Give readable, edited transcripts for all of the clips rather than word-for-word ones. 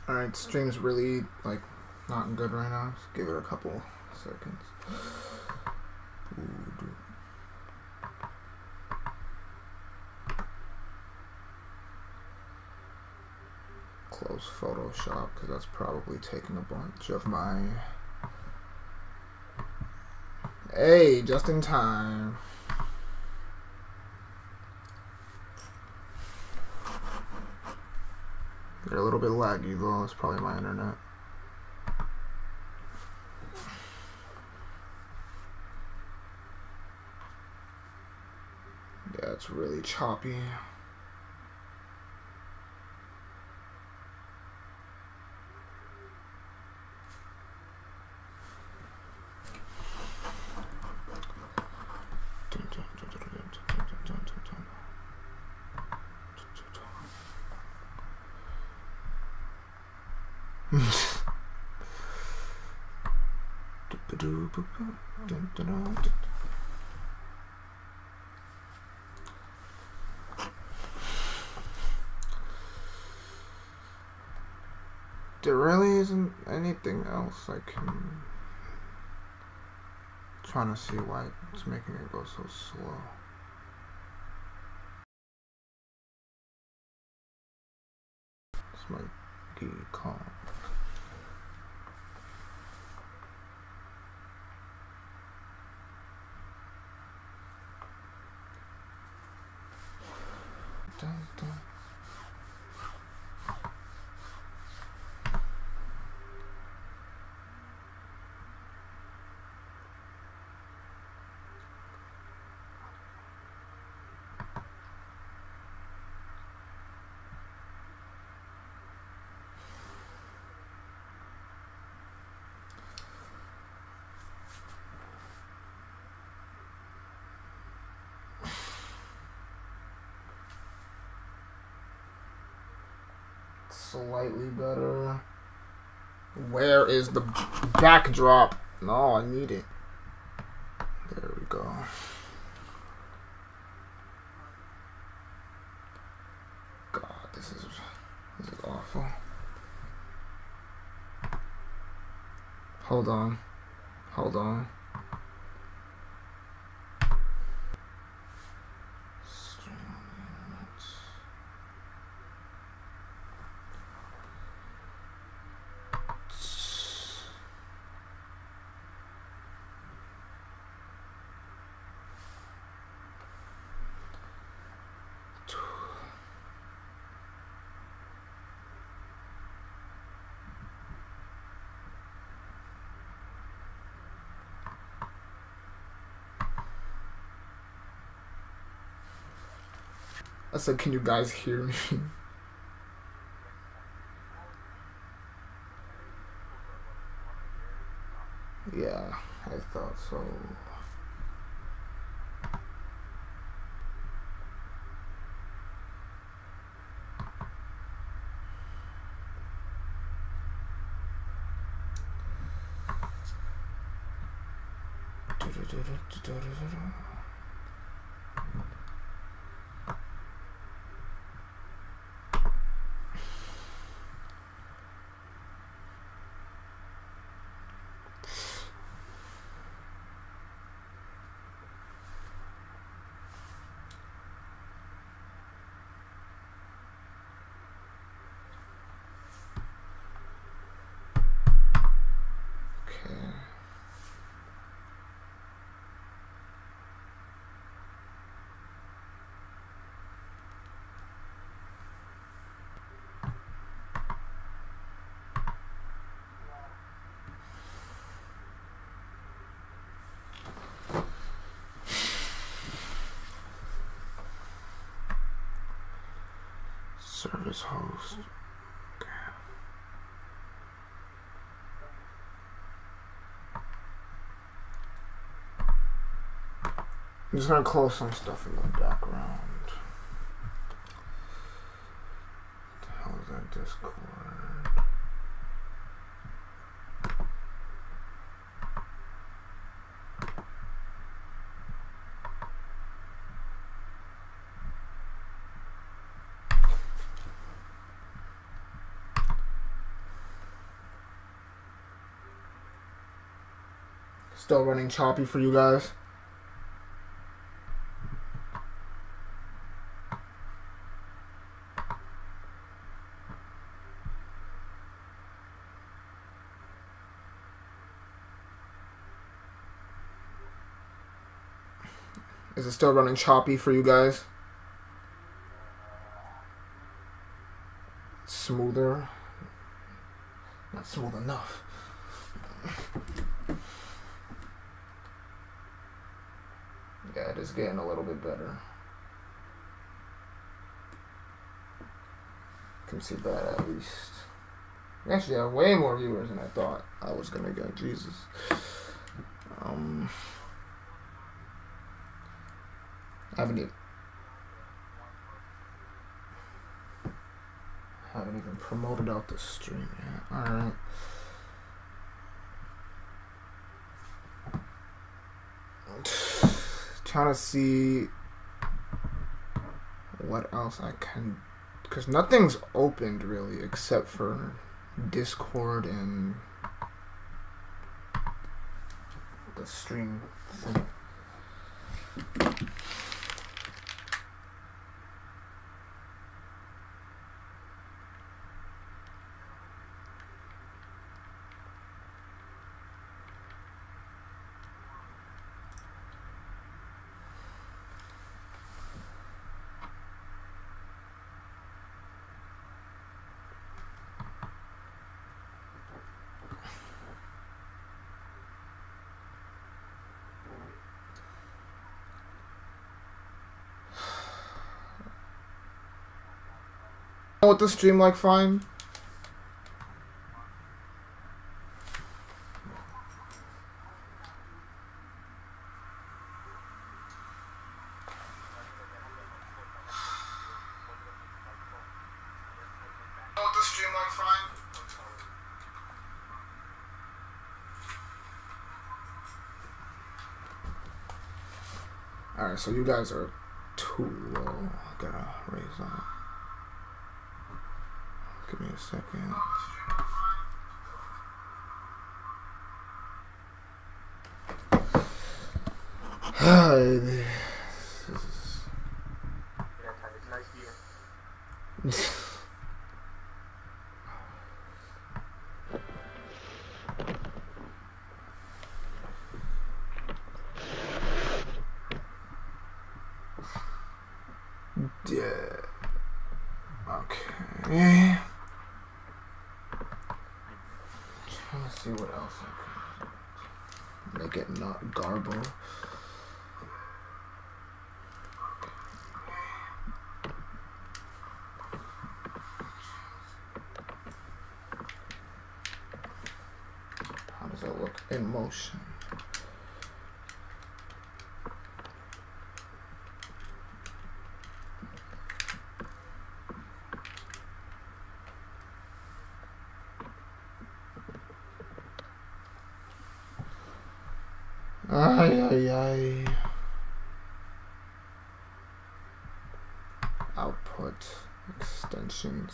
Alright, stream's really, like, not good right now. Just give it a couple seconds. Close Photoshop, because that's probably taking a bunch of my... Hey, just in time. They're a little bit laggy though, it's probably my internet. Yeah, it's really choppy. There really isn't anything else I can... Trying to see why it's making it go so slow. This might be calm. Dun, dun. Slightly better. Where is the backdrop? No, I need it. There we go. God, this is awful. Hold on. Hold on. I said, can you guys hear me? Yeah, I thought so. service host. Okay. I'm just gonna close some stuff in the background. What the hell is that Discord? Still running choppy for you guys. Is it still running choppy for you guys? Smoother? Not smooth enough. Yeah, it is getting a little bit better. Can see that at least. We actually have way more viewers than I thought I was gonna get. Jesus. I haven't even promoted out the stream yet. Alright. Trying to see what else I can, because nothing's opened really except for Discord and the stream thing. What the stream like fine? What the stream like fine? Alright, so you guys are too low. I gotta raise that. Give me a second. Yeah. Okay. Trying to see what else I can make it not garble. How does it look in motion? Ay, ay, ay. Output extensions.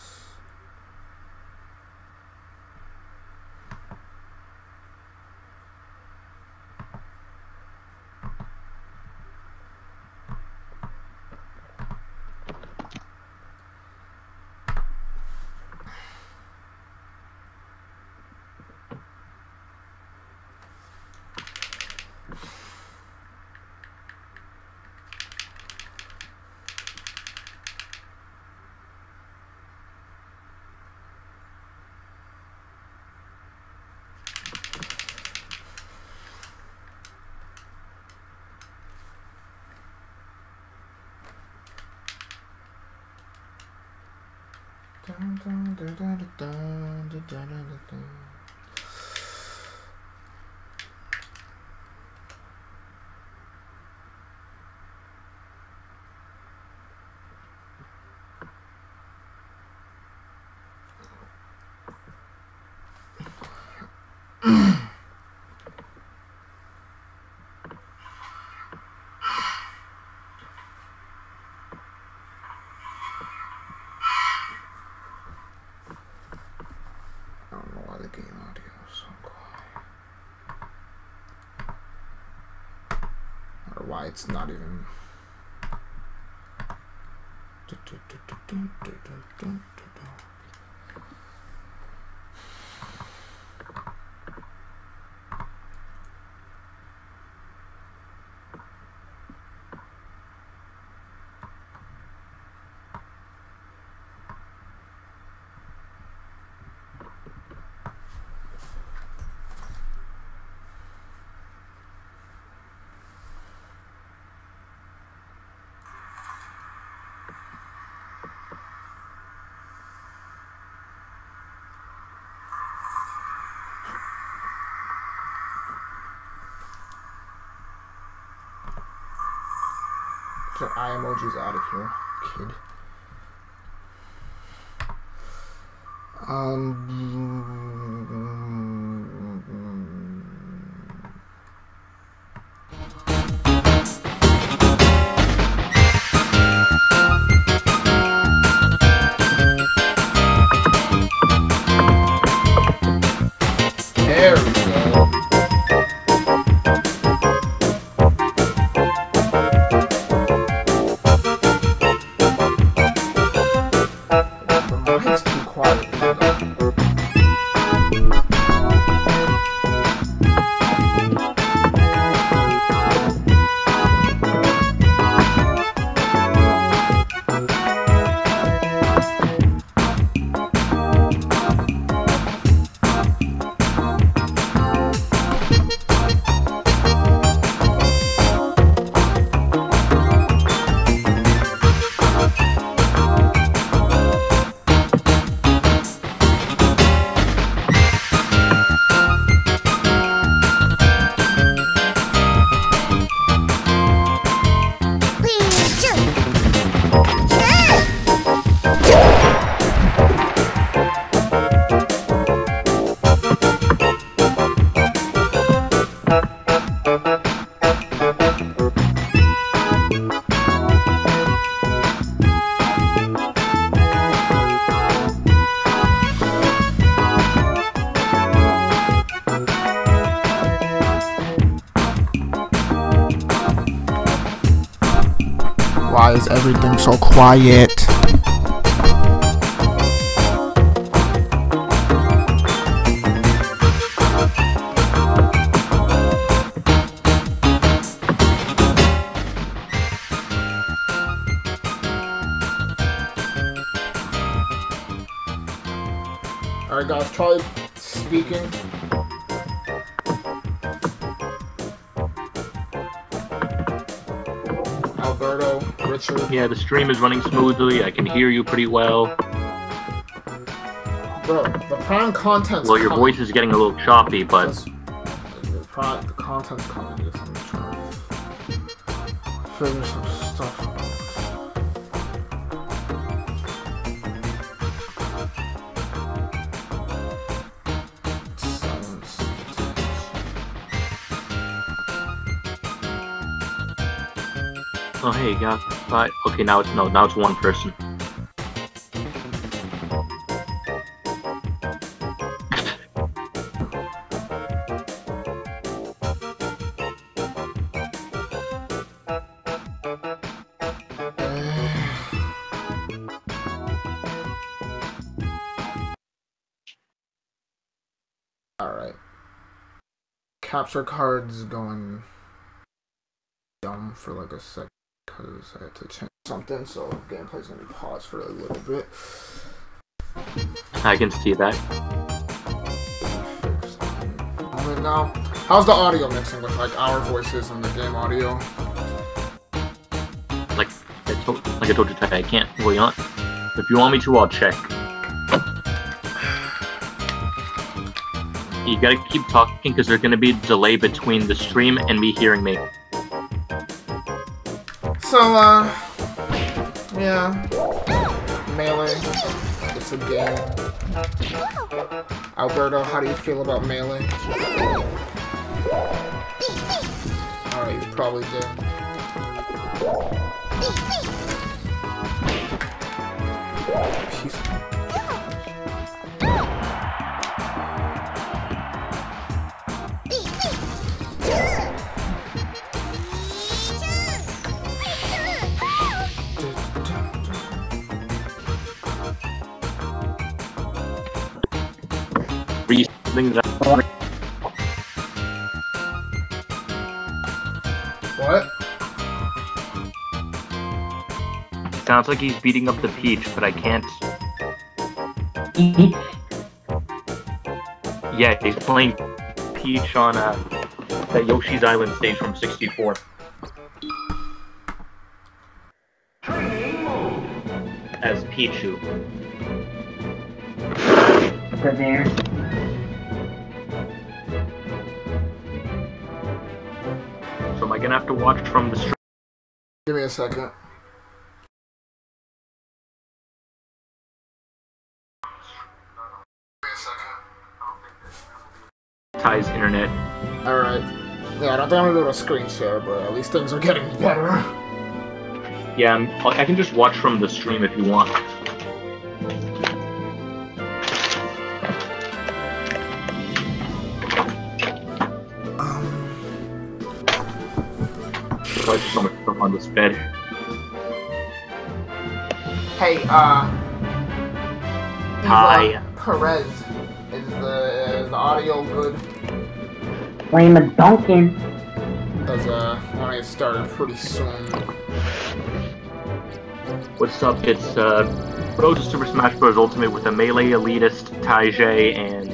Why it's not even. Get eye emojis out of here, kid. There we go. It's too quiet. Why is everything so quiet? Alright guys, try speaking. Alberto, Richard. Yeah, the stream is running smoothly. I can hear you pretty well. Bro, the prime content's Well, your voice is getting a little choppy, but... The content's coming. Yes, I'm trying to figure some stuff out. Oh, hey, got 5. Okay, now it's now it's one person. Alright. Capture cards going dumb for like a sec because I had to change something, so gameplay's gonna be paused for a little bit. I can see that. Now, how's the audio mixing with like our voices and the game audio? Like I told you, I can't. Well, you know what? If you want me to, I'll check. You gotta keep talking because there's gonna be a delay between the stream and me hearing me. So, yeah. Melee. It's a game. Alberto, how do you feel about Melee? Alright, he's probably dead. Peace. What? Sounds like he's beating up the Peach, but I can't. Yeah, he's playing Peach on that Yoshi's Island stage from 64. As Pichu. Over there. So am I gonna have to watch from the stream? Give me a second. Ty's internet. Alright. Yeah, I don't think I'm gonna do a screen share, but at least things are getting better. Yeah, I can just watch from the stream if you want. Why is there so much stuff on this bed? Hey, Hi. Perez, is the audio good? Blame a Duncan. Because, I want to get started pretty soon. What's up? It's Road to Super Smash Bros. Ultimate with a Melee Elitist, Taijay, and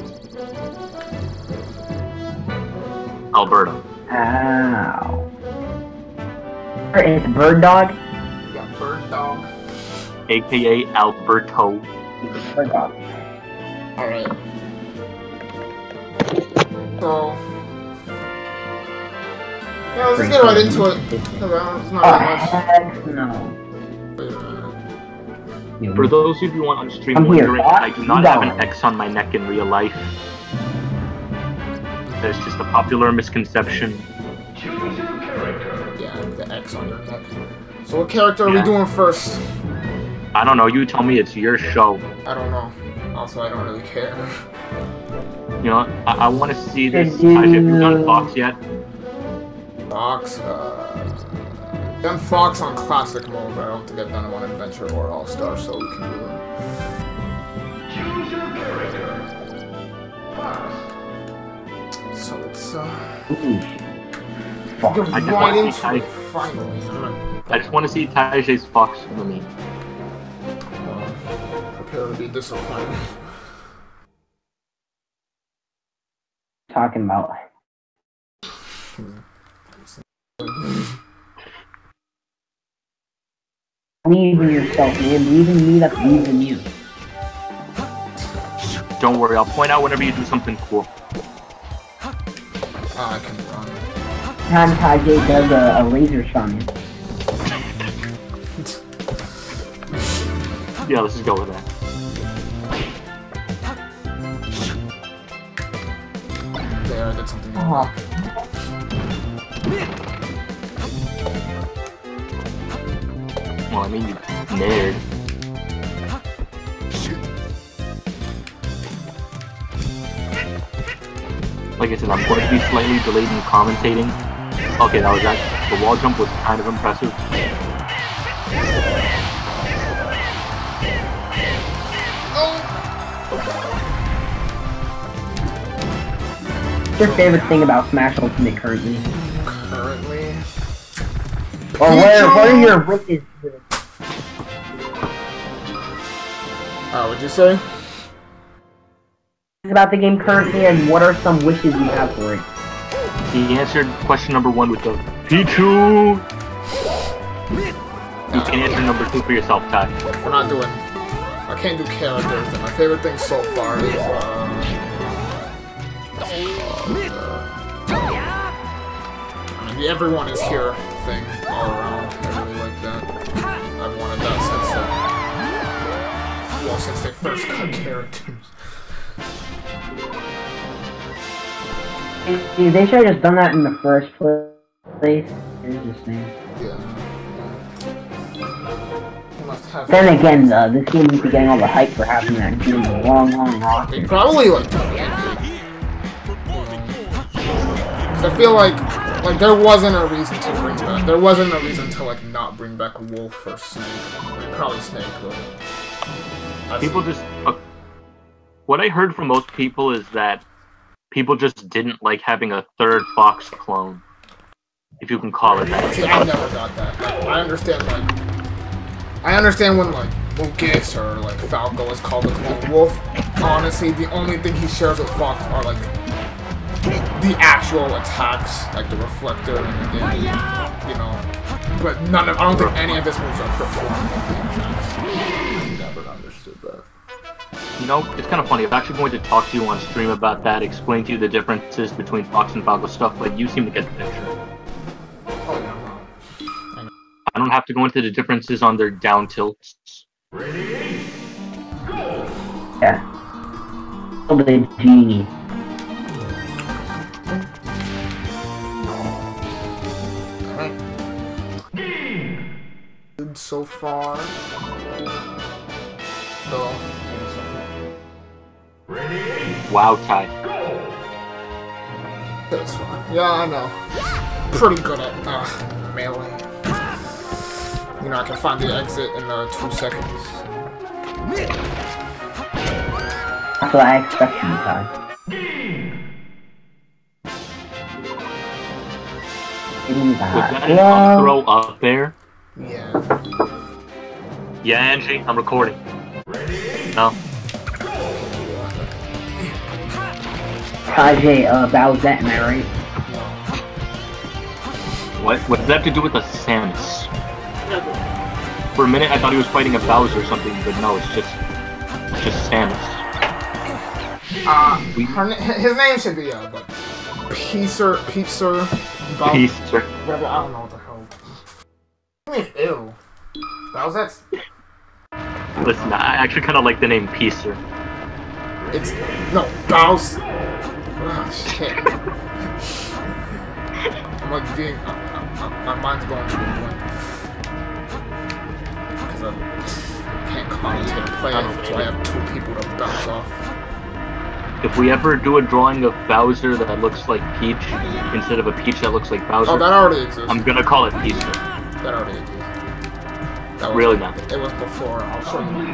Alberto. Ow. It's Bird Dog? Yeah, Bird Dog. AKA Alberto. Bird Dog. Alright. So... yeah, let's just get right into it. It's not that Heck no. much. Wait a minute. For those of you on stream I'm here, wondering, Bob. I do not You have got an it. X on my neck in real life. There's just a popular misconception. Yeah, the X on your neck. So what character are we doing first? I don't know, you tell me, it's your show. I don't know. Also, I don't really care. You know, I want to see this. Did you- Have you done Fox yet? Fox, done Fox on classic mode, but I don't think I've done him on Adventure or All-Star, so we can do it. So let's, Ooh. Fuck. get I just right wanna into see it, finally. I just want to see Taijay's Fox for me. Prepare to be disappointed. Talking about. Believe in yourself, man. Believe in me that believes in you. Don't worry, I'll point out whenever you do something cool. I can run. Time Taijay does a laser shaman. Yeah, let's just go with that. There, I did something Oh. wrong. Well, I mean, you nerd. Like I said, I'm going to be slightly delayed in commentating. Okay, that was that. The wall jump was kind of impressive. What's your favorite thing about Smash Ultimate currently? Currently... Or what are your wishes? what'd you say? About the game currently, and what are some wishes you have for it? He answered question number 1 with the Pichu! You can answer number 2 for yourself, Ty. We're not doing... I can't do characters, and my favorite thing so far is, the everyone is here thing all around. I really like that. I've wanted that since they first cut characters. They should have just done that in the first place. Interesting. Yeah. Then again, this game would be getting all the hype for having that game a long They probably like. Because I feel like there wasn't a reason to bring back. There wasn't a reason to like not bring back Wolf or Snake. I mean, probably Snake, but people just. What I heard from most people is that people just didn't like having a third Fox clone, if you can call it that. See, I never got that. Like, I understand when Lucas or like Falco is called the clone Wolf. Honestly, the only thing he shares with Fox are like the actual attacks, like the reflector and the you know. But I don't think any of his moves are performed like the attacks. I never understood that. You know, it's kind of funny. I'm actually going to talk to you on stream about that, explain to you the differences between Fox and Falco stuff, but you seem to get the picture. Oh, yeah, I don't have to go into the differences on their down tilts. Yeah. Oh, the genie. Good so far. So. Wow, Ty. That's fine. Yeah, I know. Pretty good at melee. You know, I can find the exit in 2 seconds. That's what I expect from you, Ty. Give me that. Was that an up throw up there? Yeah. Yeah, Angie, I'm recording. No. Tajay, Bowsette, am I right? What does that have to do with the Samus? For a minute, I thought he was fighting a Bowser or something, but no, it's just Samus. His name should be but Peacer, Peacer. Whatever. I don't know what the hell. I mean, ew. Bowsette's. Listen, I actually kind of like the name Peacer. It's no Bows. Oh, shit. I'm like being. My mind's going to a blank. Because I can't commentate and play it, so I have 2 people to bounce off. If we ever do a drawing of Bowser that looks like Peach, instead of a Peach that looks like Bowser... Oh, that already exists. I'm gonna call it Peacer. That already exists. That was, really not. It was before. I'll show you.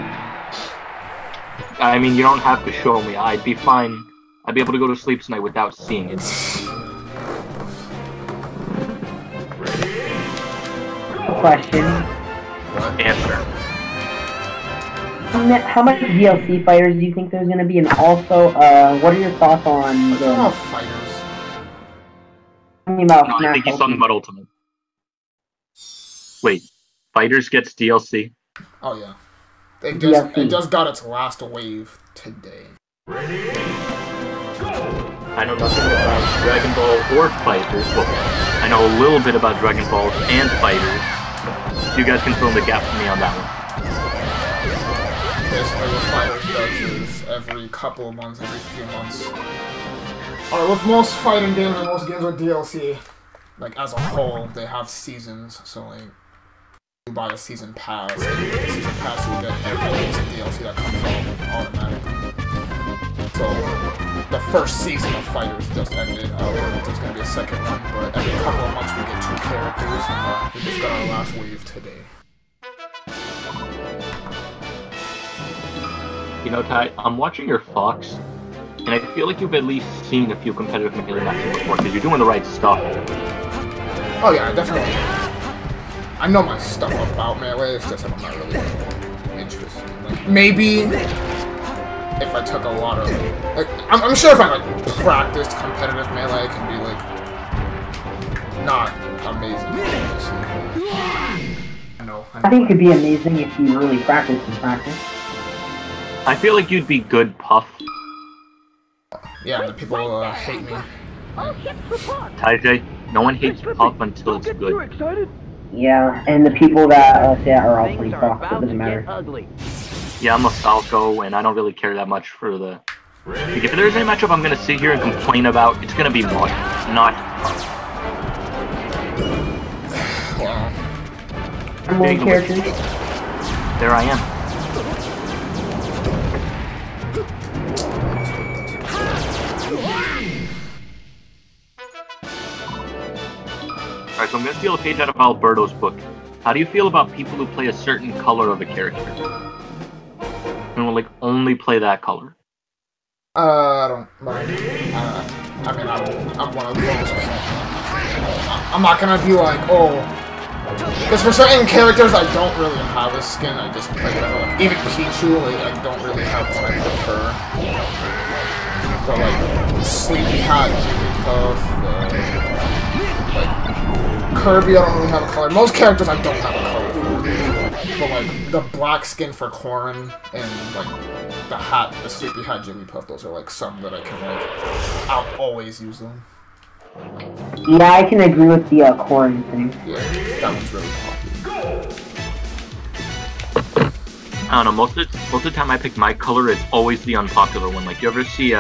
I mean, you don't have to show me. I'd be fine. I'd be able to go to sleep tonight without seeing it. Question. Answer. How much DLC fighters do you think there's gonna be, and also, what are your thoughts on the... They're all fighters. No, I think he's talking about Ultimate. Wait, Fighters gets DLC? Oh yeah. It just got its last wave today. I know nothing about Dragon Ball or Fighters, but I know a little bit about Dragon Balls and Fighters. So you guys can fill in the gap for me on that one. Basically what Fighters does is every couple of months, every few months. Alright, with most fighting games and most games with DLC, like as a whole, they have seasons, so like you buy a season pass, and with the season pass you get every piece of DLC that comes out automatically. So the first season of Fighters just ended. There's gonna be a second one, but every couple of months we get 2 characters, and we just got our last wave today. You know, Ty, I'm watching your Fox, and I feel like you've at least seen a few competitive melee matches before, because you're doing the right stuff. Oh yeah, definitely. I know my stuff about melee, it's just I'm not really interested. Like, maybe if I took a lot of... Like, I'm sure if I, like, practiced competitive melee, it can be, like, not amazing. I think it could be amazing if you really practice and practice. I feel like you'd be good Puff. Yeah, the people hate me. Ty J, No one hates Puff until it's good. Yeah, and the people that say that are all pretty soft, so it doesn't matter. Yeah, I'm a Falco, and I don't really care that much for the... Like, if there's any matchup I'm gonna sit here and complain about, it's gonna be Mud, not Puff. I'm one character. There I am. Alright, so I'm gonna steal a page out of Alberto's book. How do you feel about people who play a certain color of a character? And will, like, only play that color? I don't mind. I mean, I'm one of those people. I'm not gonna be like, oh... Because for certain characters, I don't really have a skin, I just play whatever. Like, even Pichu, like, I don't really have one I prefer. But, like, Sleepy Hat, Jigglypuff, like, Kirby, I don't really have a color. Most characters I don't have a color for. But, like, the black skin for Corrin and, like, the hat, the Sleepy Hat Jigglypuff, those are, like, some that I can, like, I'll always use them. Yeah, I can agree with the Corrin thing. Yeah, that one's really popular. I don't know, most of the time I pick my color, it's always the unpopular one. Like, you ever see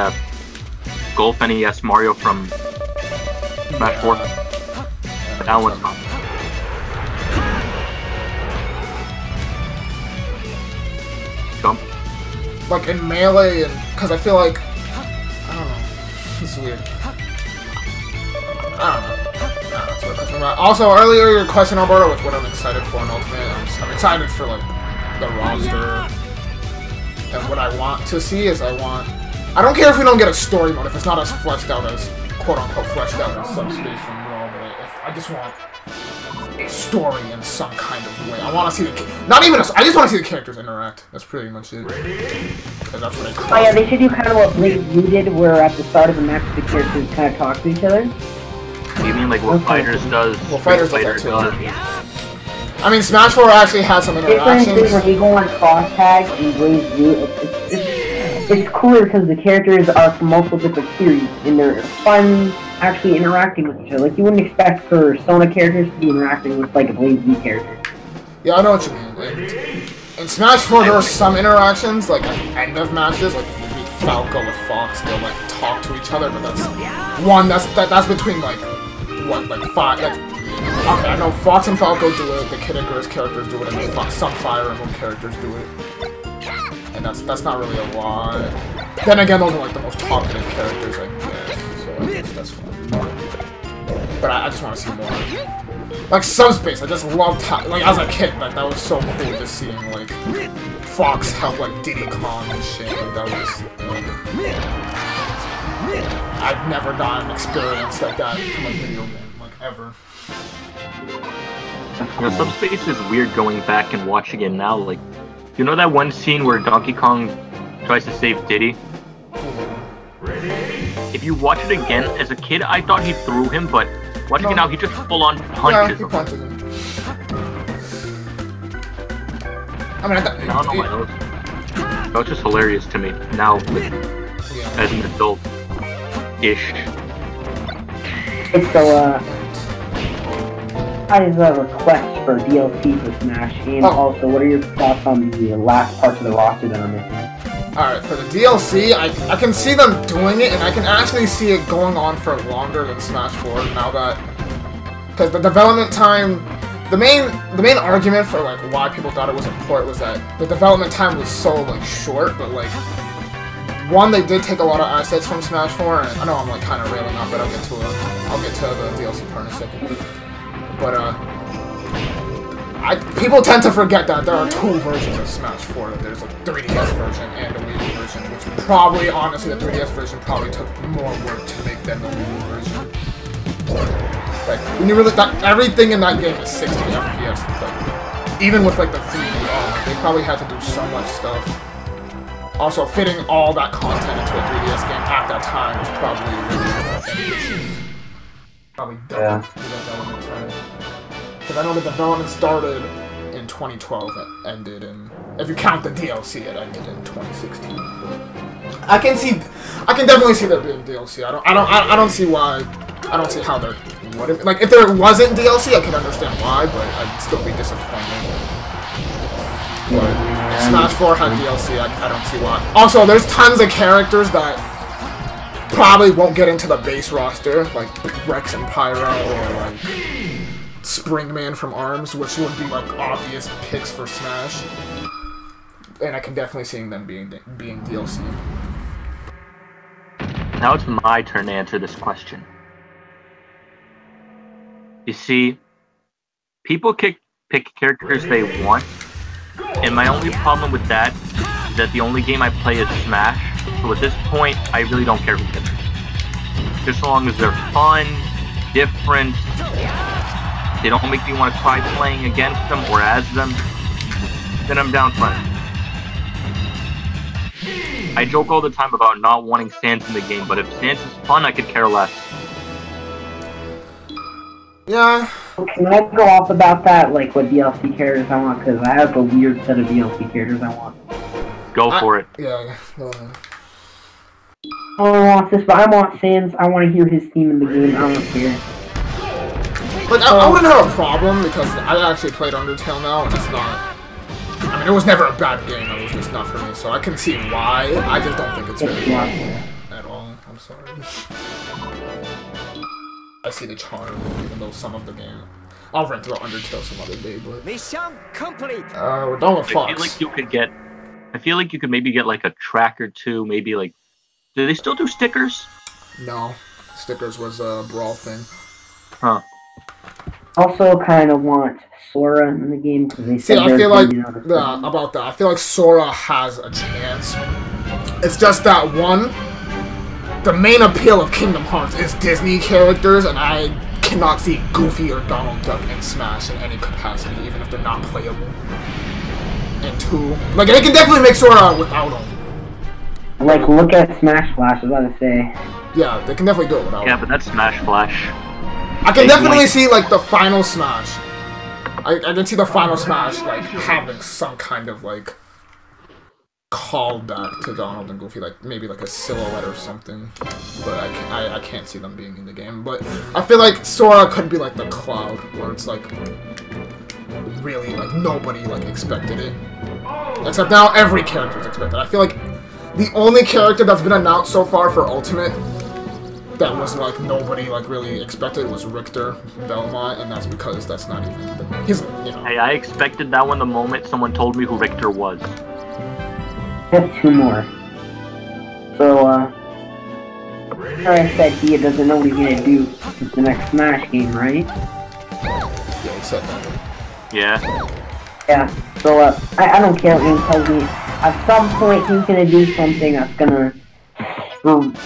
Golf NES Mario from Smash 4? That one's not. Jump. Like in Melee, and because I feel like, I don't know, it's weird. I don't know. That's what I'm talking about. Also, earlier your question, Alberto, was what I'm excited for in Ultimate. I'm excited for like the roster, and what I want to see is I don't care if we don't get a story mode if it's not as fleshed out as quote unquote fleshed out as Subspace from Brawl, but I just want a story in some kind of way. I want to see the I just want to see the characters interact. That's pretty much it. Because that's what I Oh yeah, they should do kind of what Blade U did, where at the start of the match the characters kind of talk to each other. You mean like what Fighters does? Well, Fighters does that too. I mean, Smash 4 actually has some interactions. Different thing when you go on cross tag and Blade U, it's cooler because the characters are from multiple different series and they're fun actually interacting with each other. Like you wouldn't expect Persona characters to be interacting with like a Blade U character. Yeah, I know what you mean. In Smash 4 there were some interactions, like at the end of matches, like if you beat Falco with Fox, they'll like talk to each other, but that's between like what, like five, like okay, I know Fox and Falco do it, the Kid Icarus characters do it, and some Fire Emblem characters do it. And that's not really a lot. Then again, those are like the most talkative characters, I guess, so I guess that's fun. But I just want to see more. Like Subspace, I just loved how, like as a kid, like that was so cool just seeing like Fox help like Diddy Kong and shit. Like that was. I've never gotten an experience like that from a video game, like ever. You know, Subspace is weird going back and watching it now. Like, you know that one scene where Donkey Kong tries to save Diddy? If you watch it again, as a kid, I thought he threw him, but watching it now, he just full-on punches him. Punches him. I mean, I don't know why that was just hilarious to me now, as an adult-ish. So, how is a request for DLC for Smash? And also, what are your thoughts on the last parts of the roster that are missing? Alright, for the DLC, I can see them doing it, and I can actually see it going on for longer than Smash 4 now that... Because the development time... The main argument for, like, why people thought it was a port was that the development time was so, like, short, but, like... One, they did take a lot of assets from Smash 4, and I know I'm, like, kind of railing off, but I'll get to the DLC part in a second. But, people tend to forget that there are two versions of Smash 4. That there's a 3DS version and a Wii U version, which probably, honestly, the 3DS version probably took more work to make than the Wii U version. Like, when you really, everything in that game is 60 FPS. Like, even with like the 3D, they probably had to do so much stuff. Also, fitting all that content into a 3DS game at that time was probably really ambitious. Probably double the development time. Because I know the development started in 2012 and ended in... If you count the DLC, it ended in 2016. I can definitely see there being DLC. I don't see how they're wouldn't. Like, if there wasn't DLC, I could understand why, but I'd still be disappointed. But if Smash 4 had DLC, I don't see why. Also, there's tons of characters that probably won't get into the base roster, like Rex and Pyra, or like Springman from ARMS, which would be like obvious picks for Smash. And I can definitely see them being DLC. Now it's my turn to answer this question. You see, people pick characters they want, and my only problem with that is that the only game I play is Smash, so at this point, I really don't care who gets it. Just so long as they're fun, different, they don't make me want to cry playing against them or as them, then I'm down for it. I joke all the time about not wanting Sans in the game, but if Sans is fun, I could care less. Yeah. Can I go off about that, like what DLC characters I want? Because I have a weird set of DLC characters I want. Go for it. Yeah, go ahead. I don't want this, but I want Sans. I want to hear his theme in the game. I don't care. Like, I wouldn't have a problem, because I actually played Undertale now, and it's not... I mean, it was never a bad game, it was just not for me, so I can see why. I just don't think it's very good at all. I'm sorry. I see the charm, even though some of the game... I'll rent through Undertale some other day, but... Mission complete! We're done with Fox. I feel like you could get... I feel like you could maybe get like a track or two, maybe like... Do they still do stickers? No. Stickers was a Brawl thing. Huh. Also, kind of want Sora in the game because they said I feel like about that. I feel like Sora has a chance. It's just that one, the main appeal of Kingdom Hearts is Disney characters, and I cannot see Goofy or Donald Duck in Smash in any capacity, even if they're not playable. And two, like they can definitely make Sora without them. Like, look at Smash Flash. I was about to say. Yeah, they can definitely do it without. Yeah, but that's Smash Flash. I can definitely see, like, the final Smash. I can see the final Smash, like, having some kind of, like, callback to Donald and Goofy, like, maybe, like, a silhouette or something. But I can't see them being in the game. But I feel like Sora could be, like, the Cloud, where it's, like, really, like, nobody, like, expected it. Except now every character is expected. I feel like the only character that's been announced so far for Ultimate that was like nobody like really expected was Richter Belmont, and that's because that's not even his, you know. Hey, I expected that one the moment someone told me who Richter was. I have two more. So, I said he doesn't know what he's gonna do with the next Smash game, right? Yeah, he said that. Yeah. Yeah, so, I don't care what he tells me. At some point, he's gonna do something that's gonna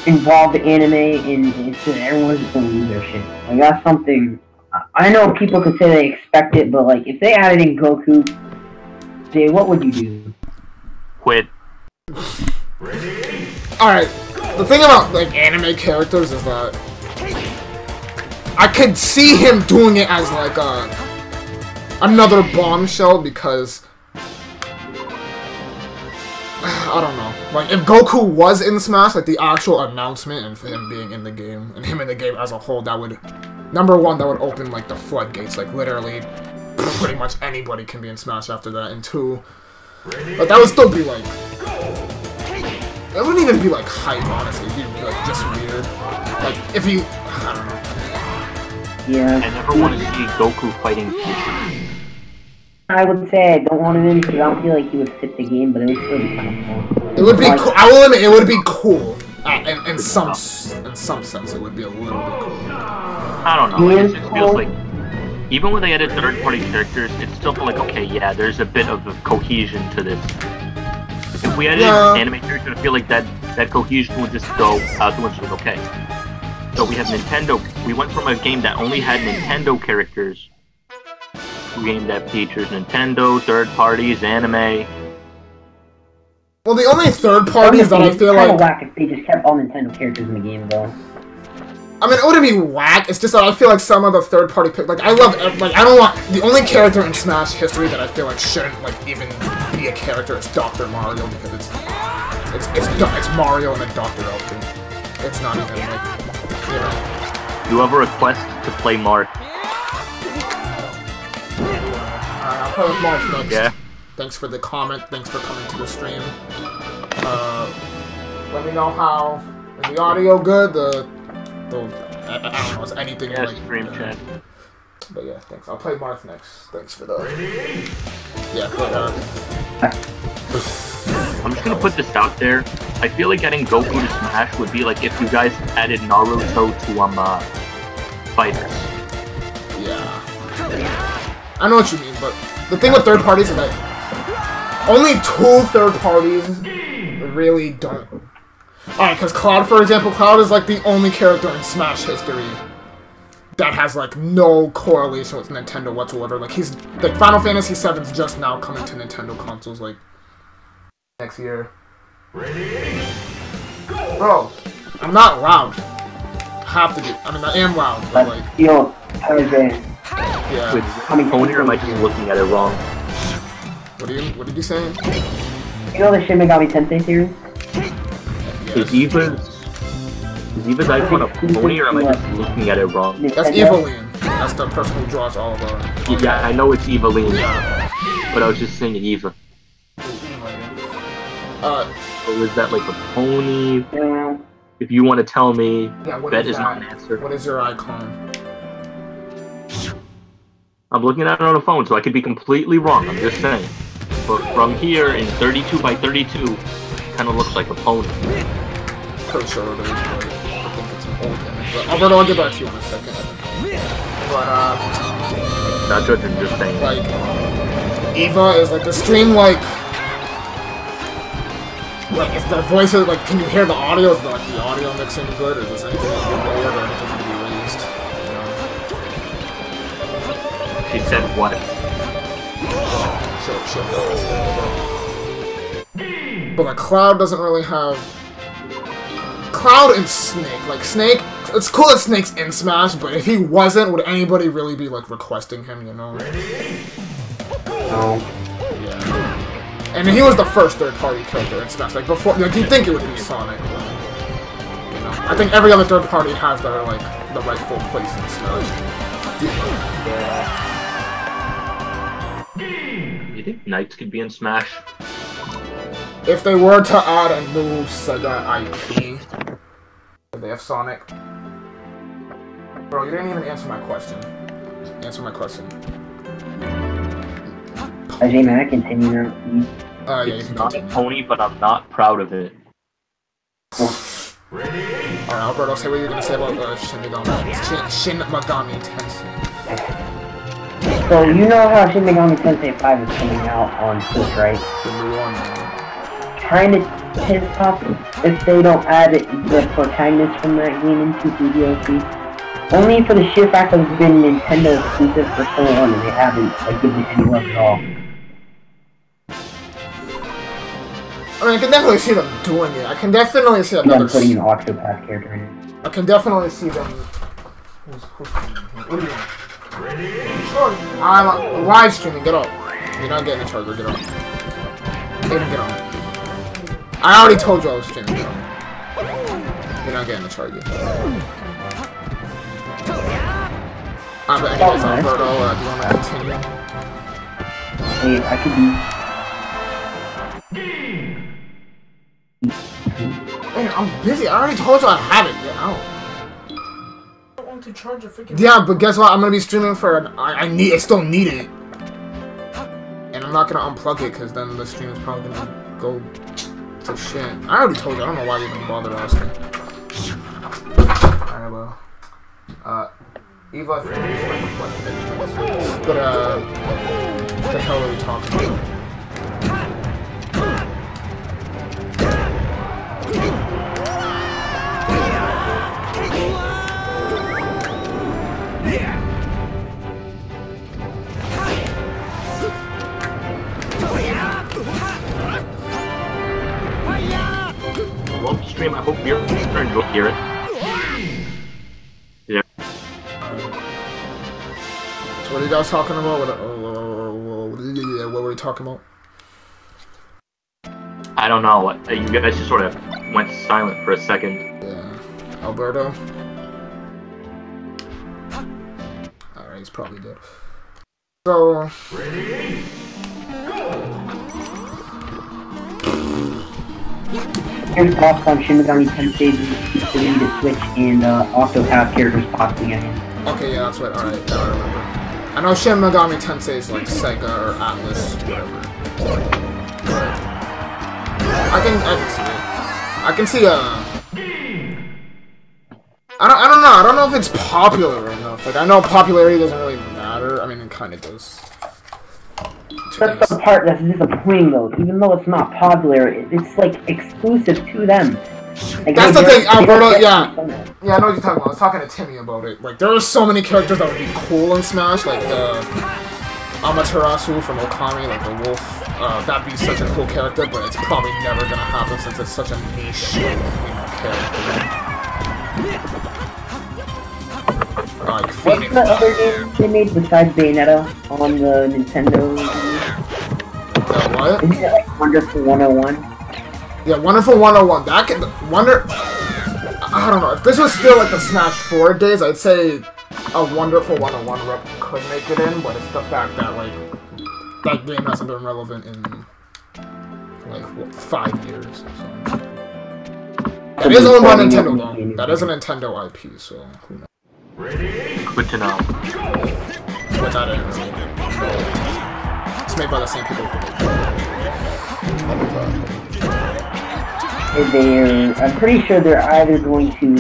involve the anime, and it's just, everyone's just gonna lose their shit. Like, that's something... I know people could say they expect it, but, like, if they added in Goku, Jay, what would you do? Quit. Alright, the thing about, like, anime characters is that I could see him doing it as, like, another Bombshell, because I don't know. Like, if Goku was in Smash, like, the actual announcement and him being in the game, and him in the game as a whole, that would... Number one, that would open, like, the floodgates. Like, literally, pretty much anybody can be in Smash after that. And two... But that would still be, like... That wouldn't even be, like, hype, honestly. It'd be, like, just weird. Like, if he... I don't know. Yeah. I never want to see Goku fighting Future. I would say I don't want him in because I don't feel like he would fit the game, but it would still be kind of cool. It would be cool. I will admit, it would be cool. In some sense, it would be a little bit cool. I don't know. It just feels like, even when they added third-party characters, it still felt like, okay, yeah, there's a bit of a cohesion to this. If we added anime characters, I feel like that cohesion would just go out the window. Okay. So we have Nintendo. We went from a game that only had Nintendo characters to a game that features Nintendo, third parties, anime. Well, the only third parties that I feel like... It's kind of whack if they just kept all Nintendo characters in the game, though. I mean, it wouldn't be whack, it's just that I feel like some of the third-party... Like, I love... Like, I don't want... The only character in Smash history that I feel like shouldn't, like, even be a character is Dr. Mario, because it's Mario in a Dr. outfit. It's not even, like, you know... You have a request to play Mark. I'll play with Mark next. Yeah. Thanks for the comment. Thanks for coming to the stream. Let me know how is the audio good. I don't know. It's anything yeah, like stream chat. But yeah, thanks. I'll play Marth next. Thanks for the. Yeah, but I'm just gonna put this out there. I feel like getting Goku to Smash would be like if you guys added Naruto to fighters. Yeah. I know what you mean, but the thing with third parties is that only 2 third parties really don't. Alright, because Cloud, for example, Cloud is like the only character in Smash history that has like no correlation with Nintendo whatsoever. Like he's like Final Fantasy VII's just now coming to Nintendo consoles like next year. Ready? Go! Bro, I'm not loud. Have to be. I mean, I am loud, but like. Yo, okay. Yeah. Wait, is it coming phone here, or am I just looking at it wrong? What did you say? You know the Shin Megami Tensei series? Is Eva's icon a pony, or am I just looking at it wrong? That's Eveline. That's the person who draws all of our... Yeah, I know it's Eveline, but I was just saying Eva. Or is that like a pony? Yeah. If you want to tell me, yeah, that is not an answer. What is your icon? I'm looking at it on a phone, so I could be completely wrong, I'm just saying. But from here, in 32 by 32, it kind of looks like a pony. Pretty sure it is, but I think it's an old image. But I'll get back to you in a second. But, not judging, just saying. like, Eva is like the stream, like, is the voices, like, can you hear the audio? Is the audio mixing good? Or is this anything that can be lowered or anything that can be raised? She said what? Sure. But, like, Cloud doesn't really have... Cloud and Snake. Like, Snake... It's cool that Snake's in Smash, but if he wasn't, would anybody really be, like, requesting him, you know? No. Yeah. And he was the first third-party character in Smash. Like, before... Like, you'd think it would be Sonic, but... You know? I think every other third-party has their, like, the rightful place in Smash. You think Knights could be in Smash? If they were to add a new Sega IP, would they have Sonic? Bro, you didn't even answer my question. Answer my question. Ajay, may I continue now? Yeah, you It's can not a continue. pony, but I'm not proud of it. Alright, Alberto, say what you're gonna say about Shin Megami Tensei. So, you know how Shin Megami Tensei 5 is coming out on Switch, right? The new one. Kinda pissed off if they don't add the protagonist from that game into the DLC. Only for the sheer fact that it's been Nintendo exclusive for so long and they haven't like given it any love at all. I mean, I can definitely see them doing it. I can definitely see And another... then putting an Octopath character in it. I can definitely see them... What do you want? Sure. I'm live streaming, get up. You're not getting the charger, get up. Aiden, get up. I already told you I was streaming, get up. You're not getting the charger. But anyways, Alberto, do you want to continue? Hey, I could be... Hey, I'm busy, I already told you I have it, get out. I want to charge a freaking... Yeah, but guess what, I'm gonna be streaming for an... I still need it. And I'm not gonna unplug it, because then the stream is probably gonna go to shit. I already told you, I don't know why you even bothered asking. Alright, well. Eva, I think it's like a question. But, what the hell are we talking about? Well, stream, I hope you're starting to hear it. Yeah. So what are you guys talking about? What were we talking about? I don't know. You guys just sort of went silent for a second. Yeah. Alberto? he's probably dead. So... Here's thoughts on Shin Megami Tensei's ability to switch and Octopath characters possibly getting in. Okay, yeah, that's right. Alright, now I remember. I know Shin Megami Tensei is like Sega or Atlas, whatever. But I can see it. I can see I don't know. I don't know if it's popular enough. Like, I know popularity doesn't really matter. I mean, it kind of does. That's the part that's disappointing, though. Even though it's not popular, it's like exclusive to them. Like, that's the thing, Alberto. Yeah, I know what you're talking about. I was talking to Timmy about it. Like, there are so many characters that would be cool in Smash, like the Amaterasu from Okami, like the wolf. That'd be such a cool character, but it's probably never gonna happen since it's such a niche, character. Like What's the other game they made besides Bayonetta on the Nintendo? What? Isn't it like Wonderful 101? Yeah, Wonderful 101. That could I don't know. If this was still like the Smash 4 days, I'd say a Wonderful 101 rep could make it in, but it's the fact that like that game hasn't been relevant in like what, 5 years or so. That is owned by Nintendo though. That is a Nintendo IP, so who knows. Good to know. But that is it's made by the same people who made I'm pretty sure they're either going to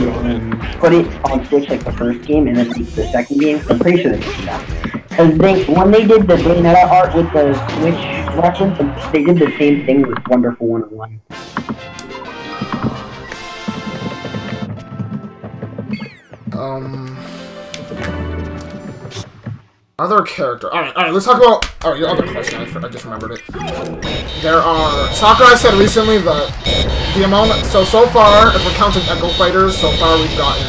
put it on Switch like the first game and then make the second game. I'm pretty sure they can do that. Because when they did the Bayonetta art with the Switch reference, they did the same thing with Wonderful 101. Other character. Alright, let's talk about... Oh, your other question, I just remembered it. There are... Sakurai said recently that the amount... So far, if we're counting Echo Fighters, so far we've gotten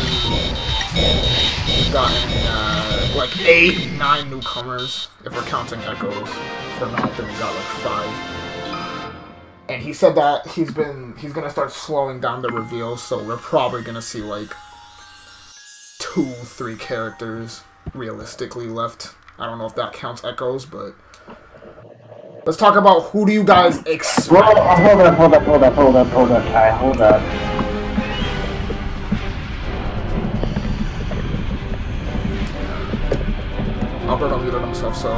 like 8, 9 newcomers, if we're counting Echoes. If we're not, then we got like 5. And he said that he's gonna start slowing down the reveals, so we're probably gonna see like 2, 3 characters realistically left. I don't know if that counts Echoes, but let's talk about who do you guys expect. Well, hold up. Alright, hold up. Alberto muted himself, so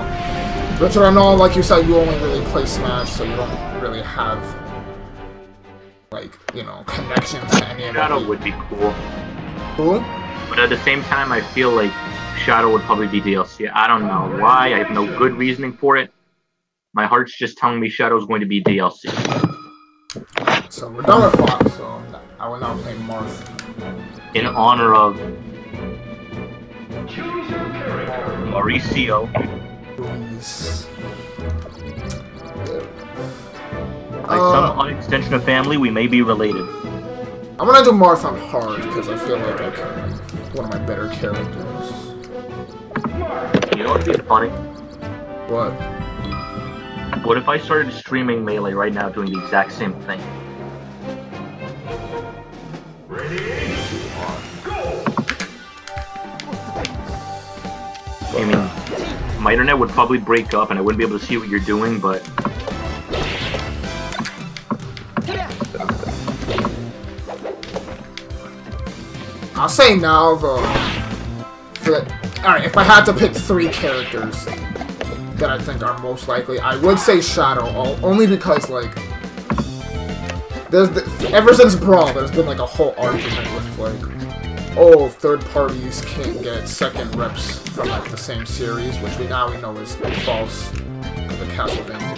Richard, I know, like you said, you only really play Smash, so you don't really have like, you know, connections to any of them. Shadow would be cool. Cool? But at the same time, I feel like Shadow would probably be DLC. I don't know why. I have no good reasoning for it. My heart's just telling me Shadow's going to be DLC. So we're done with Fox, so I will now play Marth. In honor of Mauricio. Luis. By some extension of family, we may be related. I'm gonna do Marth on hard because I feel like I can. One of my better characters. You know what would be funny? What? What if I started streaming Melee right now doing the exact same thing? I mean, my internet would probably break up and I wouldn't be able to see what you're doing, but... I'll say now, though, alright, if I had to pick 3 characters that I think are most likely, I would say Shadow, only because, like, ever since Brawl, there's been, like, a whole argument with, like, oh, third parties can't get second reps from, like, the same series, which we know is false to the Castlevania.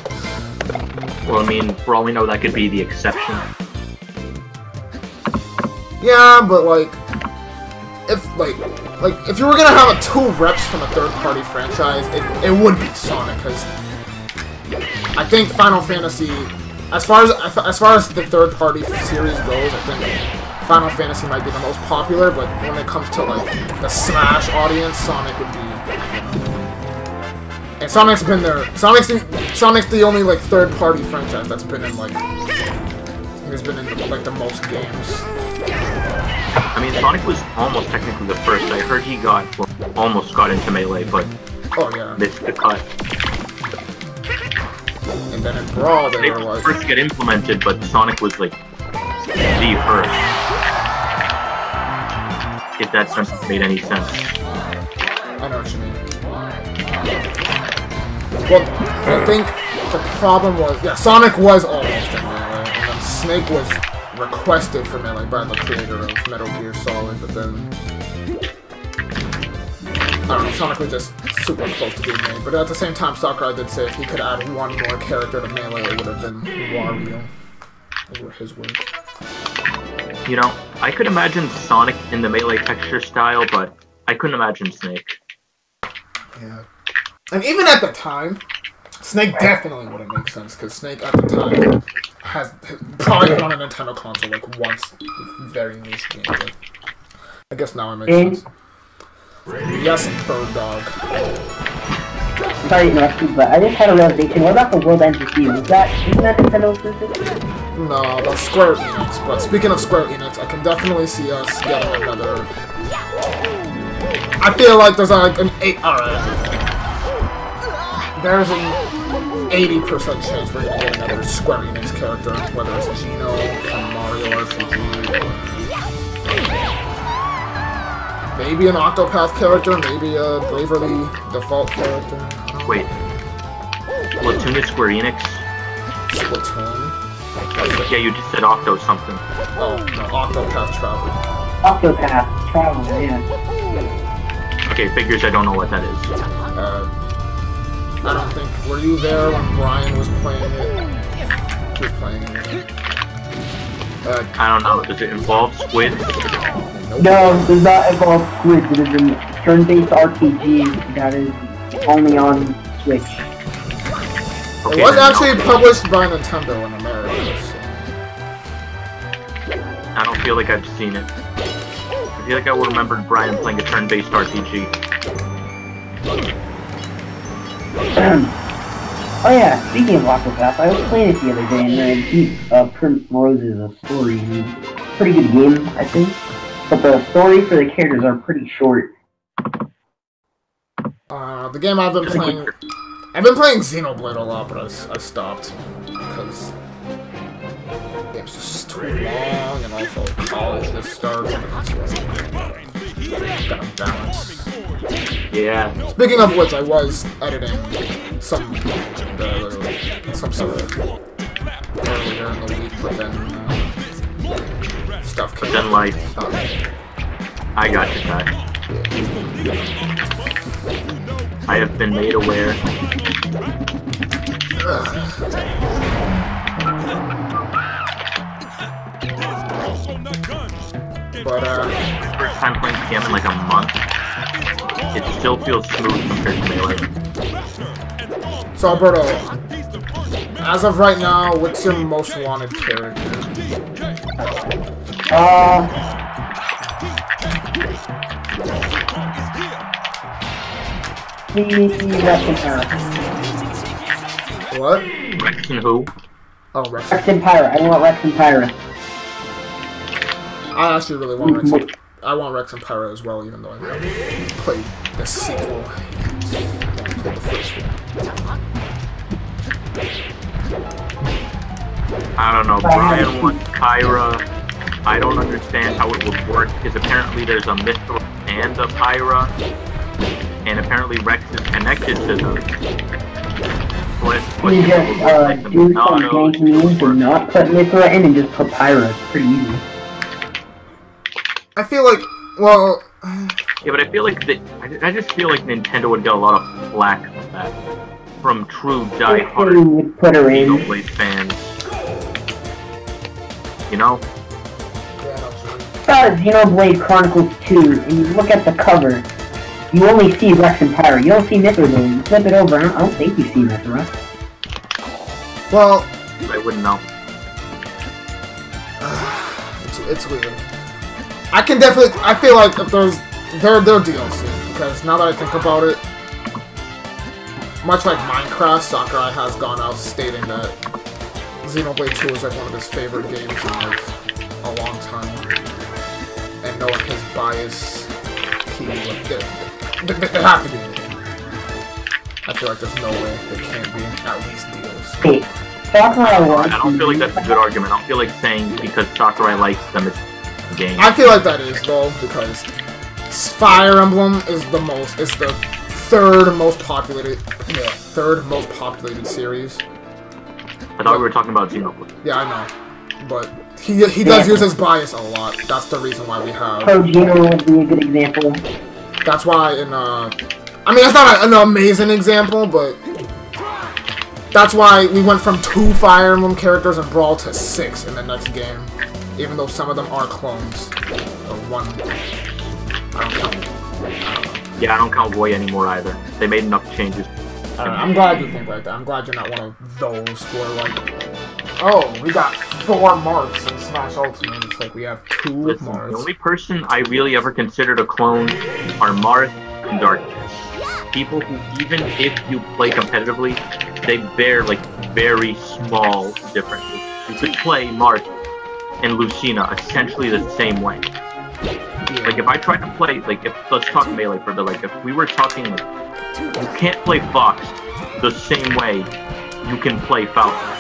Well, I mean, for all we know, that could be the exception. Yeah, but, like, if you were gonna have 2 reps from a third-party franchise, it would be Sonic, because I think Final Fantasy, as far as the third-party series goes, I think Final Fantasy might be the most popular. But when it comes to like the Smash audience, Sonic would be. And Sonic's been there. Sonic's the only like third-party franchise that's been in like. He's been in like the most games. I mean, Sonic was almost technically the first. I heard he almost got into Melee, but missed the cut. And then in Brawl, they were like... first get implemented, but Sonic was like the first. If that sentence made any sense. I know what you mean. Well, I think the problem was... Yeah, Sonic was almost in Melee, and then Snake was requested for Melee by the creator of Metal Gear Solid, but then... I don't know, Sonic was just super close to being made, but at the same time, Sakurai did say if he could add one more character to Melee, it would have been Wario. Over his work. You know, I could imagine Sonic in the Melee texture style, but I couldn't imagine Snake. Yeah. And even at the time, Snake definitely wouldn't make sense, because Snake at the time has probably been on a Nintendo console like once, very niche game. But I guess now it makes sense. Yes, Bird Dog. Sorry to interrupt you, but I just had a realization. What about the World Ends With You? Isn't that Nintendo exclusive? No, that's Square Enix. But speaking of Square Enix, I can definitely see us getting another... I feel like there's like an 8... Alright. There's an 80% chance we're gonna get another Square Enix character, whether it's Geno from Mario RPG or... Maybe an Octopath character, maybe a Bravely Default character. Wait. Splatoon is Square Enix? Splatoon? Yeah, you just said Octo something. Oh, no, Octopath Traveler. Octopath Traveler, yeah. Okay, figures I don't know what that is. I don't think... Were you there when Brian was playing it? He was playing it. I don't know. Does it involve squid? No, it does not involve squid. It is a turn-based RPG that is only on Switch. Okay, it was actually published by Nintendo in America, so... I don't feel like I've seen it. I feel like I would remember Brian playing a turn-based RPG. Oh yeah, speaking of Octopath, I was playing it the other day and I beat Prince Rose's story. And it's a pretty good game, I think. But the story for the characters are pretty short. The game I've been playing... I've been playing Xenoblade a lot, but I stopped. Because... the game's just too long, and also college just started. Gotta balance. Yeah. Speaking of which, I was editing some stuff earlier in the week, but then stuff came up. But then, like, I got you, Ty. I have been made aware. But, first time playing the game in like a month. It still feels smooth compared to Melee. So, Alberto, as of right now, what's your most wanted character? Rex and Pyra. What? Rex and who? Oh, Rex. Rex and Pyra. I want Rex and Pyra. I actually really want Rex. I want Rex and Pyra as well, even though I haven't played the sequel. I only played the first one. I don't know. Brian wants Pyra. I don't understand how it would work, because apparently there's a Mythra and a Pyra, and apparently Rex is connected to them. You just do some jank moves and not put Mythra in and just put Pyra. It's pretty easy. I feel like, well... Yeah, but I feel like I just feel like Nintendo would get a lot of flack for that from true die-hard Xenoblade fans. You know? Xenoblade Chronicles 2, and you look at the cover, you only see Rex and Pyra. You don't see Mythra though. You flip it over, I don't think you see Mythra. Well... I wouldn't know. It's weird. I can definitely... I feel like if they're DLC, because now that I think about it, much like Minecraft, Sakurai has gone out stating that Xenoblade 2 is like one of his favorite games in like a long time. And knowing his bias, they have to be in the game. I feel like there's no way they can't be at least deals. Hey, I don't feel like that's a good argument. I don't feel like saying because Sakurai likes them, it's the game. I feel like that is though, because Fire Emblem is the third most populated series. I thought we were talking about Xenoblade. Yeah, I know, but he does use his bias a lot. That's the reason why we have. Geno would be a good example. That's why in I mean, it's not an amazing example, but that's why we went from 2 Fire Emblem characters in Brawl to 6 in the next game, even though some of them are clones. Or 1. I don't count. Yeah, I don't count Roy anymore either. They made enough changes. I'm glad you think like that. I'm glad you're not one of those who are like, oh, we got 4 Marths in Smash Ultimate. It's like we have 2 Marths. The only person I really ever considered a clone are Marth and Darkness. People who, even if you play competitively, they bear like very small differences. You could play Marth and Lucina essentially the same way. Yeah. Like if I tried to play, like let's talk melee for a bit. Like if we were talking, like you can't play Fox the same way you can play Falcon.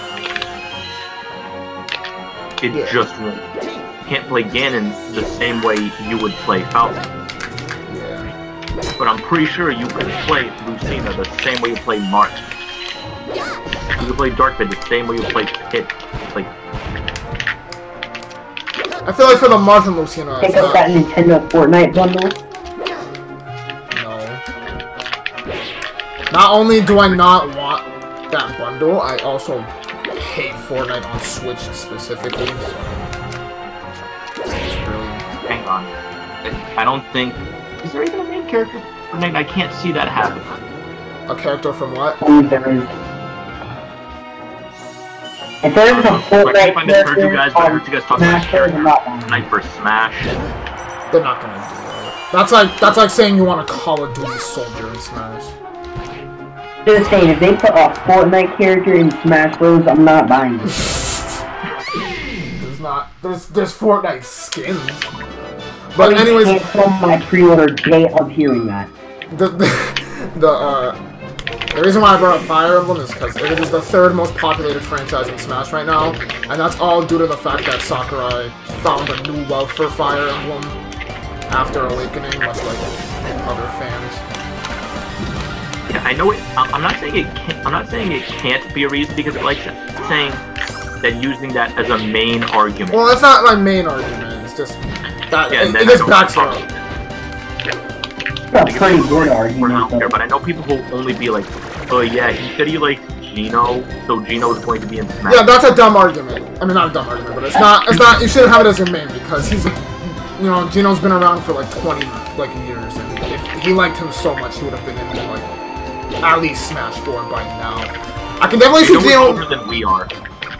It just won't. You can't play Ganon the same way you would play Falcon. Yeah. But I'm pretty sure you could play Lucina the same way you play Marth. You could play Darkbit the same way you play Pit. Like, I feel like for the Marth and Lucina, Pick up that Nintendo Fortnite bundle. No. Not only do I not want that bundle, I also hate Fortnite on Switch specifically. So. Hang on. I don't think... Is there even a main character for Fortnite? I can't see that happen. A character from what? There is. If there is a Fortnite character, I heard you guys talking about Fortnite for Smash. They're not gonna do that. That's like saying you want a Call of Duty soldier in Smash. Just saying, if they put a Fortnite character in Smash Bros, I'm not buying it. There's Fortnite skins. But anyways, cancel my pre-order day of hearing that. The reason why I brought up Fire Emblem is because it is the 3rd most populated franchise in Smash right now, and that's all due to the fact that Sakurai found a new love for Fire Emblem after Awakening, much like other fans. Yeah, I know it. I'm not saying it can't. I'm not saying it can't be a reason because it likes saying that using that as a main argument. Well, it's not my main argument. It's just that it just backs up. That's a pretty good argument. I don't care, but I know people will only be like, "Oh yeah, he said he likes Geno, so Geno is going to be in Smash." Yeah, that's a dumb argument. I mean, not a dumb argument, but it's not. It's not. You shouldn't have it as your main because he's, you know, Geno's been around for like 20 years, and if he liked him so much, he would have been in like at least Smash 4 by now. I can definitely see Geno older than we are.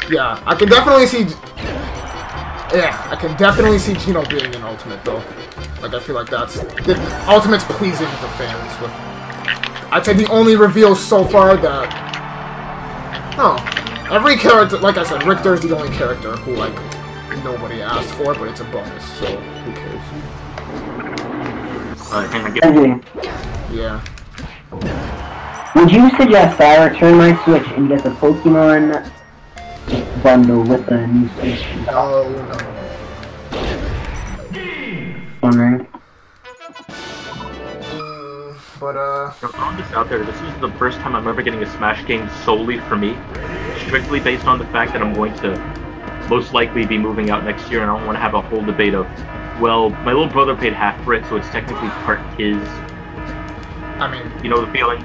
Yeah, I can definitely see. Yeah, I can definitely see Geno being in Ultimate though. Like I feel like Ultimate's pleasing to fans. With I'd say the only reveal so far that every character, like I said, Richter's the only character who like nobody asked for, but it's a bonus, so who cares? Yeah. Would you suggest I return my Switch and get the Pokemon bundle with the new Switch? No. Wondering. Throwing this out there, this is the first time I'm ever getting a Smash game solely for me, strictly based on the fact that I'm going to most likely be moving out next year, and I don't want to have a whole debate of, well, my little brother paid half for it, so it's technically part his. I mean, you know the feeling?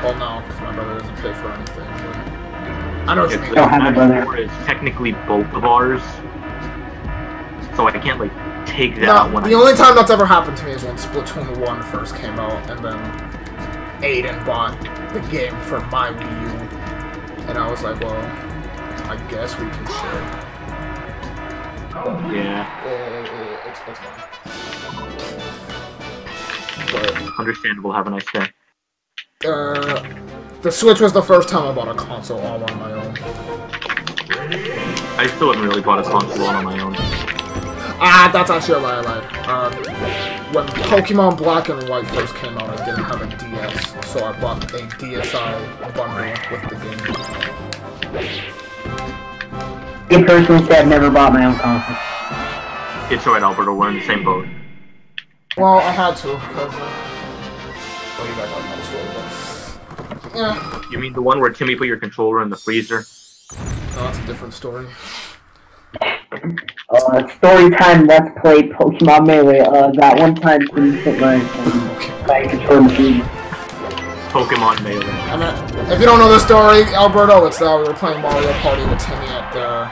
Well, no, because my brother doesn't pay for anything. But I know what you mean. Smash 4 is technically both of ours, so I can't like take that out when the only time that's ever happened to me is when Splatoon 1 first came out, and then Aiden bought the game for my Wii U, and I was like, well, I guess we can share. Yeah. It's fine. But, understandable, have a nice day. The Switch was the first time I bought a console all on my own. I still haven't really bought a console all on my own. That's actually a lie. When Pokemon Black and White first came out, I didn't have a DS, so I bought a DSi bundle with the game. I personally said I've never bought my own console. It's alright, Alberto. We're in the same boat. Well, I had to, because, well, you guys already know the story, but, yeah. You mean the one where Timmy put your controller in the freezer? No, that's a different story. Story time, let's play Pokemon Melee. That one time Timmy put my controller in the freezer. Pokemon Melee. I mean, if you don't know the story, Alberto, it's we were playing Mario Party with Timmy at the...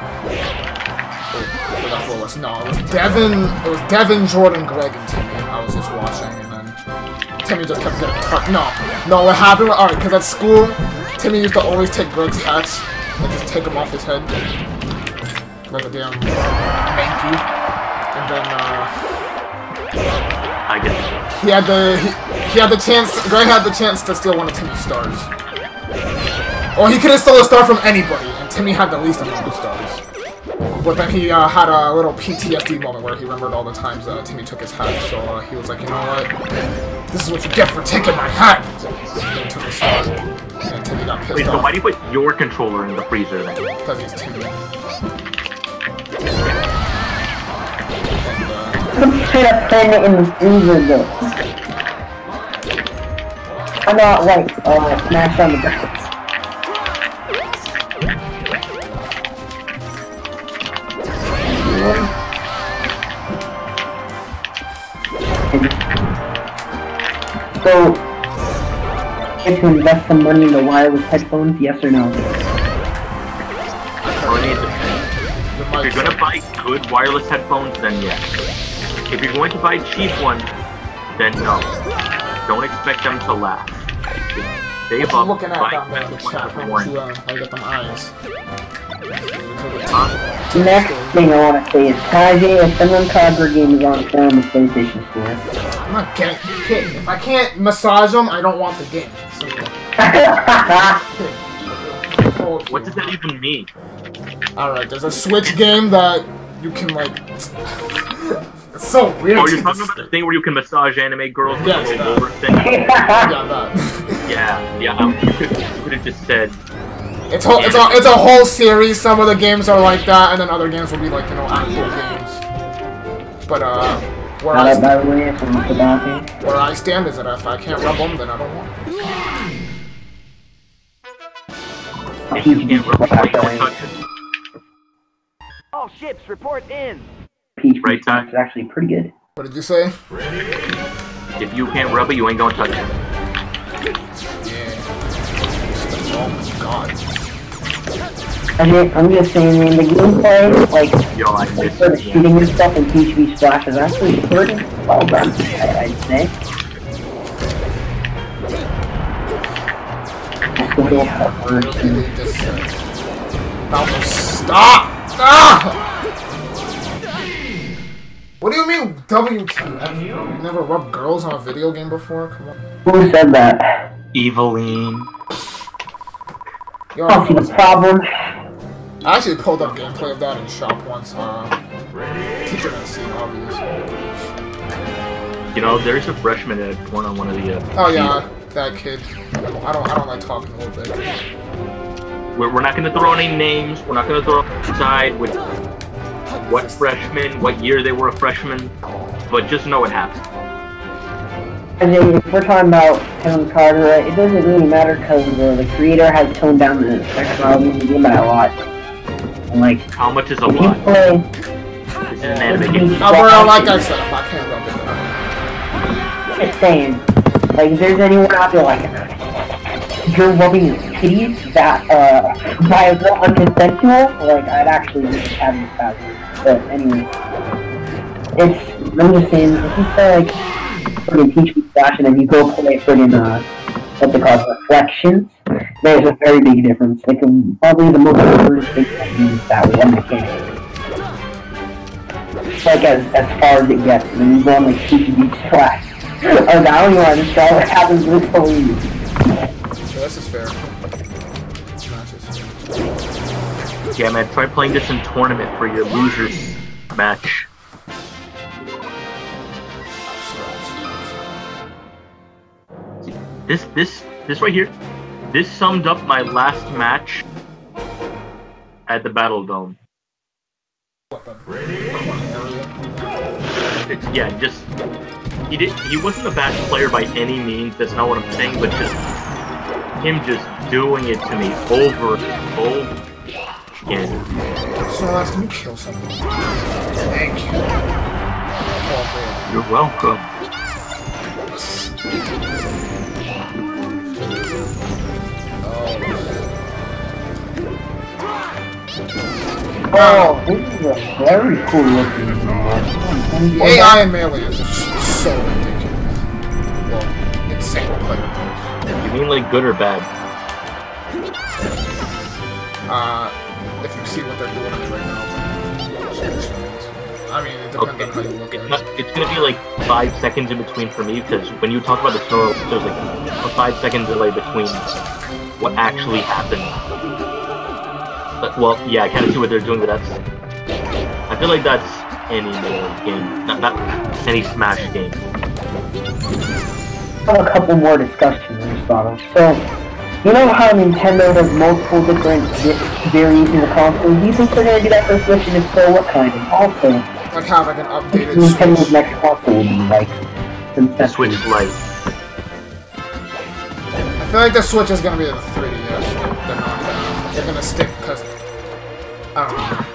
it was Devin, Jordan, Greg, and Timmy. I was just watching, and then Timmy just kept getting cut. No, what happened? Alright, because at school, Timmy used to always take Greg's hats and just take them off his head. Like a damn Mankey. And then, I guess. Greg had the chance to steal one of Timmy's stars. Or he could have stolen a star from anybody, and Timmy had the least amount of stars. But then he had a little PTSD moment where he remembered all the times Timmy took his hat, so he was like, you know what? This is what you get for taking my hat! And he took his star, and Timmy got pissed off. Wait, so why do you put your controller in the freezer then? Because he's Timmy. I'm trying to put it in the freezer though. I'm not like, smash on the ground. So, get to invest some money in the wireless headphones, yes or no? If you're gonna buy good wireless headphones, then yes. If you're going to buy cheap ones, then no. Don't expect them to last. Save up, looking at buy down there in the chat, how much you I got them eyes. The next thing I want to say is, Kage, if someone Conquer game is on sale on the PlayStation Store. I'm not getting hit. If I can't massage them, I don't want the game. Simple. What does that even mean? Alright, there's a Switch game that you can, like... It's so weird. Oh, you're talking about the thing where you can massage anime girls with yes, a little over thing? Yeah, that. You could have just said... It's a whole series. Some of the games are like that, and then other games will be like, you know, actual games. But, where I stand is that if I can't rub them, then I don't want them. All ships report in. Right time. It's actually pretty good. What did you say? If you can't rub it, you ain't gonna touch it. Yeah. Oh my god. I'm just saying, man, the gameplay, like, Yo, I for the shooting and stuff and PHP Splash is actually pretty well done, I'd say. Stop! Ah! What do you mean, WTF? You never rubbed girls on a video game before? Come on. Who said that? Eveline. I'll see the problem. I actually pulled up gameplay of that in shop once. Teacher didn't see, obviously. You know, there's a freshman that had porn on one of the. Oh yeah, that kid. I don't like talking a little bit. We're not gonna throw any names. We're not gonna throw aside with what freshman, what year they were a freshman, but just know it happened. And if we're talking about Kevin Carter, it doesn't really matter because the creator has toned down the sexuality in the game by a lot. And like, how much is a lot? This is an anime game. Well, like I said, if I can't rub it, just saying, like, if there's anyone out there like, you're rubbing titties that by unconsensual, like, I'd actually just have this password. But anyway, I'm just saying, if you play like friggin' PHP Splash and then you go play friggin' what's it called, Reflections, there's a very big difference. Like, probably the most important thing that means that one mechanic. It's like as far as it gets, and then you go on like PHP Splash. Oh, I don't even understand what happens with police. Yeah, this is fair. Smashes. Yeah, man, try playing this in tournament for your losers match. this right here, this summed up my last match at the Battle Dome. Yeah, just he wasn't a bad player by any means. That's not what I'm saying, but just him just doing it to me over and over again. So last can you kill someone? Thank you. You're welcome. Oh, this is a very cool looking one. The AI in Melee is just so ridiculous. Well, insane player. You mean like good or bad? If you see what they're doing right now. I mean, it depends on how you look at it. It's gonna be like 5 seconds in between for me, because when you talk about the snow, there's like a 5 second delay between what actually happened. But, well, yeah, I kind of see what they're doing, but I feel like that's any Melee game, not any Smash game. I have a couple more discussions, Aristotle. So, you know how Nintendo does multiple different variations of consoles? Do you think they're gonna do that for Switch, and if so, what kind? And also, like have like an updated Nintendo's Switch. next console will be like The Switch Lite. I feel like the Switch is gonna be the 3DS. They're gonna stick because I don't know.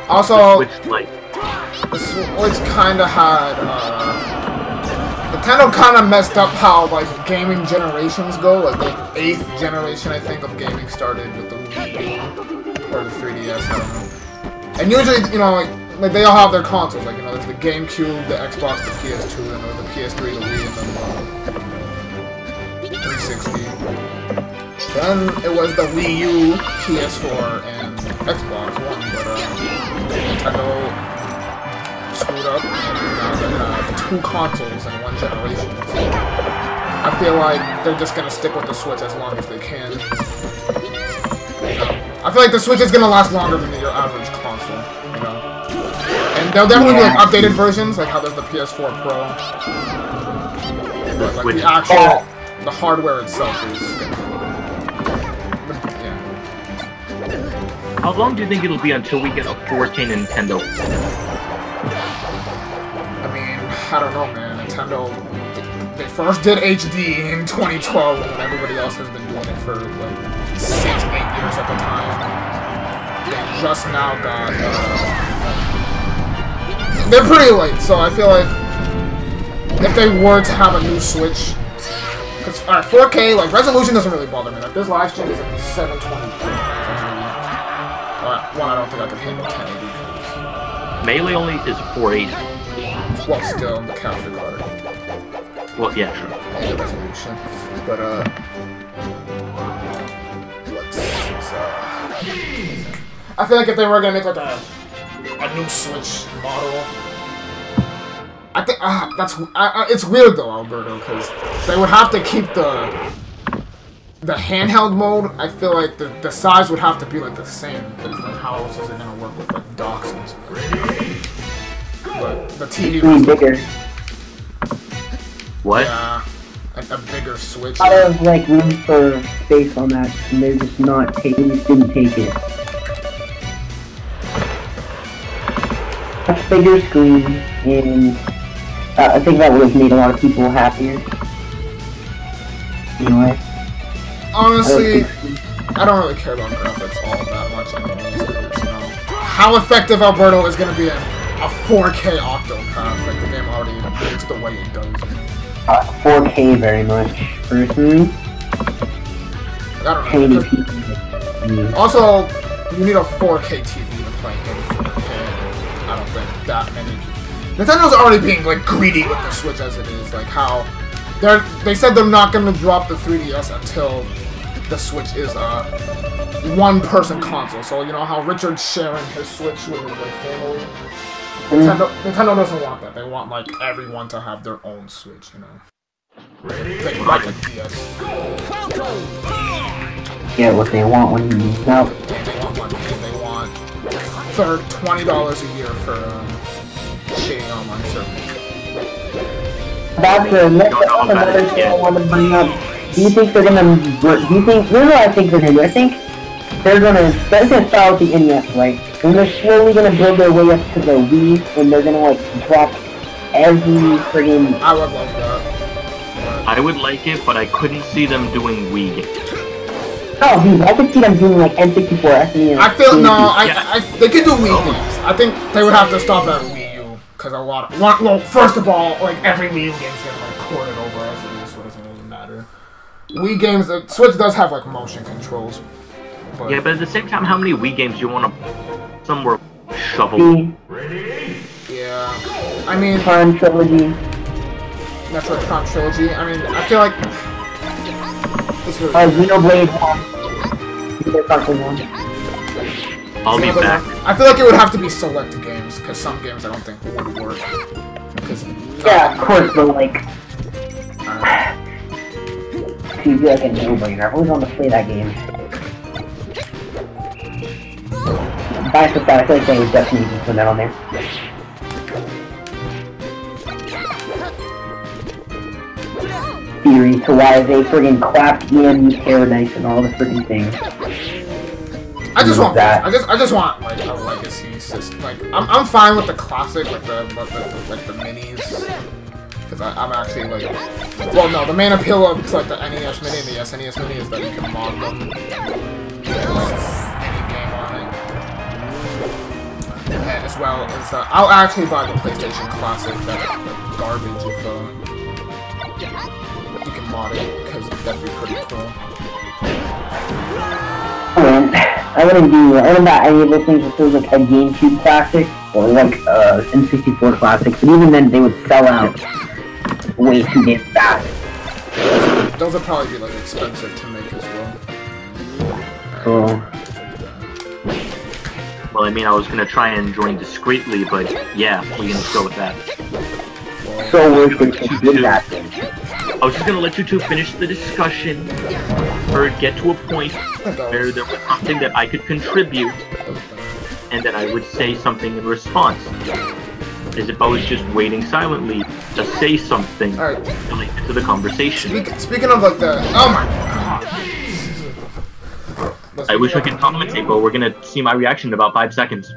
Also, the Switch Lite. The Switch kind of had Nintendo kind of messed up how like gaming generations go. Like the 8th generation, I think, of gaming started with the Wii U or the 3DS. I don't know. And usually, you know, like they all have their consoles. Like, you know, there's the GameCube, the Xbox, the PS2, and there's the PS3, the Wii, and then the 360. Then it was the Wii U, PS4, and Xbox One, but Nintendo screwed up, and now they have 2 consoles in 1 generation. So I feel like they're just gonna stick with the Switch as long as they can. I feel like the Switch is gonna last longer than your average console, you know. And they'll definitely do like updated versions, like how there's the PS4 Pro. But like the actual, the hardware itself is gonna be How long do you think it'll be until we get a 4K Nintendo? I mean, I don't know, man. Nintendo, they first did HD in 2012, when everybody else has been doing it for like 6, 8 years at the time. They just now got, they're pretty late, so I feel like if they were to have a new Switch, because 4K, like, resolution doesn't really bother me. Like, this last gen is like 720p. One, I don't think I can handle 1080. Melee only is 480. Well, still, the capture card. Well, yeah, true. And the resolution. But, I feel like if they were gonna make, like, a new Switch model, I think, it's weird, though, Alberto, because they would have to keep the handheld mode. I feel like the size would have to be like the same, because like how else is it gonna work with like docks and stuff? But the TV was bigger. What? Yeah, a bigger Switch. I have like room for space on that, and they're just not taking. They just didn't take it. Much bigger screen, and I think that would have made a lot of people happier. Anyway. Honestly, I don't really care about graphics all that much anyways, because, you know, how effective Alberto is going to be in a 4K Octopath, like the game already looks the way it does. 4K very much, personally. I don't know. Also, you need a 4K TV to play in 4K. I don't think that many people... Nintendo's already being, like, greedy with the Switch as it is, like how... They said they're not going to drop the 3DS until the Switch is a one-person console. So, you know how Richard's sharing his Switch with his like, family? Nintendo doesn't want that. They want, like, everyone to have their own Switch, you know? Like a DS. Yeah, what they want when you move out. They want money. They want $20 a year for shitty online service. That's another thing I want to bring up. Do you think they're gonna? Do you think? No, I think they're gonna do. I think they're gonna start with the NES, right? And they're slowly gonna build their way up to the Wii, and they're gonna like drop every friggin'. I would love that. I would like it, but I couldn't see them doing Wii games. Oh, dude, I could see them doing like N64, SNES. I feel they could do Wii games. I think they would have to stop at Wii U because a lot of well, first of all, like every Wii U game's getting like ported over as it is, so it doesn't really matter. Wii games, the Switch does have like motion controls. But yeah, but at the same time, how many Wii games do you want to somewhere shovel? yeah, I mean, Prime Trilogy. Metroid Prime Trilogy. I mean, I feel like this was Xenoblade 1. I'll be back. I feel like it would have to be select games, because some games I don't think would work. Yeah, of course, but like... You'd be like a no-brainer. I always want to play that game. Bias aside, I feel like they would definitely put that on there. Theory to why they friggin' clapped EMU Paradise and all the friggin' things. I just want that. I just want like a legacy system. Like I'm fine with the classic, like the minis, because I'm actually like, well, no, the main appeal of like the NES Mini and the SNES Mini is that you can mod them and like any game on it. And as well as I'll actually buy the PlayStation Classic, that garbage if you can mod it, because that'd be pretty cool. I wouldn't buy any of those things if it was like a GameCube Classic or like N64 Classic, but even then they would sell out way too damn fast. Those would probably be like expensive to make as well. Well, I mean, I was gonna try and join discreetly, but yeah, we're gonna go with that. So we're going to do that. I was just gonna let you two finish the discussion, or get to a point where there was something that I could contribute, and then I would say something in response. As if I was just waiting silently to say something related to the conversation. Speaking of like the... Oh my god! I wish I could commentate, but we're gonna see my reaction in about 5 seconds.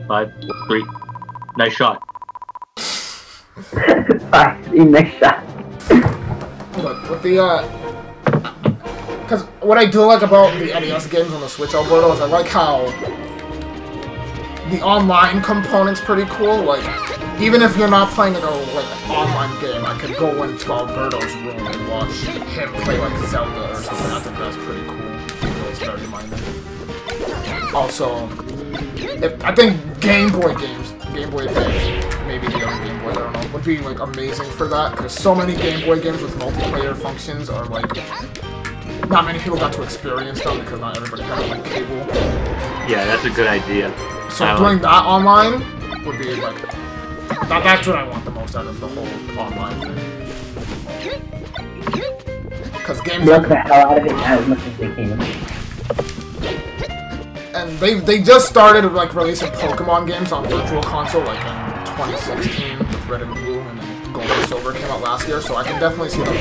5, 3. Nice shot. 5, 3, nice shot. Look, with the, because what I do like about the NES games on the Switch, Alberto, is I like how the online component's pretty cool. Like, even if you're not playing an online game, I could go into Alberto's room and watch him play like Zelda or something. I think that's pretty cool. It's very minor. Also, I think Game Boy games, maybe the other Game Boy, I don't know, would be like amazing for that, because so many Game Boy games with multiplayer functions are like, not many people got to experience them because not everybody had a like cable. Yeah, that's a good idea. So doing that online would be like, that's what I want the most out of the whole online thing. Because games milk the hell out of it as much as they can. And they just started like releasing Pokemon games on Virtual Console like in 2016 with Red and Blue, and then Gold and Silver came out last year, so I can definitely see them.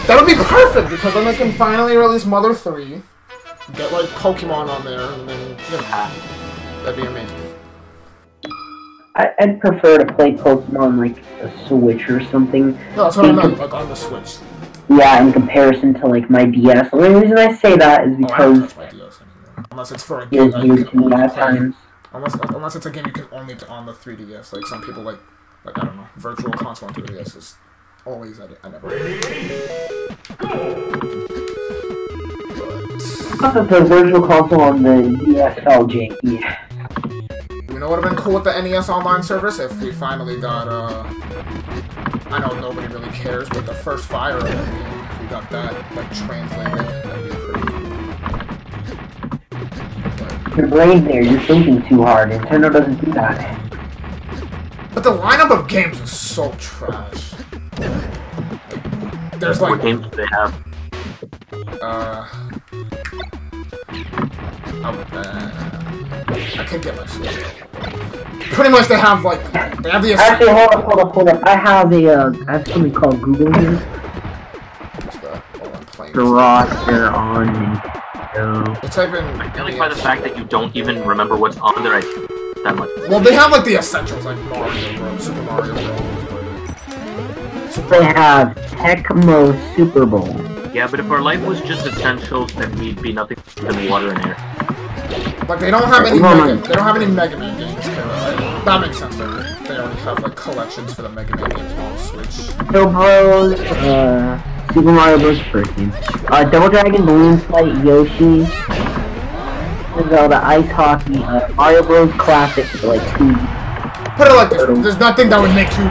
That would be perfect, because then they can finally release Mother 3, get like Pokemon on there, and then, you know, that'd be amazing. I'd prefer to play Pokemon on like a Switch or something. No, that's what I meant, like on the Switch. Yeah, in comparison to like my DS. The only reason I say that is because... I don't touch my DS anymore. Unless it's for a game that you can only play. Unless it's a game you can only play on the 3DS. Like some people like I don't know, Virtual Console on 3DS is always I never. The Virtual Console on the DS felt janky. You know what would have been cool with the NES Online service if we finally got I know nobody really cares, but the first Fire Emblem game, if we got that like translated, that'd be pretty cool. Your brain there, you're thinking too hard. Nintendo doesn't do that. But the lineup of games is so trash. There's like... What games do they have? I could get my Switch. pretty much they have like they have the. Actually, hold up. I have something called Google here. The roster on Nintendo. It's type in. I feel like by the fact that you don't even remember what's on there, that much. Well, they have like the essentials like Mario Bros, Super Mario Bros. They have Tecmo Super Bowl. Yeah, but if our life was just essentials, then we'd be nothing than water and air. Like they don't have any Mega Man games. That makes sense. They already have like collections for the Mega Man games on the Switch. Super Bros, Super Mario Bros. First game. Double Dragon, Balloon Fight, Yoshi, Zelda, Ice Hockey, Mario Bros. Classic, like 2. Put it like this: there's nothing that would make you.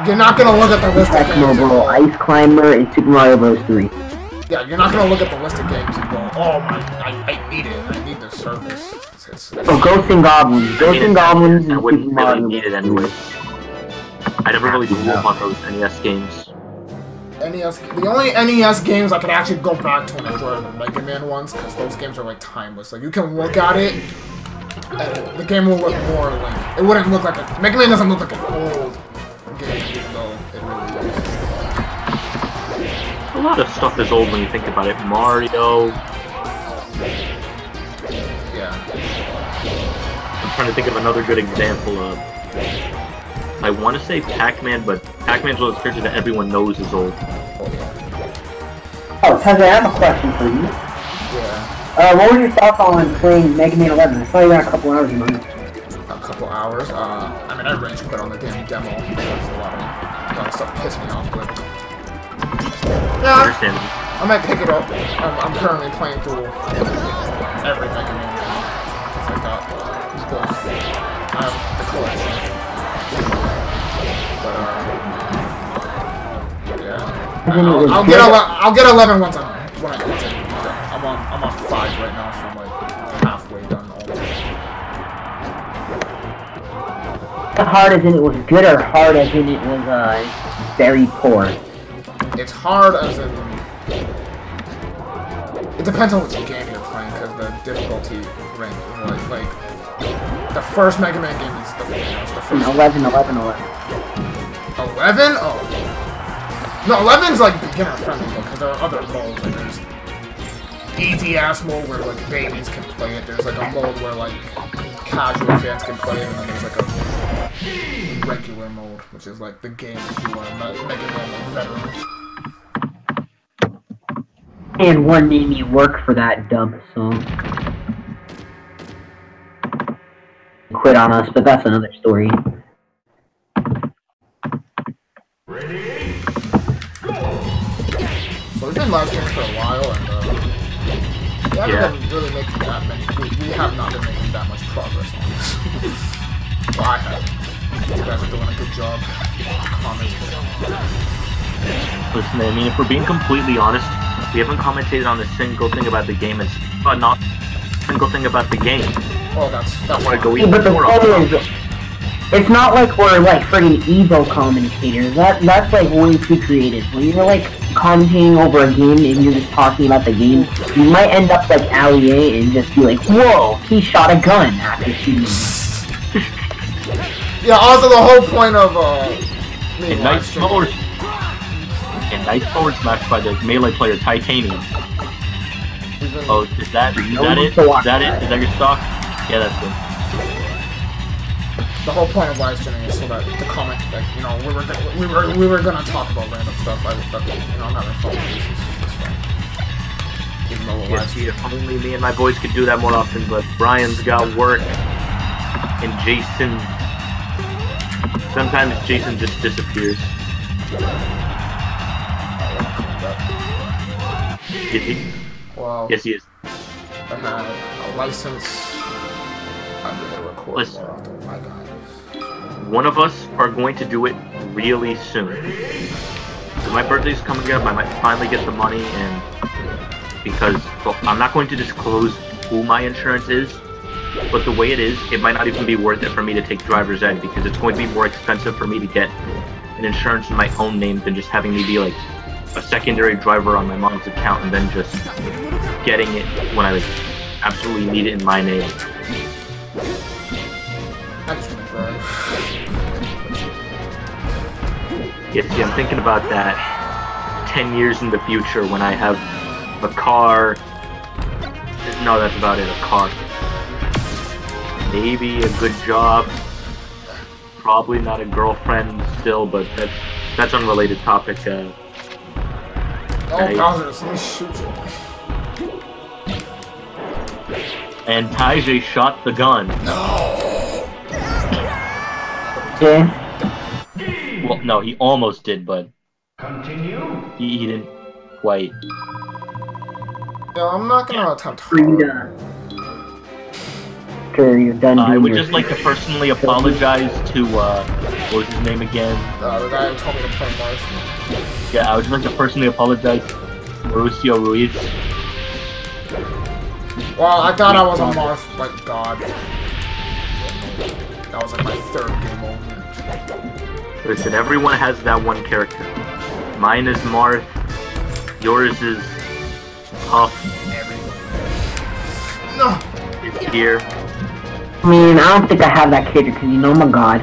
You're not gonna look at the list of games. Mobile, Ice Climber, and Super Mario Bros. 3. Yeah, you're not gonna look at the list of games and go, "Oh my, I need it. I need this service." Ghosts and Goblins. Ghosts and Goblins and I wouldn't Super really Mario need it anyway. I never really grew up on those NES games. The only NES games I could actually go back to and enjoy are the Mega Man ones, because those games are like timeless. Like you can look at it, and the game will look more like it wouldn't look like a Mega Man doesn't look like an old game, even though it really is. A lot of stuff is old when you think about it. Mario. Yeah. I'm trying to think of another good example of. I want to say Pac-Man, but Pac-Man's one of those characters that everyone knows is old. Oh, Taz, I have a question for you. Yeah. What were your thoughts on playing Mega Man 11? I saw you got a couple hours in on it. A couple hours? I mean, I rage quit on the damn demo because a lot of stuff pissed me off, but... Yeah, I might pick it up. I'm currently playing through every Mega Man game. Because I got both. I have the collection. But, yeah. I'll get 11 once when I continue. I'm on 5 right now, so I'm like halfway done almost. Hard as in it was good, or hard as in it was very poor? It's hard as in... It depends on which game you're playing, because the difficulty range is like the first Mega Man game is the first. 11? 11? Oh. No, 11's like beginner friendly because there are other modes. Like there's easy ass mode where like babies can play it. There's like a mode where like casual fans can play it, and then there's like a regular mode, which is like the game if you want to make it more like veteran. And one made me work for that dub song. Quit on us, but that's another story. So we've been live streaming for a while, and we haven't been really making that many. We have not been making that much progress on this. Well, I have. You guys are doing a good job commenting. Listen, I mean, if we're being completely honest, we haven't commentated on a single thing about the game, and not a single thing about the game. Well, that's why I go even but the more thing is, it's not like we're like friggin' Evo commentators. That's like way too creative. When you're like commentating over a game and you're just talking about the game, you might end up like Ali A and just be like, "Whoa, he shot a gun after shooting." Yeah. Also, the whole point of Nice forward smash by the melee player Titanium. Oh, is that it? Is that it? Is that your stock? Yeah, that's good. The whole point of live streaming is so that the comment, like, you know, we were gonna talk about random stuff. I'm having fun with this. It's fun. Even though we're live streaming. If only me and my boys could do that more often, but Brian's got work, and Jason. Sometimes Jason just disappears. Is he? Well, yes, he is. I had a license. I'm gonna record more often with my guys. One of us are going to do it really soon. So my birthday's coming up, I might finally get the money, and because I'm not going to disclose who my insurance is, but the way it is, it might not even be worth it for me to take driver's ed, because it's going to be more expensive for me to get an insurance in my own name than just having me be like a secondary driver on my mom's account and then just getting it when I absolutely need it in my name. I just Yeah, see, I'm thinking about that 10 years in the future when I have a car. No, that's about it, a car. Maybe a good job. Probably not a girlfriend still, but that's unrelated topic. Oh, Bowser, let me shoot you. And Taiji shot the gun. No! Yeah. Well, no, he almost did, but Continue. he didn't quite. Yeah, I'm not gonna attempt Frida. Okay, you're done. I doing would your just like to personally apologize to, what was his name again? the guy who told me to play Mars. Yeah, I would just like to personally apologize to Mauricio Ruiz. Well, I thought I was a Marth, like God. That was like my third game over. Listen, everyone has that one character. Mine is Marth. Yours is Puff. No! Is here. I mean, I don't think I have that character because you know I'm a god.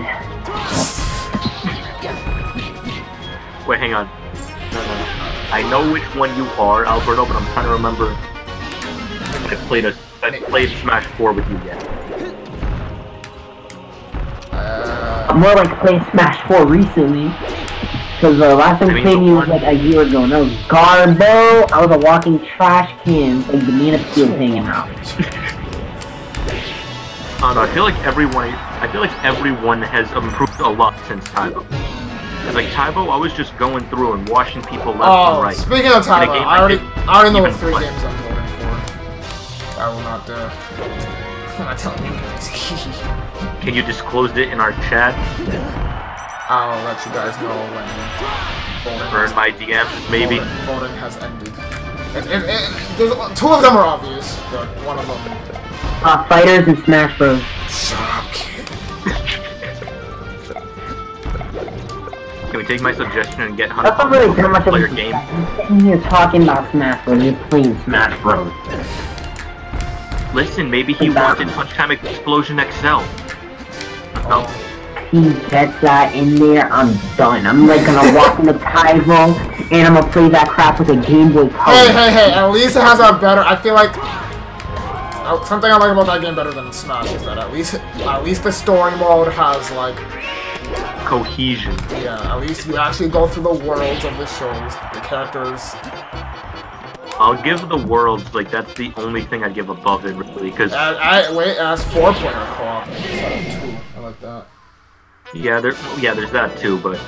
Wait, hang on. No. I know which one you are, Alberto, but I'm trying to remember. I played Smash 4 with you yet. I'm more like playing Smash 4 recently. Because the last time I played you was like a year ago, and that was Garbo. I was a walking trash can, like the Nina Field hanging out. I don't know, I feel like everyone has improved a lot since Tybo. Like Tybo, I was just going through and watching people left and right. Speaking of Tybo, I already know what 3 play. games I'm voting for. I will not I'm not telling you guys. Can you disclose it in our chat? I'll let you guys know when voting Or in my DMs, maybe? voting has ended. Two of them are obvious, but one of them... Fighters and Smash Bros. Shut up, kid. Can we take my suggestion and get That's not really that much of play a your game? You're sitting here talking about Smash Bros. You're playing Smash Bros. Listen, maybe he wanted Punch Time Explosion XL. Oh. He gets that in there, I'm done. I'm like gonna walk into Tyvo and I'm gonna play that crap with a Game Boy Color. Hey, at least it has a better... I feel like... something I like about that game better than Smash is that at least the story mode has, like... Cohesion. Yeah, at least you actually go through the worlds of the shows, the characters. I'll give the worlds, like, that's the only thing I'd give above it, really, because... Wait, as 4-player co-op instead of 2. I like that. Yeah, there's that too, but...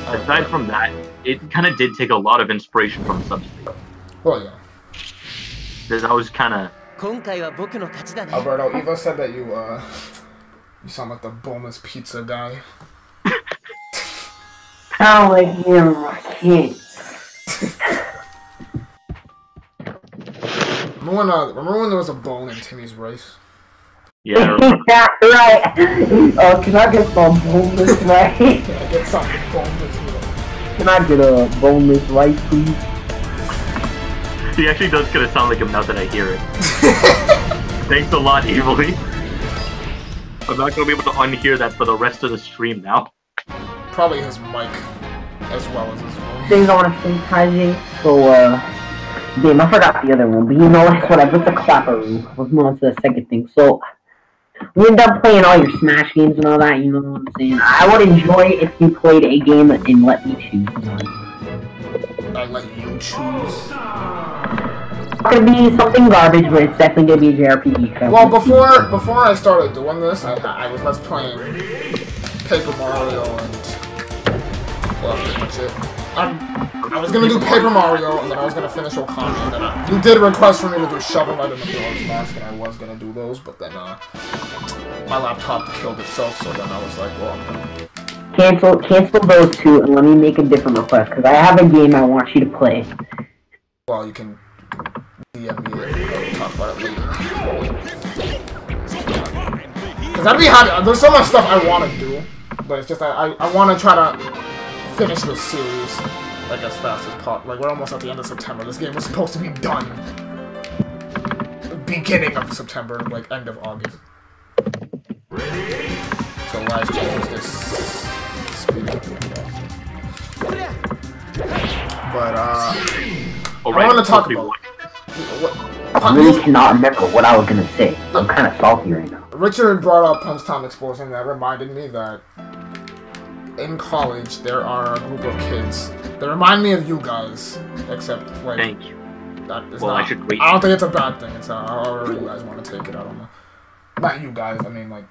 Aside from that, it kind of did take a lot of inspiration from Subspace. Well, yeah. Because I was kind of... Alberto, Eva said that you sound like the boneless pizza guy. Sound like him, I can't. Remember when there was a bone in Timmy's rice? Yeah, Yeah, right. Oh, can I get some boneless rice? Can I get something boneless with it? Can I get a boneless rice, please? he actually does kind of sound like him now that I hear it. Thanks a lot, Evilly. I'm not going to be able to unhear that for the rest of the stream now. Probably his mic, as well as his voice. Things I want to say, Taiji. So, damn, I forgot the other one, but you know what? Whatever, it's a clapper room. Let's move on to the second thing. So, we end up playing all your Smash games and all that, you know what I'm saying? I would enjoy it if you played a game and let me choose. I let you choose. It's gonna be something garbage, but it's definitely gonna be a JRPG. Well, before I started doing this, I was let's playing Paper Mario and well, that's pretty much it. I was gonna do Paper Mario and then I was gonna finish Okami and then you did request for me to do Shovel Knight and the Majora's Mask and I was gonna do those, but then my laptop killed itself, so then I was like, well, I'm gonna cancel those two and let me make a different request because I have a game I want you to play. Well, you can DM me and we'll talk about it later. Cause I'd be happy. There's so much stuff I want to do, but it's just I want to try to finish this series like as fast as possible. Like we're almost at the end of September. This game was supposed to be done beginning of September, like end of August. So live stream is this speed. But All right, I want to talk about. I really cannot remember what I was gonna say. I'm kind of salty right now. Richard brought up Punch Time Explosion. That reminded me that in college there are a group of kids that remind me of you guys, except like. Thank you. That is well, not, I should wait. I don't think it's a bad thing. It's however you guys want to take it. I don't know. Not you guys. I mean, like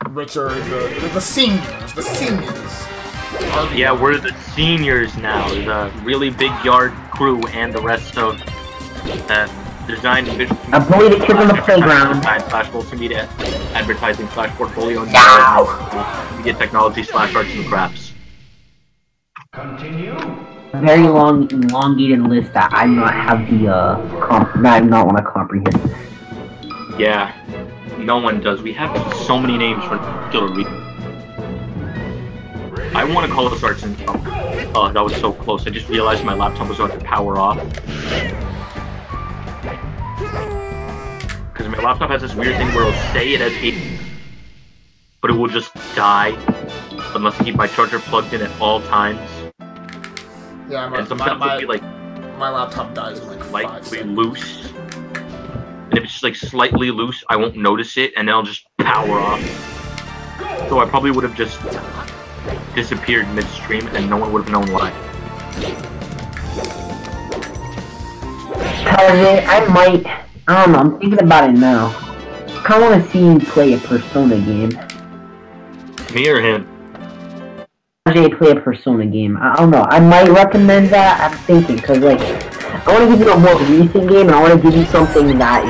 Richard, the seniors. The seniors. Yeah, we're the seniors now. The really big yard crew and the rest of design and visual. I bullied a kid on the playground. Slash multimedia advertising slash portfolio and media technology slash arts and crafts. Continue. A very long, elongated list that I do not have the that I do not want to comprehend. Yeah, no one does. We have so many names for particular reasons. I want to call this arts and oh, that was so close. I just realized my laptop was about to power off. Because my laptop has this weird thing where it'll say it has 8, but it will just die unless I keep my charger plugged in at all times. Yeah, and sometimes it'll be like my laptop dies in like 5 seconds. Loose. And if it's just like slightly loose, I won't notice it, and then I'll just power off. So I probably would have just disappeared midstream, and no one would have known why. I might. I don't know. I'm thinking about it now. I kind of want to see you play a Persona game. Me or him? Play a Persona game. I don't know. I might recommend that. I'm thinking because like I want to give you a more recent game, and I want to give you something that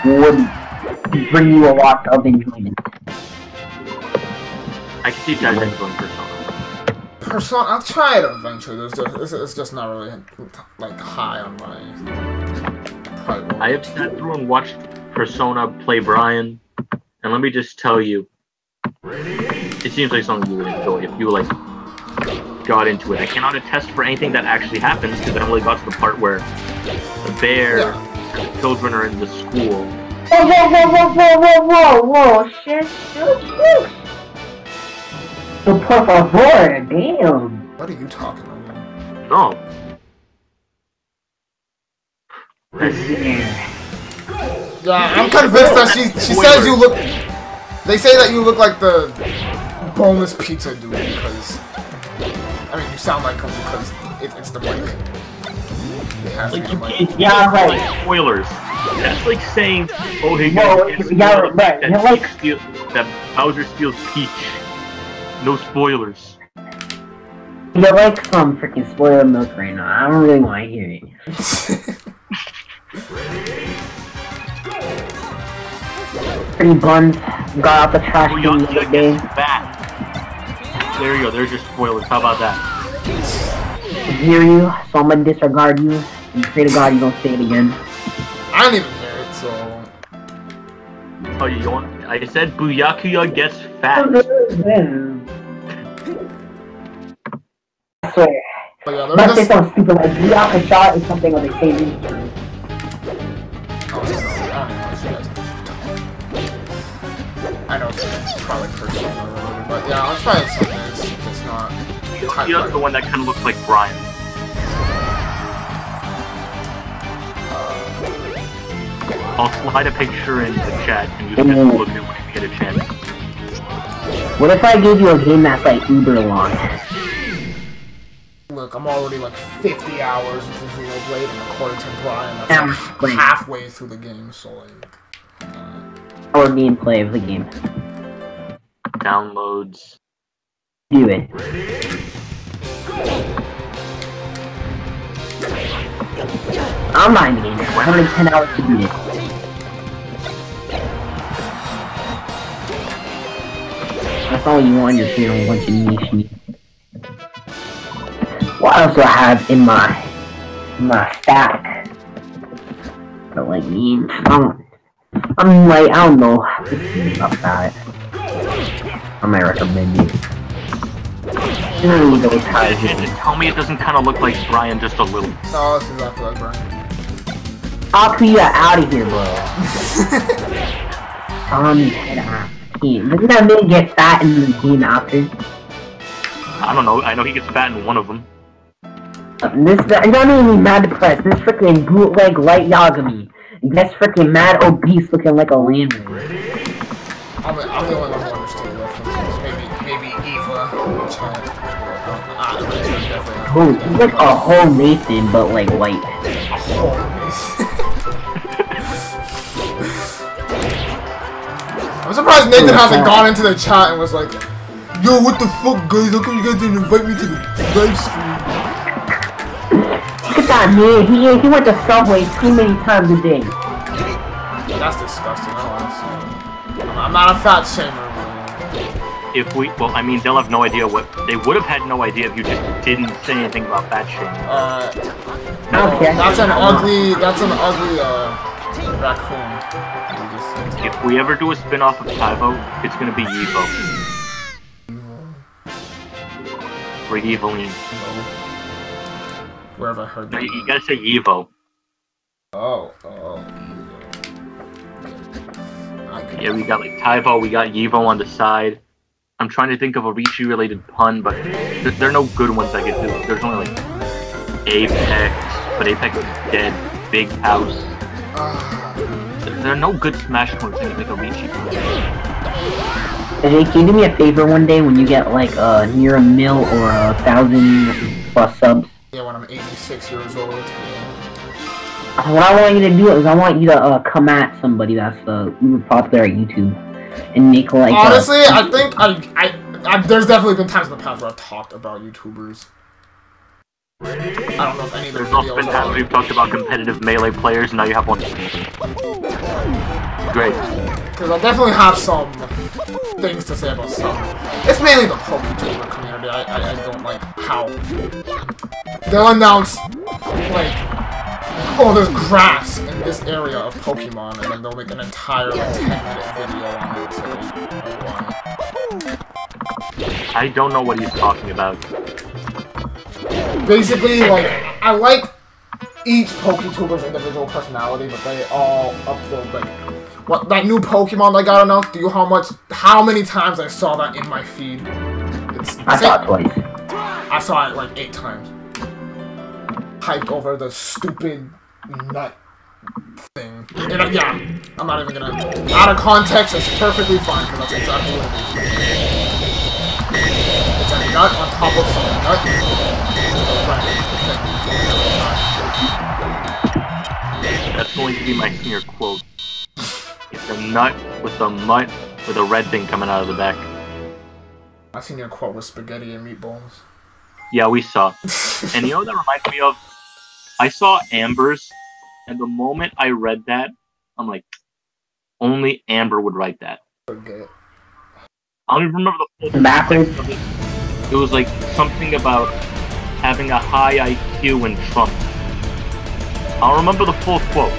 would bring you a lot of enjoyment. I can see you guys enjoying Persona. Persona, I'll try it eventually. It's just not really like high on my priority. I have sat through and watched Persona play Brian, and let me just tell you, it seems like something you would enjoy if you like got into it. I cannot attest for anything that actually happens because I only got to the part where the bear and the children are in the school. Whoa, shit. Oh, por favor, damn. What are you talking about? No. Yeah, I'm convinced that she says you look. They say that you look like the boneless pizza dude because I mean you sound like him because it's the mic. It has like to be the mic. Yeah, right. Like spoilers. That's like saying, oh hey Whoa, guys, yeah, right. You're like that Bowser steals Peach. No spoilers. You're like some freaking spoiler milk right now. I don't really want to hear it. Pretty buns got out the trash can the other day. There you go, there's your spoilers. How about that? I hear you, so I'm gonna disregard you. And pray to God you don't say it again. I don't even hear it, so. Oh, you want? I said Byakuya gets fat. I swear. But yeah, Let's say something stupid like Byakuya shot is something of the same reason. I know it's probably Persona related, but yeah, I'll try it something. It's not. Byakuya's the one that kind of looks like Brian. I'll slide a picture in the chat and you can look at it when you get a chance. What if I gave you a game that's like uber long? Look, I'm already like 50 hours into Xenoblade, and according to Brian, that's like halfway through the game, so like... Or gameplay of the game. Downloads. Do it. I'm not in the game. 110 hours to beat it. That's all you want on your channel, a bunch of niche. What else do I have in my stack? But like memes. I'm like, I don't know about that. I might recommend it. Tell me it doesn't kind of look like Brian just a little. No, it's exactly like Brian. I'll put you out of here, bro. Head off. Doesn't that man get fat in the game after? I don't know. I know he gets fat in one of them. I'm not even mad depressed. This freaking bootleg light Yagami. That's freaking mad obese looking like a landman. I'm the only one who understood the references. Maybe Eva in the chat. Oh, he's like a whole Nathan, but like white. I'm surprised Nathan hasn't gone into the chat and was like, "Yo, what the fuck, guys? How come you guys didn't invite me to the live stream?" Look at that man. He went to Subway too many times a day. That's disgusting. I don't want to see it. I'm not a fat shamer. Well, I mean, they'll have no idea what they would have had no idea if you just didn't say anything about fat shaming. No, that's an ugly raccoon. If we ever do a spin-off of Tyvo, it's gonna be Evo. Or Eveline. Where have I heard that? No, you gotta say Evo. Oh. Yeah, we got like Tyvo, we got Evo on the side. I'm trying to think of a Rishi-related pun, but there are no good ones I could do. There's only like Apex, but Apex is dead. Big House. There are no good Smash puns that can make a Rishi pun. Hey, can you do me a favor one day when you get like near a mil or 1,000+ subs? Yeah, when I'm 86 years old. What I want you to do is I want you to come at somebody that's uber popular at YouTube and make like. Honestly, I think I there's definitely been times in the past where I've talked about YouTubers. I don't know if any of their videos. There's also been times we've talked about competitive Melee players, and now you have one. Great. Because I definitely have some things to say about some. It's mainly the PokeTuber community. I don't like how they'll announce like, oh, there's grass in this area of Pokemon, and then they'll make an entire like 10-minute video on it. So I don't know what he's talking about. Basically, like, I like each PokeTuber's individual personality, but they all upload like what that new Pokemon I got announced. Do you know how many times I saw that in my feed? I saw it twice. I saw it like 8 times. Hyped over the stupid nut thing. And yeah, I'm not even gonna. Out of context, it's perfectly fine because that's exactly what it is. It's a nut on top of some nut. That's going to be my senior quote. It's a nut with a mutt with a red thing coming out of the back. My senior quote was spaghetti and meatballs. Yeah, we saw. And you know what that reminds me of? I saw Amber's, and the moment I read that, I'm like, only Amber would write that. Forget. I don't even remember the full backwards. It was like something about having a high IQ and Trump. I'll remember the full quote.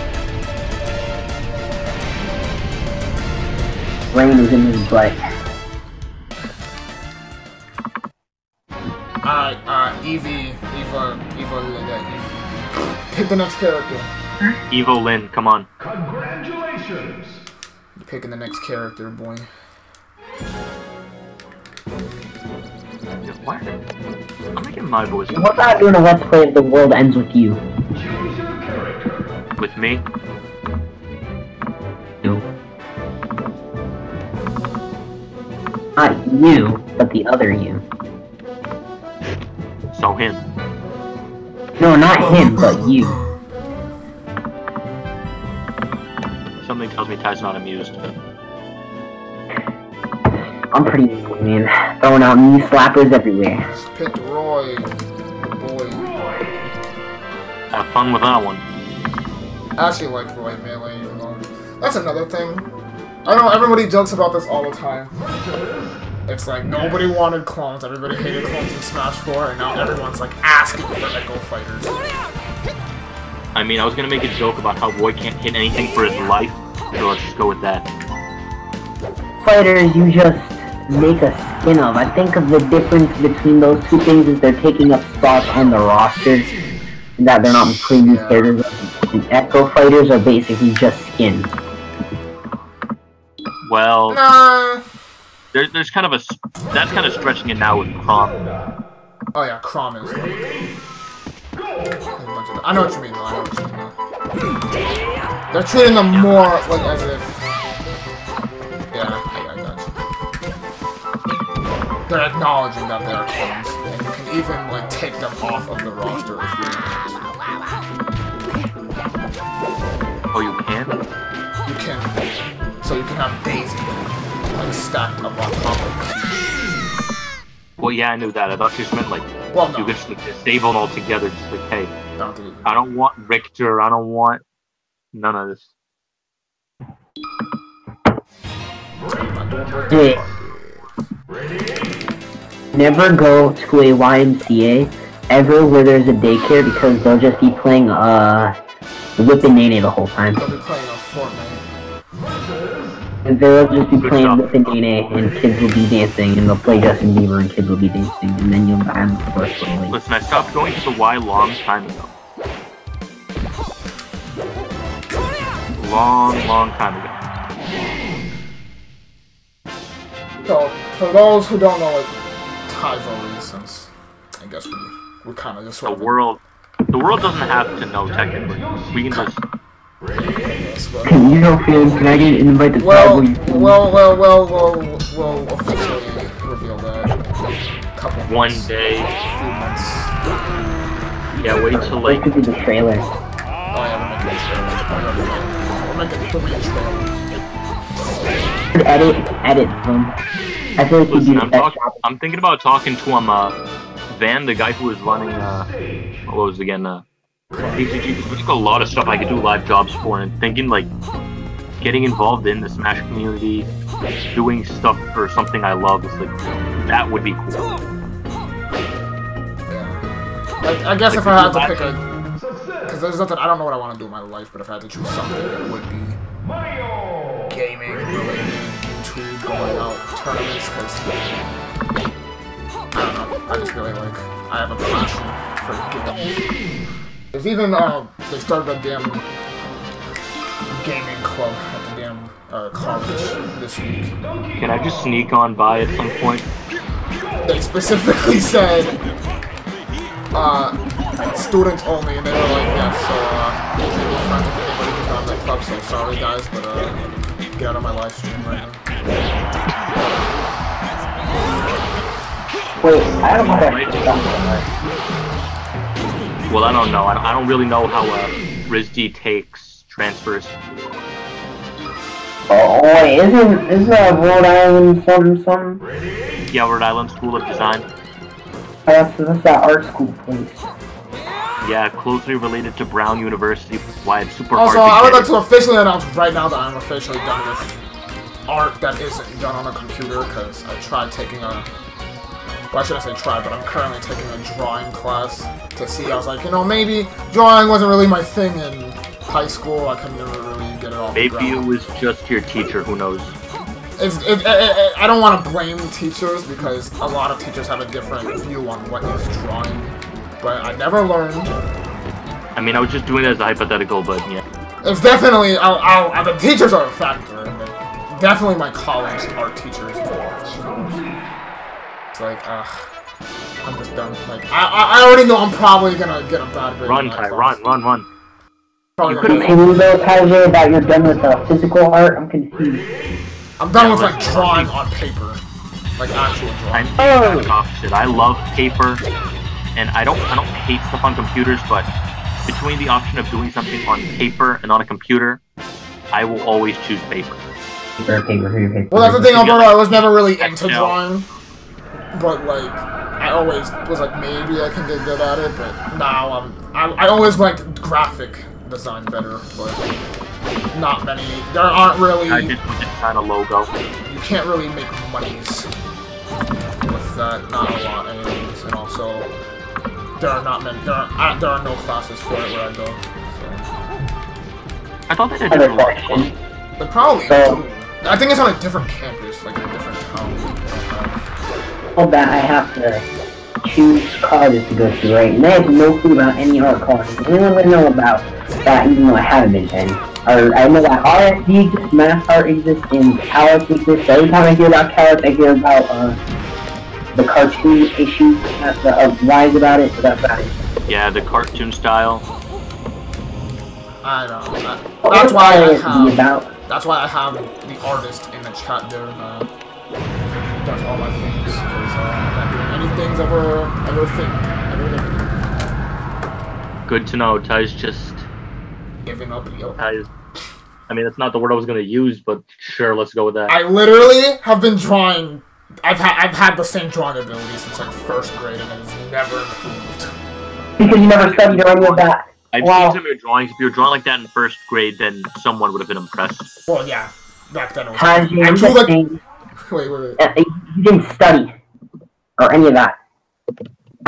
Rain was in his butt. Alright, Eva, pick the next character. Evo Lynn, come on. Congratulations! You're picking the next character, boy. What? I'm making my voice. What about doing a Let's Play if the world ends with you? Choose your character. With me? No. Not you, but the other you. So him. No, not him, but you. Something tells me Ty's not amused. I'm pretty mean, man. Throwing out knee slappers everywhere. Just picked Roy, boy. Have fun with that one. I actually like Roy Melee, even though that's another thing. I know everybody jokes about this all the time. It's like nobody wanted clones, everybody hated clones in Smash 4, and now everyone's like asking for Echo Fighters. I mean, I was gonna make a joke about how Roy can't hit anything for his life, so let's just go with that. Fighters you just make a skin of. I think of the difference between those two things is they're taking up spots on the roster, and that they're not putting these characters up. The Echo Fighters are basically just skins. Well, Nah. there's kind of a that's kind of stretching it now with Crom. Oh yeah, Crom is like I know what you mean, though. I know what you mean, though. They're treating them more like as if. Yeah, I got you. They're acknowledging that they are clones, and you can even like take them off of the roster if you want. Oh, you can? You can. So you can have Daisy like stacked up on top of Peach. Well, yeah, I knew that. I thought you just meant like Well, no. you could just like, disable them altogether. Just like, hey, Don't do I don't want Richter. I don't want none of this. Hey. Never go to a YMCA ever where there's a daycare because they'll just be playing Whip and Nene the whole time. They'll be playing on Fortnite. And they'll just be playing Whip and Nene and kids will be dancing and they'll play Justin Bieber and kids will be dancing and then you'll have the first one. Listen, I stopped going to the Y long time ago. Long time ago. So, for those who don't know what Taivo is, since I guess we're kind of just sort of... The world doesn't have to know technically. We can just... You know, fans, can I get an invite to Well, Taivo? we'll officially reveal that. Couple one months, day. few months. Yeah, wait till That like... could be the trailer. Oh yeah, we'll make it a trailer. We'll make it 3 trailers. Edit them. I feel like you do the best job. I'm thinking about talking to him, Van, the guy who was running, what was it again, PCG. There's a lot of stuff I could do live jobs for, and thinking, like, getting involved in the Smash community, doing stuff for something I love, is like, that would be cool. Yeah. I guess like, if I had to pick a... Because there's nothing... I don't know what I want to do in my life, but if I had to choose something, it would be... gaming related to going out tournaments, because... I don't know, I just really like... I have a passion for gaming. There's even, they started a damn... gaming club at the damn, college this week. Can I just sneak on by at some point? They specifically said, students only, and they were like, yeah, so, you can't be friends with anybody who's not in that club, so sorry guys, but, get out of my live stream right now. Wait, I don't know how Well, I don't know. I don't really know how RISD takes transfers. Oh, wait, isn't Rhode Island something? Yeah, Rhode Island School of Design. That's that art school place. Yeah, closely related to Brown University, why it's super Also, hard to I would get like to officially announce right now that I'm officially done with art that isn't done on a computer, because I tried taking a... Well, I shouldn't say try, but I'm currently taking a drawing class to see. I was like, you know, maybe drawing wasn't really my thing in high school. I could never really get it off the ground. Maybe it was just your teacher, who knows? I don't want to blame teachers, because a lot of teachers have a different view on what is drawing. But I never learned. I mean, I was just doing it as a hypothetical, but yeah. It's definitely... the teachers are a factor. Definitely my college art teachers. It's like, I'm just done. Like, I already know I'm probably gonna get a bad grade. Run, Ty, run. Probably Can you know, Tyler, about you're done with physical art? I'm confused. I'm done with, like, drawing on paper. Like, actual drawing. I'm the opposite. I love paper, and I don't hate stuff on computers, but between the option of doing something on paper and on a computer, I will always choose paper. Paper. Well, that's the thing, Alberto, I was never really into drawing. But, like, I always was like, maybe I can get good at it, but now I always liked graphic design better, but not many. There aren't really... I did put this kind of logo. You can't really make monies with that, not a lot anyways, and also, there are not many, there are no classes for it where I go, so... I thought they did different ones. They probably do. I think it's on a different campus, like in a different town. All that I have to choose colleges to go to, right? And I have no clue about any art colleges. The only one I know about that, even though I haven't been to any, I know that RSD exists, Mass Art exists, and Calix exists. Every time I hear about Calix, I hear about the cartoon issue, wise about it, so that's about it. Yeah, the cartoon style. I know. That's why I have. That's why I have the artist in the chat there. Does all my things because I'm not doing any things ever think. Good to know. Ty's just Giving up. Yo. Ty's. I mean, that's not the word I was gonna use, but sure, let's go with that. I literally have been drawing. I've had the same drawing ability since like 1st grade, and it has never improved. Because you never studied or any of that. I've seen some of your drawings. If you were drawing like that in 1st grade, then someone would have been impressed. Well, yeah, back then it was. I drew like. Wait. You didn't study or any of that.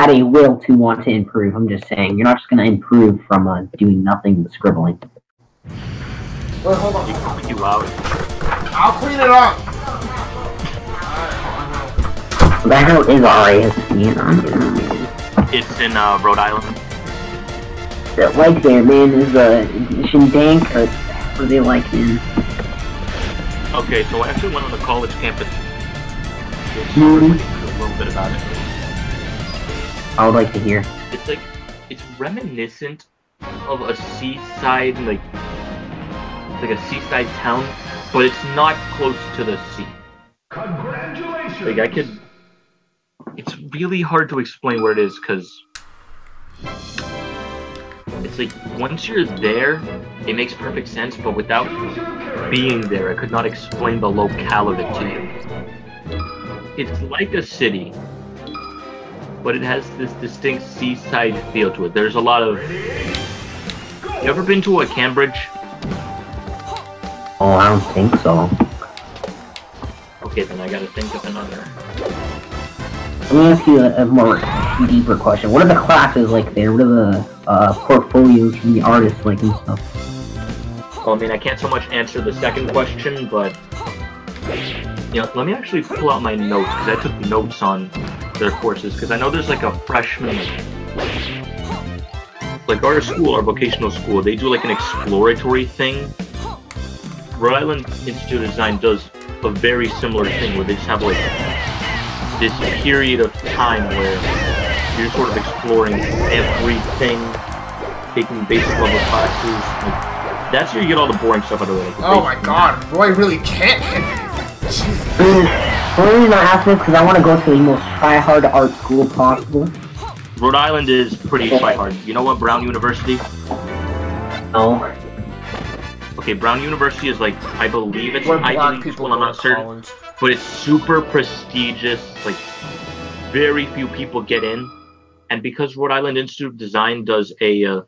Had a will to want to improve. I'm just saying, you're not just gonna improve from doing nothing but scribbling. Wait, hold on. You can be loud. I'll clean it up. The hell is RASC? It's in Rhode Island. Like there, man, is Shindank, or what are they like in? Okay, so I actually went on the college campus. A little bit about it. I would like to hear. It's reminiscent of a seaside, like a seaside town, but it's not close to the sea. Congratulations! Like it's really hard to explain where it is, because it's like, once you're there, it makes perfect sense, but without being there, I could not explain the locale of it to you. It's like a city, but it has this distinct seaside feel to it. There's a lot of... You ever been to a Cambridge? Oh, I don't think so. Okay, then I gotta think of another. Let me ask you a more deeper question. What are the classes like there? What are the portfolios from the artists like and stuff? Well, I mean, I can't so much answer the second question, but... You know, let me actually pull out my notes, because I took notes on their courses, because I know there's like a freshman... Like our school, our vocational school, they do like an exploratory thing. Rhode Island Institute of Design does a very similar thing, where they just have like this period of time where you're sort of exploring everything, taking basic level classes. Like, that's where you get all the boring stuff out of it. Like, oh my god, Roy really can't hit me. The only reason I ask this is because I want to go to the most try-hard art school possible. Rhode Island is pretty try-hard. You know what, Brown University? No. Okay, Brown University is like, I believe it's Where an Ivy black League people school, I'm go not to certain. college. But it's super prestigious, like, very few people get in. And because Rhode Island Institute of Design does a,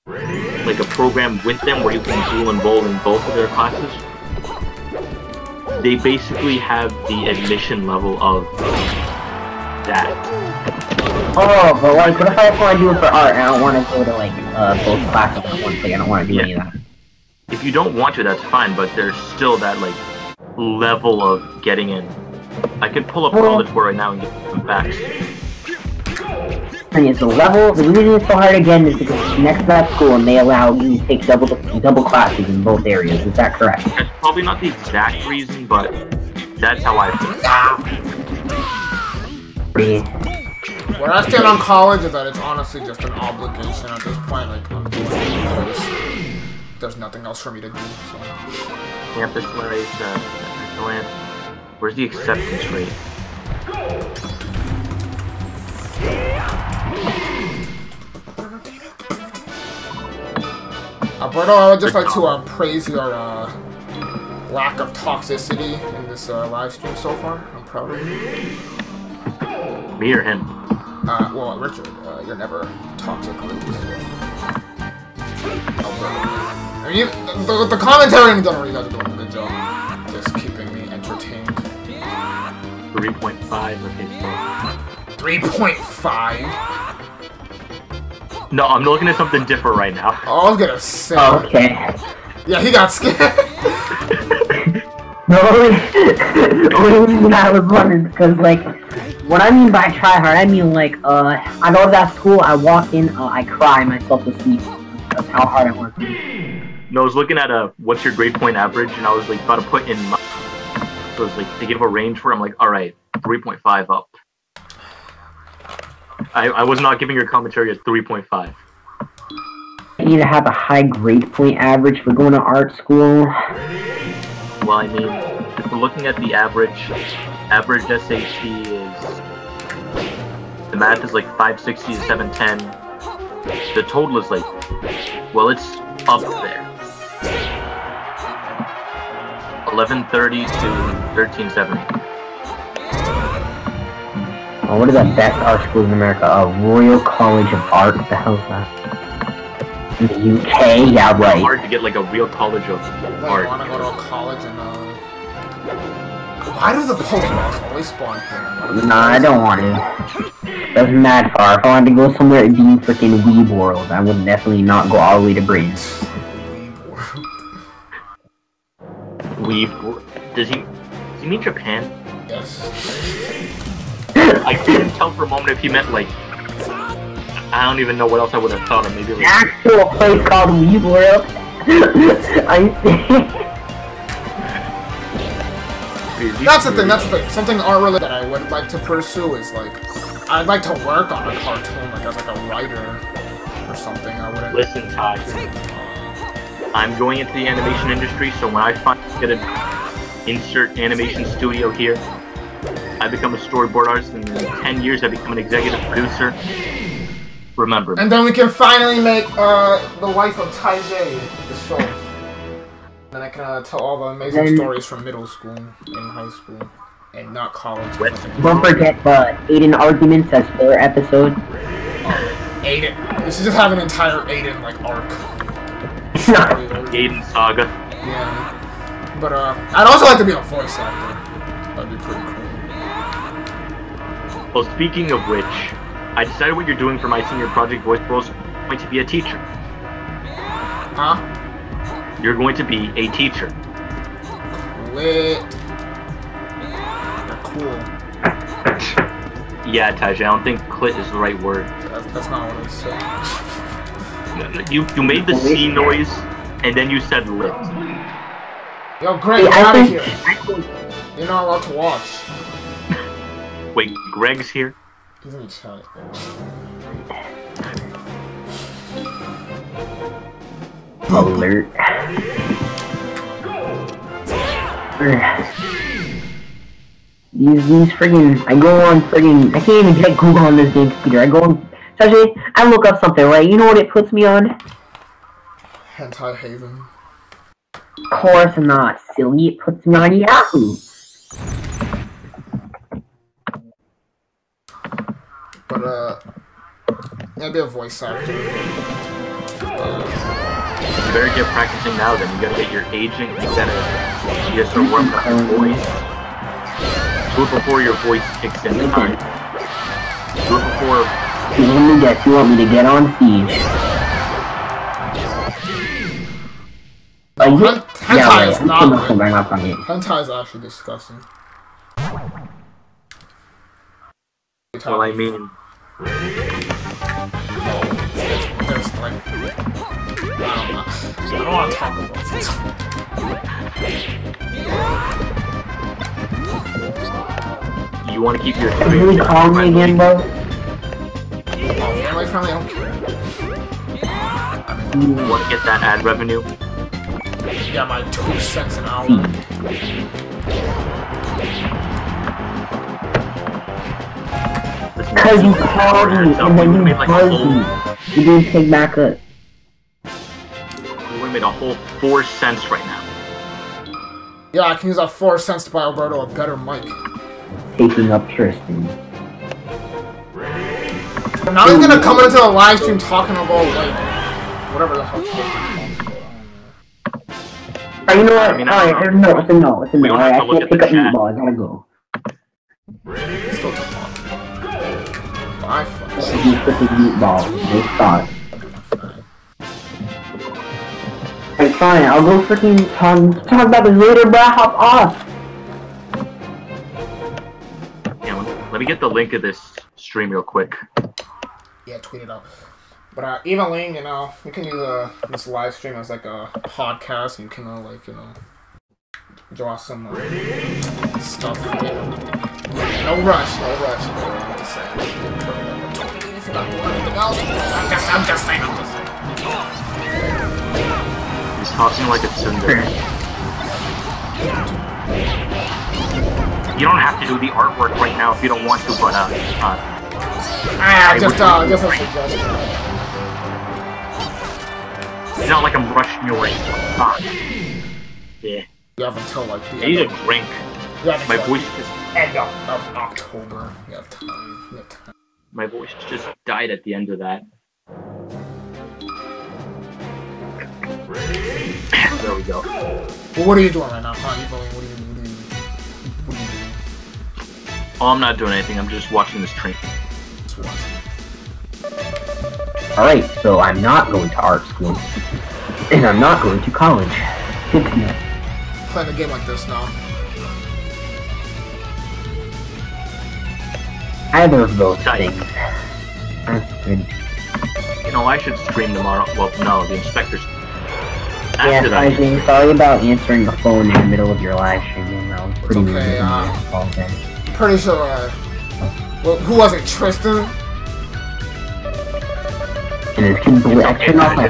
like a program with them where you can dual enroll in both of their classes, they basically have the admission level of that. Oh, but like, what if I want to do it for art and I don't want to go to like, both classes at once, like I don't want to do any of that? If you don't want to, that's fine, but there's still that, like, level of getting in. I could pull up college board right now and get some facts. And it's the level, the reason it's so hard again is because it's next to that school and they allow you to take double classes in both areas, is that correct? That's probably not the exact reason, but that's how I feel. Where I stand on college is that it's honestly just an obligation at this point. Like, I'm doing it because there's nothing else for me to do. So. Campus rate, where's the acceptance rate? Alberto, I would just like to praise your lack of toxicity in this live stream so far. I'm proud of you. Me or him? Well, Richard, you're never toxic, really. So. I mean, the commentary in general, you guys are doing a good job. Just keeping me entertained. 3.5, okay, so... 3.5? No, I'm looking at something different right now. Oh, I was gonna say. Oh, okay. Yeah, he got scared. The only reason I was wondering because, like, what I mean by try hard, I mean, like, I go to that school, I walk in, I cry myself to sleep. That's how hard I work. No, I was looking at what's your grade point average, and I was, like, about to put in my... So it was, like, to give a range for it, I'm like, alright, 3.5 up. I was not giving your commentary a 3.5. You need to have a high grade point average for going to art school. Well, I mean, if we're looking at the average SAT is... The math is like 560 to 710. The total is like... Well, it's up there. 1130 to 1370. Oh, what are the best art schools in America? Royal College of Art. What the hell is that? In the UK? Yeah, right. It's hard to get like a real college of art. I want to go to a college and why do the Pokemon always spawn here? Nah, I don't want to. That's mad far. If I wanted to go somewhere it'd be in freaking Weeb World, I would definitely not go all the way to Britain. Weeb. Does he mean Japan? Yes. I couldn't tell for a moment if he meant like... I don't even know what else I would have thought of. Maybe like... Actual place called Weeb World. That's the thing. Something art related that I would like to pursue is like... I'd like to work on a cartoon, like as like a writer or something. I wouldn't... Listen, Ty. I'm going into the animation industry, so when I finally get an insert animation studio here, I become a storyboard artist, and in 10 years I become an executive producer. Remember me. And then we can finally make The Life of Tai Jay, the show. Then I can tell all the amazing stories from middle school and high school, and not college. Don't forget the Aiden arguments as filler episode. Aiden. We should just have an entire Aiden like arc. Aiden Saga. Yeah. But I'd also like to be a voice actor. That'd be pretty cool. Well, speaking of which, I decided what you're doing for my senior project voice role is going to be a teacher. Huh? You're going to be a teacher. Lit. Cool. Yeah, Taj, I don't think clit is the right word. That's not what I said. You made the C noise, and then you said lit. Yo, Greg, get out of here. You're not allowed to watch. Wait, Greg's here? He's in the chat. Alert. These friggin', I go on friggin', I can't even get Google on this damn computer. I go on, especially, I look up something, right? You know what it puts me on? Hentai Haven. Of course not, silly. It puts me on Yahoo. But, maybe a voice actor. You better get practicing now then. You gotta get your agent, you gotta start warming up your voice. Do it before your voice kicks in time. Do it before... Let me guess, you want me to get on Siege? Hentai is not good. Hentai is actually disgusting. Well, I mean... There's like... I don't want to talk about it. You want to keep your... Can you call me again, bro? Family friendly, I don't care. You want to get that ad revenue? Yeah, my 2 cents an hour. Because you called me, and then you buzzed me. You didn't take back up. You would have made a whole 4 cents right now. Yeah, I can use that 4 cents to buy Alberto a better mic. Taking up Tristan. Now he's gonna come into the live stream talking about, like, whatever the hell. Alright, you know what? Alright, it's a no. I can't pick up meatball, I gotta go. Still too long. I fuck. You put the meatball, they start. Alright, fine, I'll go freaking talk about this later, bro. Hop off. Yeah, let me get the link of this stream real quick. Yeah, tweet it out. But even Ling, you know, you can use this live stream as like a podcast, and you can like, you know, draw some stuff. You know. No rush. Just saying. if you're not doing anything else. I'm just saying. He's tossing like a cinder. You don't have to do the artwork right now if you don't want to, but just a suggestion. It's not like I'm rushing your way. Yeah. You have until like the I need a drink. My voice just end of October. You have time. You have time. My voice just died at the end of that. There we go. Well, what are you doing right now, huh? What are you doing? Oh, I'm not doing anything. I'm just watching this train. Alright, so I'm not going to art school. And I'm not going to college. Good to know. Playing a game like this now. Either of those things. That's good. You know, I should stream tomorrow. Well, no, the inspector's... Yes, Isaac, sorry about answering the phone in the middle of your live stream. That was pretty okay, rude. Pretty sure, well, who was it, Tristan? And it's completely, I turned off my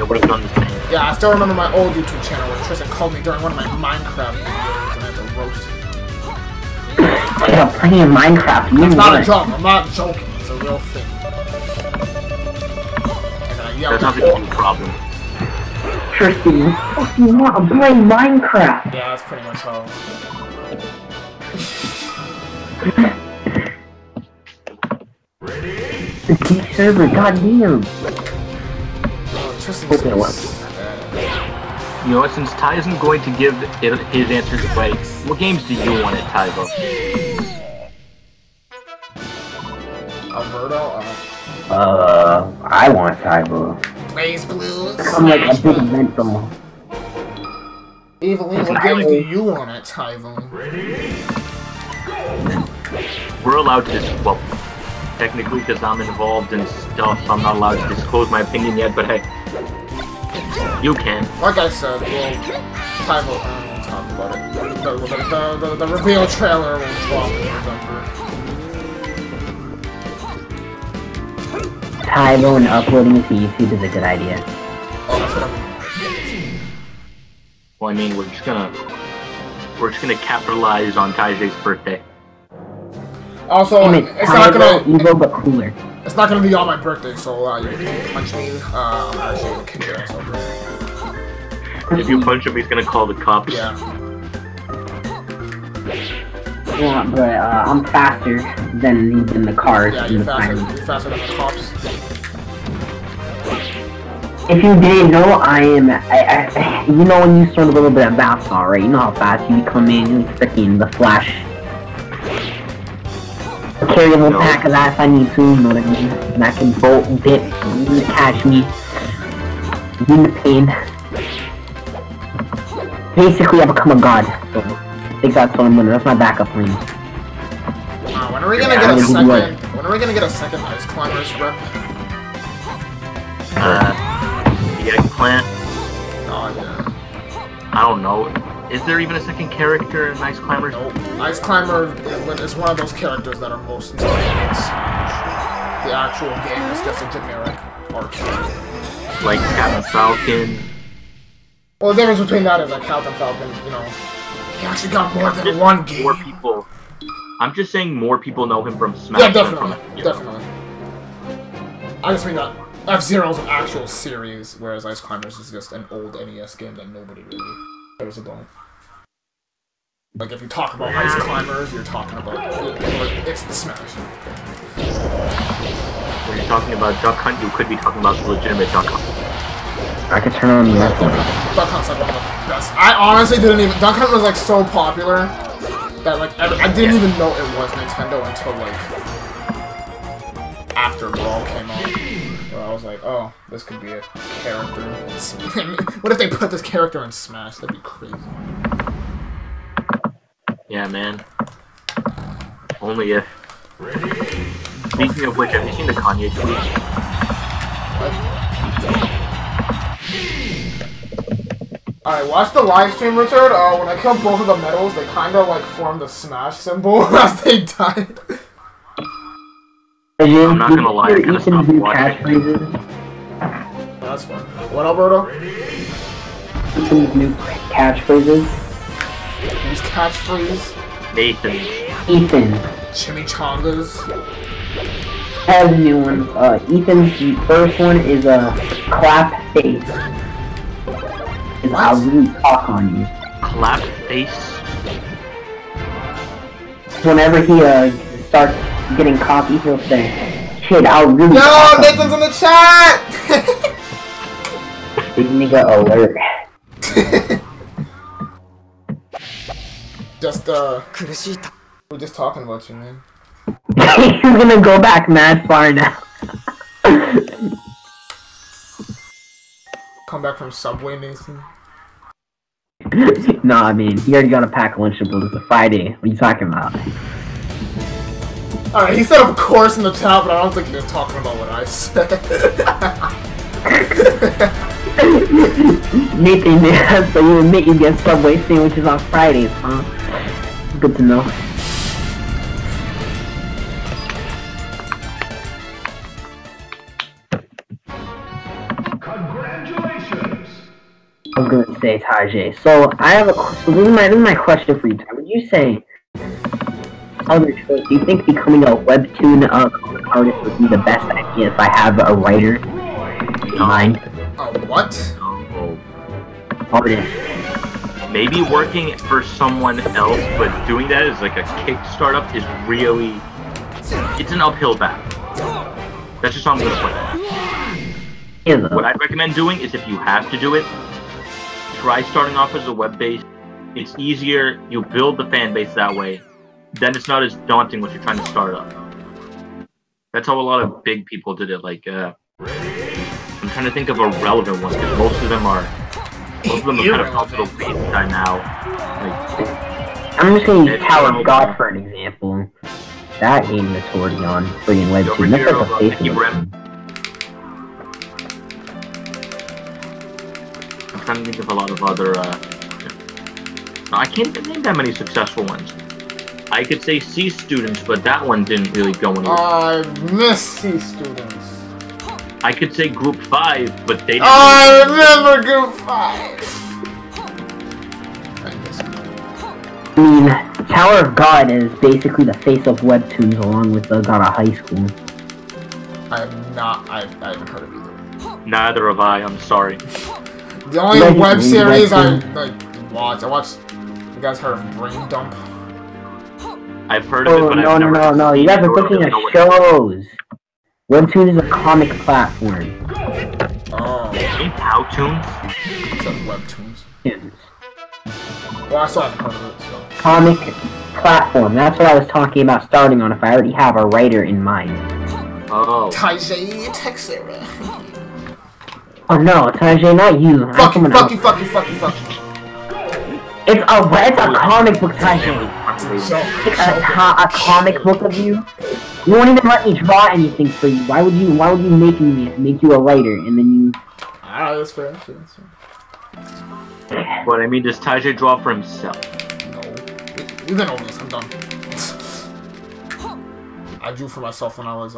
Yeah, I still remember my old YouTube channel where Tristan called me during one of my Minecraft videos and I had to roast him. Yeah, playing Minecraft. It's not a joke, I'm not joking, it's a real thing. And I yelled That's not the problem. Tristan, what the fuck do you want? I'm playing Minecraft! Yeah, that's pretty much how... The team server, goddamn! Okay, what? You know what, since Ty isn't going to give his answers away, what games do you want at Tyvo? Alberto? I want Tyvo. Blaze Blues? I'm like a big event though. Evelyn, what games do you want at Tyvo? We're allowed to well, technically because I'm involved in stuff, so I'm not allowed to disclose my opinion yet, but hey, you can. Like I said, well, Tyvo, we'll talk about it. The reveal trailer will drop in November. Tyvo and uploading it to YouTube is a good idea. Oh, that's what I'm... Well, I mean, we're just gonna capitalize on Taijay's birthday. Also, it's not gonna... evil but cooler. It's not gonna be on my birthday, so you can punch me. I'm actually gonna kick your ass over. If you punch him, he's gonna call the cops. Yeah. Yeah, but I'm faster than the cars. Yeah, you're faster than the cops. If you didn't know, I am. You know when you start a little bit of basketball, right? You know how fast you come in, freaking the Flash. Carry a little pack of that if I need to, you know what I mean? And I can bolt, dip, catch me. In the pain. Basically, I become a god. So, I think that's what I'm gonna. That's my backup plan. When are we gonna get a second? When are we gonna get a second Ice Climbers rep? The eggplant. Oh yeah. I don't know. Is there even a second character in Ice Climber? Nope. Ice Climber is one of those characters that are most important in Smash. The actual game is just a generic arcade. Like Captain Falcon. Well, the difference between that is like Captain Falcon, you know, he actually got more than one game. More people. I'm just saying more people know him from Smash. Yeah, definitely. Definitely. I just mean that F-Zero's an actual series, whereas Ice Climbers is just an old NES game that nobody really cares about. Like, if you talk about Ice Climbers, you're talking about... It's the Smash. When you're talking about Duck Hunt, you could be talking about the legitimate Duck Hunt. I could turn on the left one. Duck Hunt's like one of the best. I honestly didn't even... Duck Hunt was like so popular that like I didn't even know it was Nintendo until like after Brawl came out. Where I was like, oh, this could be a character. What if they put this character in Smash? That'd be crazy. Yeah, man. Only if. Speaking of which, have you seen the Kanye tweet? Alright, watch the live stream, Richard. When I killed both of the medals, they kind of like formed a Smash symbol as they died. I'm not gonna lie, I kinda stopped watching. Catchphrases? That's fun. What, Alberto? Ethan's new catchphrases? Who's catchphrase? Nathan. Ethan. Chimichangas. I have the new ones. Ethan's first one is a clap face. Is I'll really talk on you. Clap face? Whenever he starts getting cocky, he'll say, "Kid, I'll really." Yo, Nathan's in the chat. Big nigga alert. We're just talking about you, man. He's gonna go back mad far now. Come back from Subway, Nathan. No, I mean, he already got a pack of Lunchables. It's a Friday. What are you talking about? Alright, he said of course in the chat, but I don't think he was talking about what I said. Nathan, man, so you admit you get Subway sandwiches on Fridays, huh? Good to know. Congratulations! I was gonna say, Tajay. So I have so this is my question for you, Ty. Would you say other choice? Do you think becoming a webtoon artist would be the best idea if I have a writer in mind? A what? Artist. Maybe working for someone else, but doing that as like a kick startup is really... It's an uphill battle. That's just how I'm gonna put it. What I'd recommend doing is if you have to do it, try starting off as a web-based. It's easier, you build the fan base that way. Then it's not as daunting when you're trying to start up. That's how a lot of big people did it, like, I'm trying to think of a relevant one, because most of them are kind of off the base by now. Like, I'm just gonna use Tower of God for an example. That ain't notoriety on friggin' webtoon. That's like a face of I'm trying to think of a lot of other, I can't even name that many successful ones. I could say C students, but that one didn't really go anywhere. I miss C students. I could say Group 5, but they didn't. I remember Group 5! I mean, Tower of God is basically the face of webtoons along with God of High School. I haven't heard of either. Neither have I, I'm sorry. The only web series I watched, you guys heard of Brain Dump? I've heard of it, but I've never No, you guys are looking at shows. Webtoon is a comic platform. Oh. Ain't Powtoons? It's like webtoons. Tunes. Well, I still haven't heard of it, so. Comic platform. That's what I was talking about starting on if I already have a writer in mind. Oh. Tajay Texera. Oh no, Tajay, not you. Fuck you. It's a comic book, Tajay. It's a comic book of you. You won't even let me draw anything for you. Why would you make you a writer and then you? Ah, that's fair. But I mean, does Tajay draw for himself? No. We've been over this. I'm done. I drew for myself when I was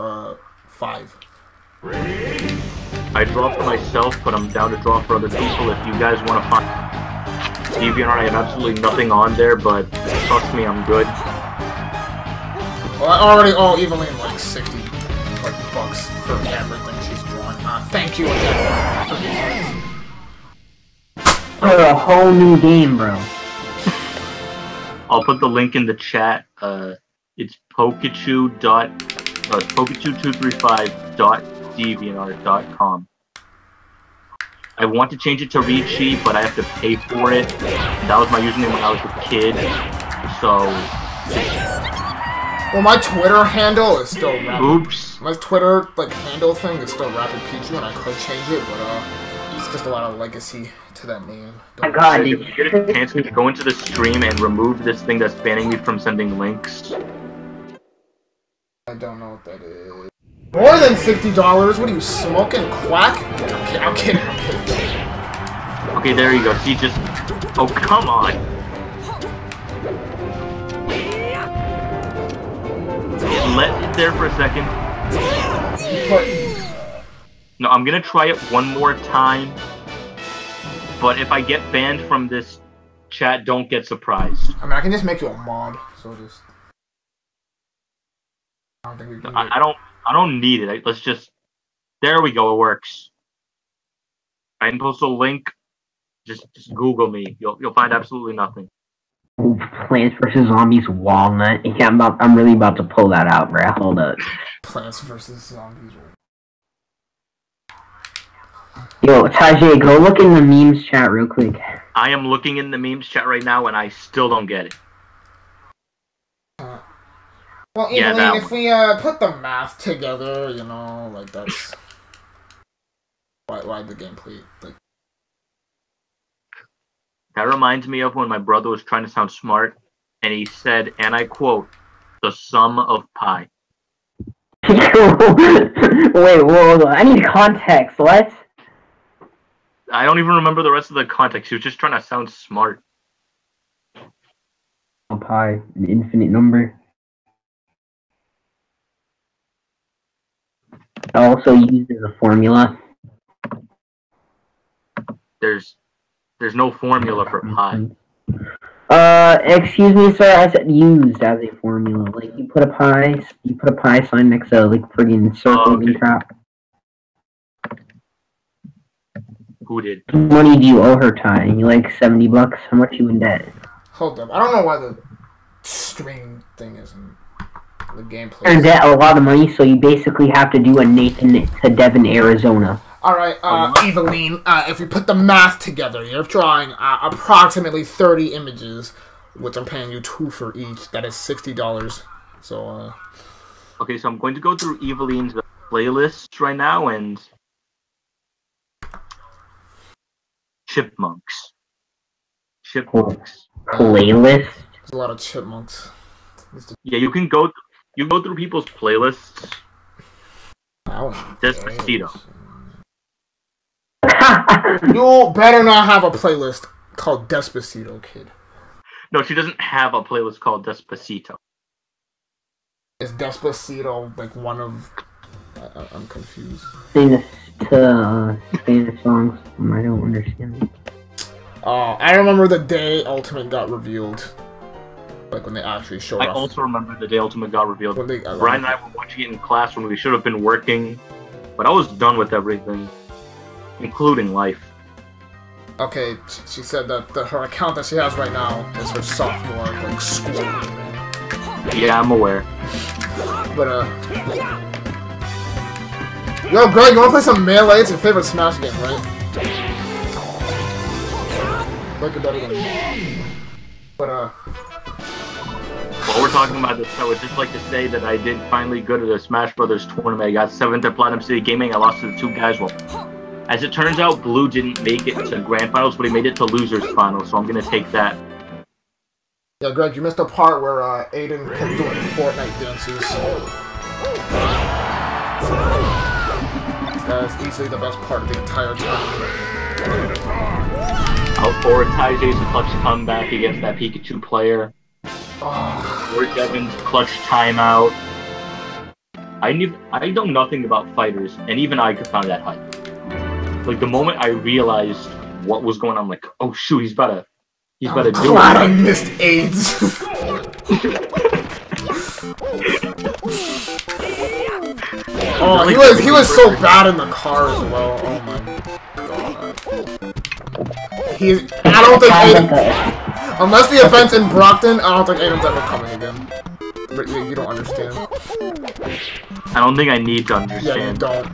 5. I draw for myself, but I'm down to draw for other people. If you guys want to find DeviantArt, I have absolutely nothing on there, but trust me, I'm good. Well, I already owe Evelyn like 60 bucks for everything she's drawn. Thank you again. For a whole new game, bro. I'll put the link in the chat. It's Pokkachu235.deviantart.com. I want to change it to Ricci, but I have to pay for it. That was my username when I was a kid, so... Well, my Twitter handle is still Rapid. Oops. My Twitter, handle thing is still Rapid Pichu, and I could change it, but, it's just a lot of legacy to that name. My god, if you get a chance to go into the stream and remove this thing that's banning me from sending links. I don't know what that is. More than $60? What are you, smoking quack? I'm kidding. Okay, there you go. See, just... Oh, come on! Let it there for a second. No, I'm gonna try it one more time. But if I get banned from this chat, don't get surprised. I mean, I can just make you a mod, so just. I don't think we can. I don't need it. Let's just. There we go. It works. I can post a link. Just Google me. You'll find absolutely nothing. Plants vs Zombies Walnut. Yeah, I'm really about to pull that out, bro. Hold up. Plants vs Zombies. Yo, Tajay, go look in the memes chat real quick. I am looking in the memes chat right now, and I still don't get it. Well, if we put the math together, you know, like that's why the gameplay like. That reminds me of when my brother was trying to sound smart, and he said, and I quote, "the sum of pi." Wait, whoa, I need context. What? I don't even remember the rest of the context. He was just trying to sound smart. Pi, an infinite number. Also used as a formula. There's no formula for pi. Excuse me, sir. I said used as a formula. Like you put a pi sign next to like friggin' circle and crap. Who did? How much money do you owe her, Ty? You like $70? How much you in debt? Hold up, I don't know why the stream thing isn't the gameplay. You're in debt a lot of money, so you basically have to do a Nathan to Devon, Arizona. Alright, Eveline, if we put the math together, you're drawing approximately 30 images, which I'm paying you 2 for each. That is $60. So, Okay, so I'm going to go through Eveline's playlists right now, and... Chipmunks. Playlist? There's a lot of chipmunks. Yeah, you go through people's playlists. Despacito. You better not have a playlist called Despacito, kid. No, she doesn't have a playlist called Despacito. Is Despacito like one of... I'm confused. Famous Spanish songs. I don't understand. I remember the day Ultimate got revealed. Like when they actually showed off. I also remember the day Ultimate got revealed. When Brian and I were watching it in class when we should have been working. But I was done with everything. Including life. Okay, she said that her account that she has right now is her sophomore like school. Yeah, I'm aware. But yo, Greg, you wanna play some Melee? It's your favorite Smash game, right? Look at that again. But while we're talking about this, I would just like to say that I did finally go to the Smash Brothers tournament. I got 7th at Platinum City Gaming. I lost to the 2 guys. Well, as it turns out, Blue didn't make it to Grand Finals, but he made it to Losers Finals, so I'm gonna take that. Yeah, Greg, you missed the part where Aiden kept doing Fortnite dances. That's easily the best part of the entire tournament. Out for Tajay's clutch comeback against that Pikachu player. Or Devin's clutch timeout. I know nothing about fighters, and even I could find that hype. Like the moment I realized what was going on, I'm like, oh shoot, he's about to do it. I missed AIDS. Oh, he was so bad in the car as well. Oh my god. I don't think Aiden, unless the event's in Brockton, I don't think Aiden's ever coming again. But you don't understand. I don't think I need to understand. Yeah, you don't.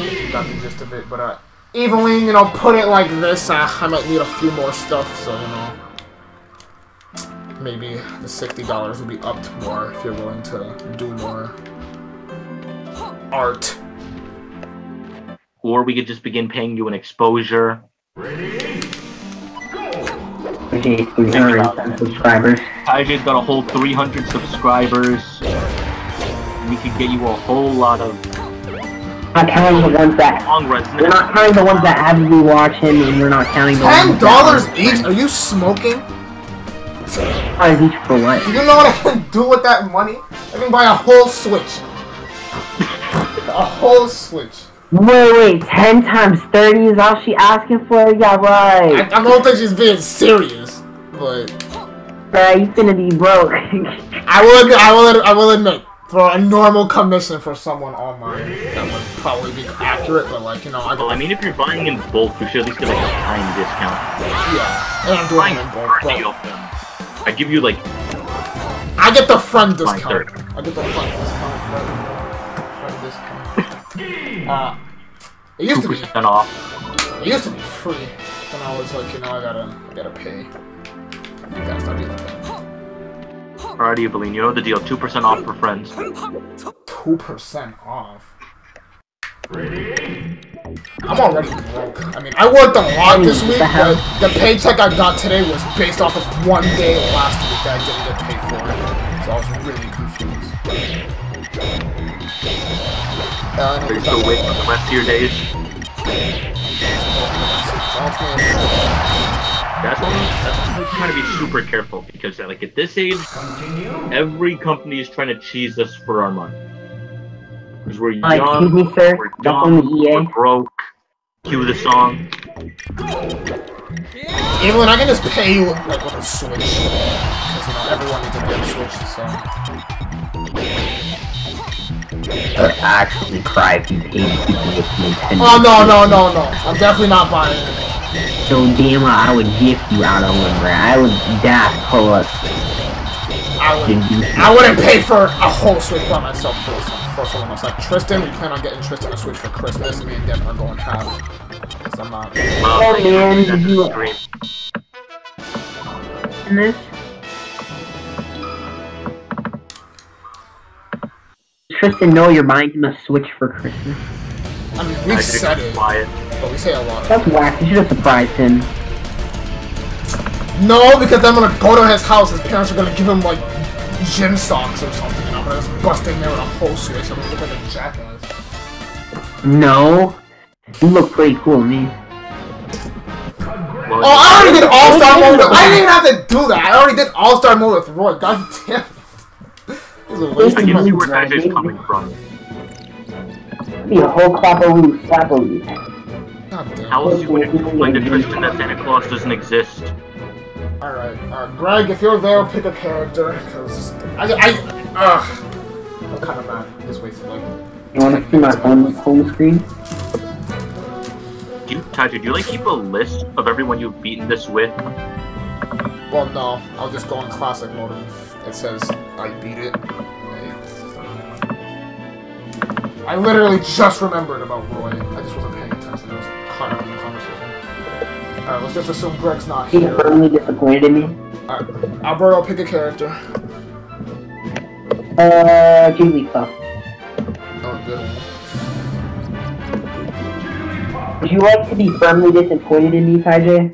You got the gist of it, but Eveline, you know, put it like this, I might need a few more stuff, so, you know, maybe the $60 will be upped more if you're willing to do more art. Or we could just begin paying you an exposure. Ready? Okay, 300 subscribers. Tajay's got a whole 300 subscribers. We could get you a whole lot of... Not counting the ones that... We're not counting the ones that actively watch him, and we're not counting the ones $10 each? Are you smoking? $10 each for what? You know what I can do with that money? I can buy a whole Switch. whole Switch. Wait, 10 times 30 is all she asking for? Yeah, right. I don't think she's being serious, but... Bruh, you finna be broke. I will admit, for a normal commission for someone online, that would probably be accurate, but like, you know, Well, I mean, if you're buying in bulk, you should at least get like a tiny discount. Yeah, and I'm doing it in bulk, but... I give you like... I get the friend discount. I get the friend discount, it used to be 2% off. It used to be free. Then I was like, you know, I gotta pay. I gotta start doing that. Alrighty, Evelyn, you know the deal. 2% off for friends. 2% off. I'm already broke. I mean, I worked a lot this week, but the paycheck I got today was based off of one day last week that I didn't get paid for. So I was really confused. Are you still waiting for the rest of your days? That's why we're trying to be super careful, because like at this age, every company is trying to cheese us for our money. Because we're young, excuse me, sir. we're dumb, we're broke. Cue the song. Evelyn, I can just pay you like with a Switch, because you know everyone needs a damn Switch. So. I'd actually cry if you paid people with Nintendo. Oh no! I'm definitely not buying it. So damn, I would gift you out of one, bro. I would dash pull up. I wouldn't pay for a whole Switch by myself for someone else. Like Tristan, we plan on getting Tristan a Switch for Christmas, and me and Devin are going half. So I'm not. Oh man, did you in this? Tristan know you're buying him a Switch for Christmas? I mean, we said it, but we say a lot. That's whack. You should have surprised him. No, because then when I go to his house, his parents are gonna give him like gym socks or something, and I'm gonna just bust in there with a whole Switch. I'm gonna look like a jackass. No, you look pretty cool, man. Oh, I already did All-Star mode. I didn't even have to do that. I already did All-Star mode with Roy. God damn it. I can see where Tajay's coming from. Be a whole clapperoo, slapperoo. How else you wouldn't explain to Tristan that Santa Claus doesn't exist? Alright, Greg, if you're there, pick a character, because I'm kind of mad. Just wasted like... You want to see my home screen? Tajay, do you like keep a list of everyone you've beaten this with? Well, no. I'll just go in classic mode and it says I beat it. I literally just remembered about Roy. I just wasn't paying attention. I was caught up in the conversation. Alright, let's just assume Greg's not here. He's firmly disappointed in me. Alright, Alberto, pick a character. Jigglypuff. Oh, good one. Would you like to be firmly disappointed in me, Tajay?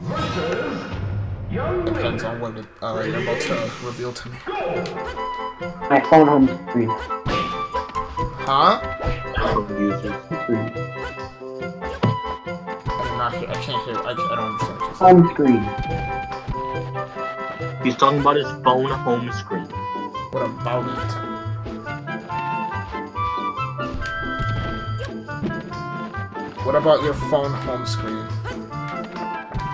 Depends on what you're about to reveal to me. My phone home screen. Huh? Users. I can't hear. I don't understand what you're saying. Home screen. He's talking about his phone home screen. What about it? What about your phone home screen?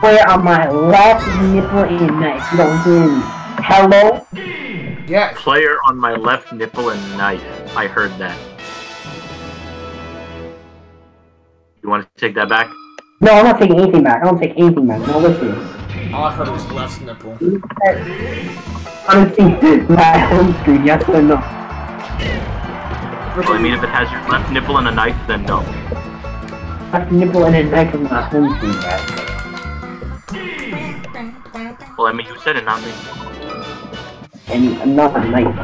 Where on my left nipple and knife? You don't hear me. Hello? Yeah. Player on my left nipple and knife. I heard that. You want to take that back? No, I'm not taking anything back. I don't take anything back. No, listen. All I heard was left nipple. Honestly, my home screen, yes or no? Well, I mean, if it has your left nipple and a knife, then no. Left nipple and a knife on my home screen, guys. Well, I mean, you said it, not me. And I'm not a knife.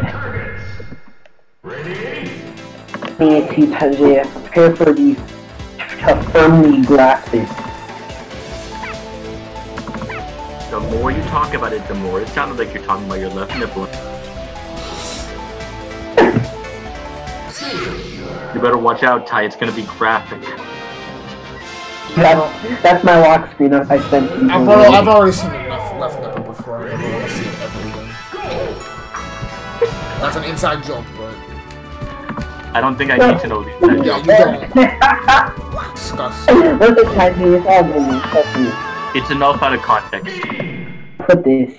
Thank you, Tajay. Prepare for these to firmly grasp it. The more you talk about it, the more it sounded like you're talking about your left nipple. You better watch out, Ty. It's gonna be graphic. That's my lock screen I sent you. I've already seen the left nipple before. I never want to see it ever again. That's an inside joke, but... I don't think I need to know the inside Yeah, you don't. Disgusting. Listen, Kaiju, it's all good. Trust me. It's enough out of context. Put this.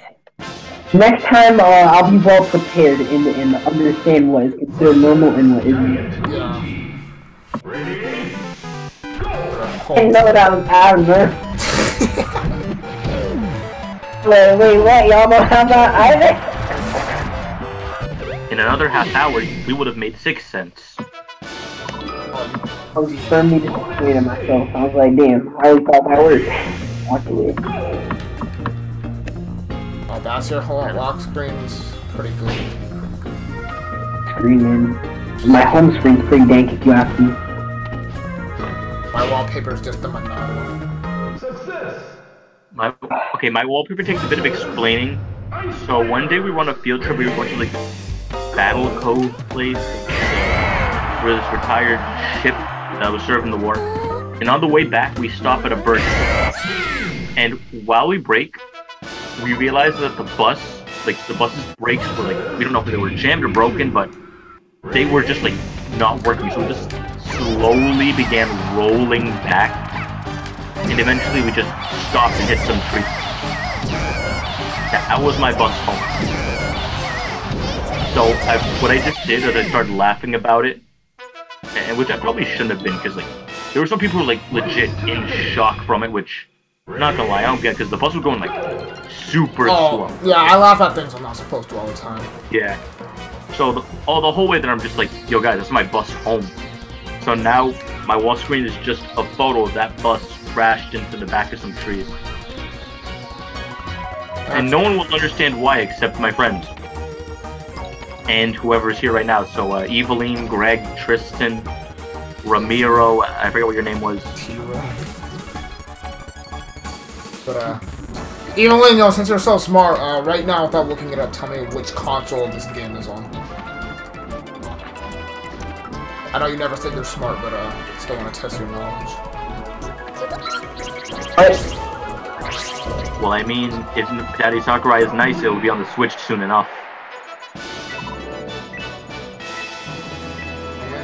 Next time, I'll be well prepared and understand what is considered normal and what isn't. Yeah. I know that was out of there. Wait, what? Y'all don't have that either? In another half hour, we would have made 6 cents. I was firmly disappointed in myself. I was like, damn, I always thought that worked. Walked away. Oh, that's your whole lock screen's pretty good. Screaming. My home screen's pretty dank if you ask me. My wallpaper's just the Monado. Success. My wallpaper takes a bit of explaining. So one day we were on a field trip. We were going to like Battle Cove place, where this retired ship that was serving the war. And on the way back, we stop at a bird. And while we brake, we realized that the bus's brakes were like, we don't know if they were jammed or broken, but they were just like not working. So we just slowly began rolling back, and eventually we just stopped and hit some trees. That was my bus home. So what I just did is I started laughing about it, and which I probably shouldn't have been, because like there were some people who were like legit in shock from it, which I'm not gonna lie, I don't get, because the bus was going like super slow. Yeah, I laugh at things I'm not supposed to all the time. Yeah. So the whole way that I'm just like, yo guys, this is my bus home. So now my wall screen is just a photo of that bus crashed into the back of some trees. And no one will understand why except my friends. And whoever is here right now. So Eveline, Greg, Tristan, Ramiro, I forget what your name was. But Eveline, yo, since you're so smart, right now without looking it up, tell me which console this game is on. I know you never said you're smart, but still want to test your knowledge. Well, I mean, if Daddy Sakurai is nice, it will be on the Switch soon enough.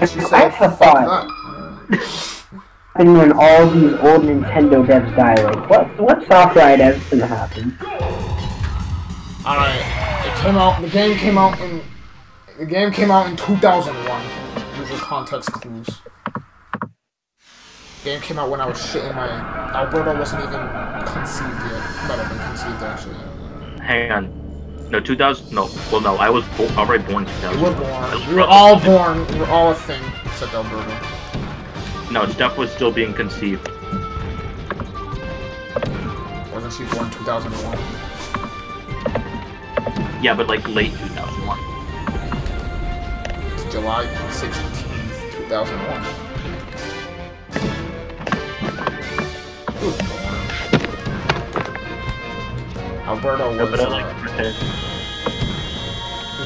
And she said, fuck that. And when all these old Nintendo devs die, like, what Sakurai devs gonna happen? Alright, the game came out in 2001. These are context clues. The game came out when I was shitting my... Alberto wasn't even conceived yet. Might have been conceived, actually. Hang on. No, 2000... No. Well, no, I was already born in 2000. You were born. We were all born. We were all a thing, except Alberto. No, Steph was still being conceived. Wasn't she born 2001? Yeah, but like late 2001. It's July 16th, 2001. He was born. Alberto was, he was in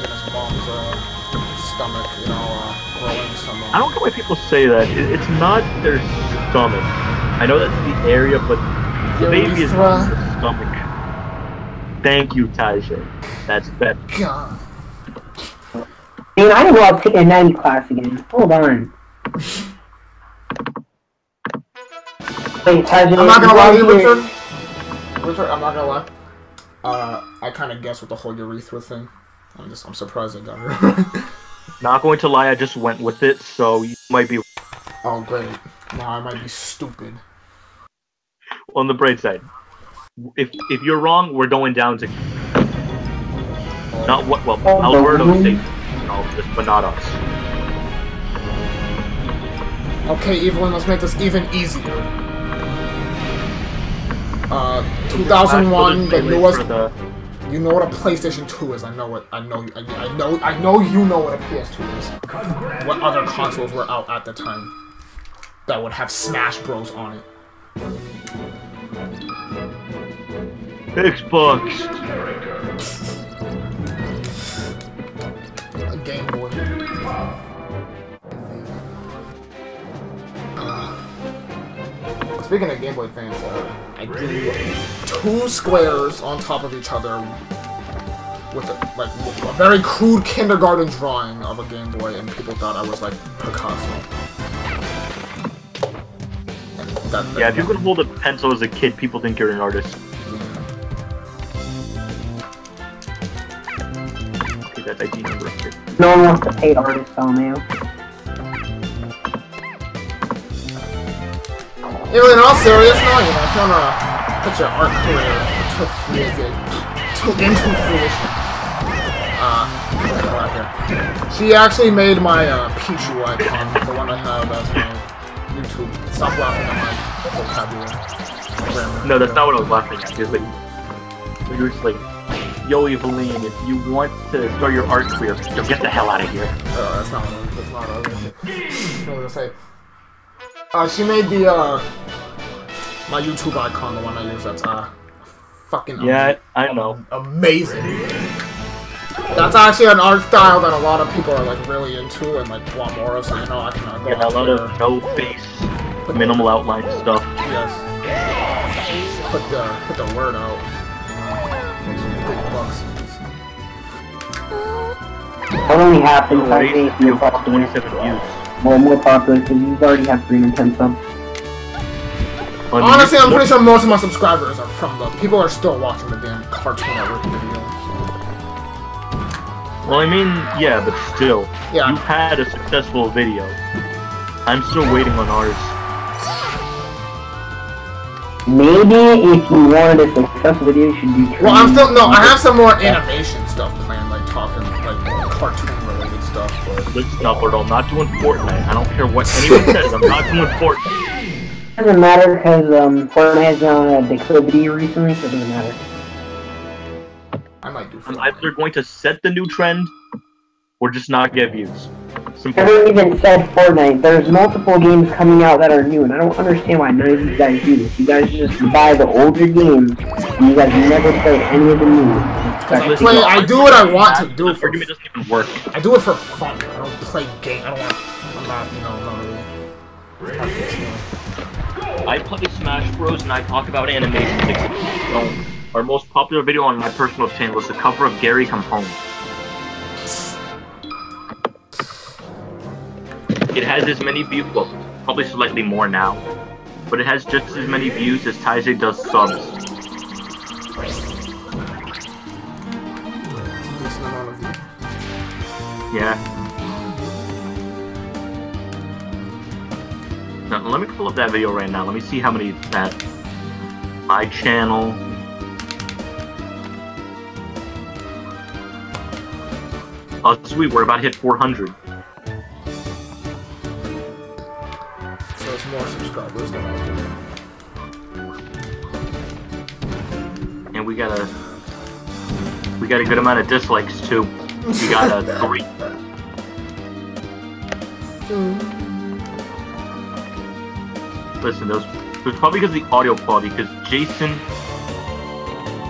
his mom's, stomach, you know, growing some... I don't know why people say that. It's not their stomach. I know that's the area, but the baby is not the stomach. Thank you, Taisha. That's better. God. Man, I didn't know I was taking a 90 class again. Hold on. Wait, Taisha, I'm not gonna lie to you, Richard. Richard, I'm not gonna lie. I kind of guessed with the whole urethra thing. I'm surprised I got it right. Not going to lie, I just went with it, so you might be... Oh, great. Now I might be stupid. On the bright side, if you're wrong, we're going down to... Not what... Well, Alberto's safe. No, but not us. Okay, Evelyn, let's make this even easier. 2001, but you know what a PlayStation 2 is. I know you know what a PS2 is. What other consoles were out at the time that would have Smash Bros on it? Xbox. A Game Boy. Speaking of Game Boy fans, I drew 2 squares on top of each other with a very crude kindergarten drawing of a Game Boy, and people thought I was like Picasso. that. Yeah, if you could hold a pencil as a kid, people think you're an artist. Okay, that's ID number. No one wants to pay artists on you. You know, in all seriousness, no, you know, if you wanna put your art career into fruition, right here. She actually made my Pichu icon, the one I have as my YouTube. Stop laughing at my vocabulary. No, that's not what I was laughing at. It's like, you were just like, yo, Eveline, if you want to start your art career, you'll get the hell out of here. That's not what I was gonna say. She made the, my YouTube icon, the one I use, that's, fucking I know. Amazing. That's actually an art style that a lot of people are, like, really into and, like, want more of, so, you know, I can go a lot of no-face, minimal outline stuff. Yes. Put the word out. Make some big bucks. That only happens if you're 27 views. Well, more popular, because you already have 310 subs. Honestly, I'm pretty sure most of my subscribers are from the... People are still watching the damn Cartoon Network videos. Well, I mean, yeah, but still. Yeah. You had a successful video. I'm still waiting on ours. Maybe if you wanted a successful video, you should do... Well, I'm still... No, I have some more animation stuff planned, like talking, like, cartoon-related stuff, but... Listen up, Lord, I'm not doing Fortnite. I don't care what anyone says, I'm not doing Fortnite. Doesn't matter, because Fortnite has been on a declivity recently, so it doesn't matter. I might do Fortnite. I'm either going to set the new trend, or just not get views. Simple. I haven't even said Fortnite. There's multiple games coming out that are new, and I don't understand why none of you guys do this. You guys just buy the older games, and you guys never play any of the new ones. I do what I want to do. The argument doesn't even work. I do it for fun. I don't play game. I don't want... I'm not, you know, not really... I play Smash Bros. And I talk about animation. So, our most popular video on my personal channel is the cover of Gary Come Home. It has as many views, well, probably slightly more now, but it has just as many views as Taizé does subs. Yeah. Now, let me pull up that video right now. Let me see how many that my channel. Oh, sweet, we're about to hit 400. So it's more subscribers than I do. And we got a good amount of dislikes too. We got a 3. Listen, those probably because of the audio quality. Because Jason,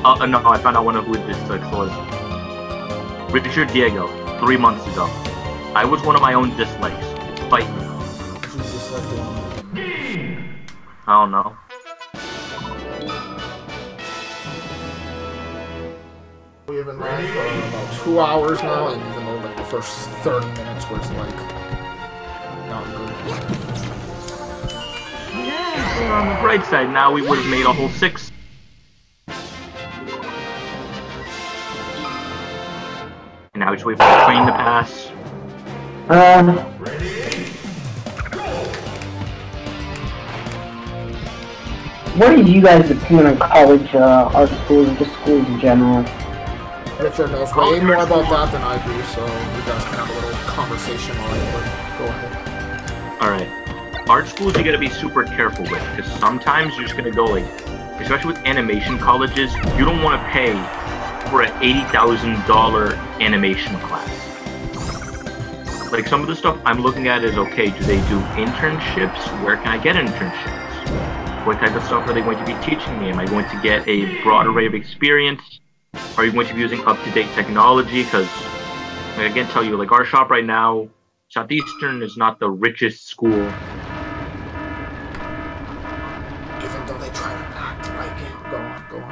no, I found out one of who this was. Richard Diego, 3 months ago. I was one of my own dislikes. Fight me. I don't know. We have been live for about 2 hours now, and even though like the first 30 minutes was like not good. Yeah, on the bright side, now we would have made a whole 6. And now we just wait for the train to pass. What is you guys' opinion on college art schools and just schools in general? Richard knows way more about that than I do, so you guys can have a little conversation on it, but go ahead. Alright. Art schools you gotta be super careful with, because sometimes you're just gonna go like, especially with animation colleges, you don't want to pay for an $80,000 animation class. Like some of the stuff I'm looking at is, okay, do they do internships? Where can I get internships? What type of stuff are they going to be teaching me? Am I going to get a broad array of experience? Are you going to be using up-to-date technology? Because I can tell you, like our shop right now, Southeastern is not the richest school. Even though they try to act like it. Go on, go on.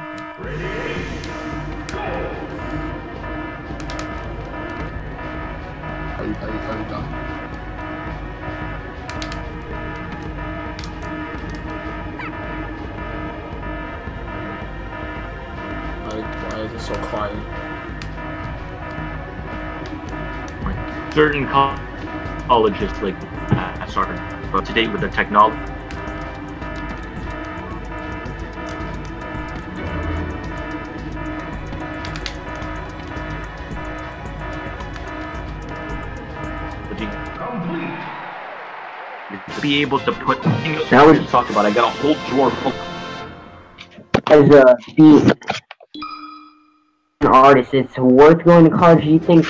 Are you done? so quiet. Certain colleges like are up to date with the technology. Be able to put things that was talk about. I got a whole drawer full. As being an artist, it's worth going to college. Do you think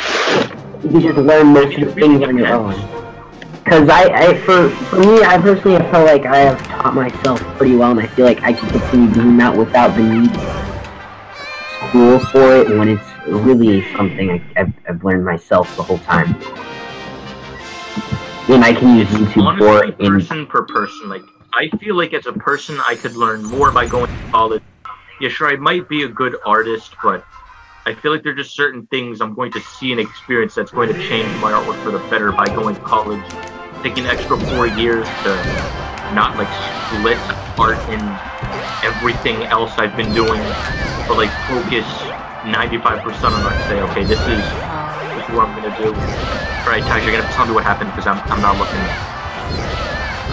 you can just learn most of the things on your own? Because for me, I personally have felt like I have taught myself pretty well, and I feel like I can continue doing that without the need of school for it, when it's really something I've learned myself the whole time. And I can use YouTube for it. Person per person, like I feel like as a person, I could learn more by going to college. Yeah, sure, I might be a good artist, but I feel like there are just certain things I'm going to see and experience that's going to change my artwork for the better by going to college. Taking an extra 4 years to not like split art in everything else I've been doing, but like focus 95% on like say, okay, this is what I'm gonna do. Alright, Taj, you're gonna tell me what happened because I'm not looking.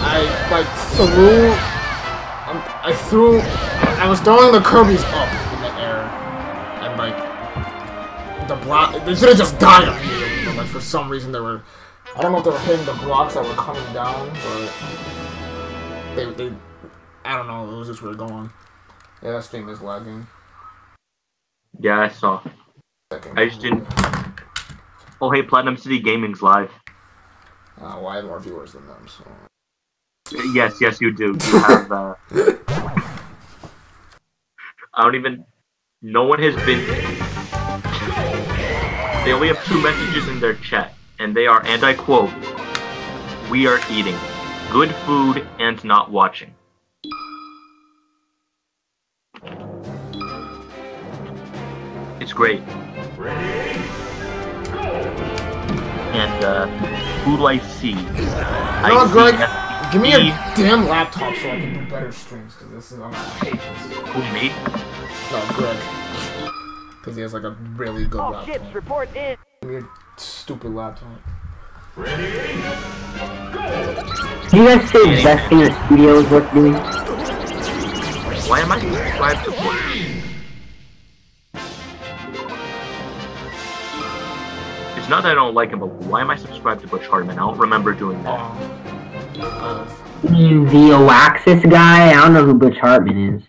I was throwing the Kirby's up in the air, and like the block, they should have just died immediately. But like for some reason they were, I don't know if they were hitting the blocks that were coming down, but they I don't know. It was just weird going. Yeah, that stream is lagging. Yeah, I saw. I just didn't. Oh, hey, Platinum City Gaming's live. Well, I have more viewers than them, so. Yes, you do. You have, I don't even... No one has been... They only have 2 messages in their chat, and they are, and I quote, "We are eating good food and not watching." It's great. And, who do I see? No, Greg, give me a damn laptop so I can do better streams, because this is, I hate this. Who, me? No, Greg. Because he has like a really good laptop. Ships report in. Give me a stupid laptop. Do you guys say the best thing in the studio is worth doing? Why am I subscribed to Butch? It's not that I don't like him, but why am I subscribed to Butch Hartman? I don't remember doing that. The Oaxis guy? I don't know who Butch Hartman is.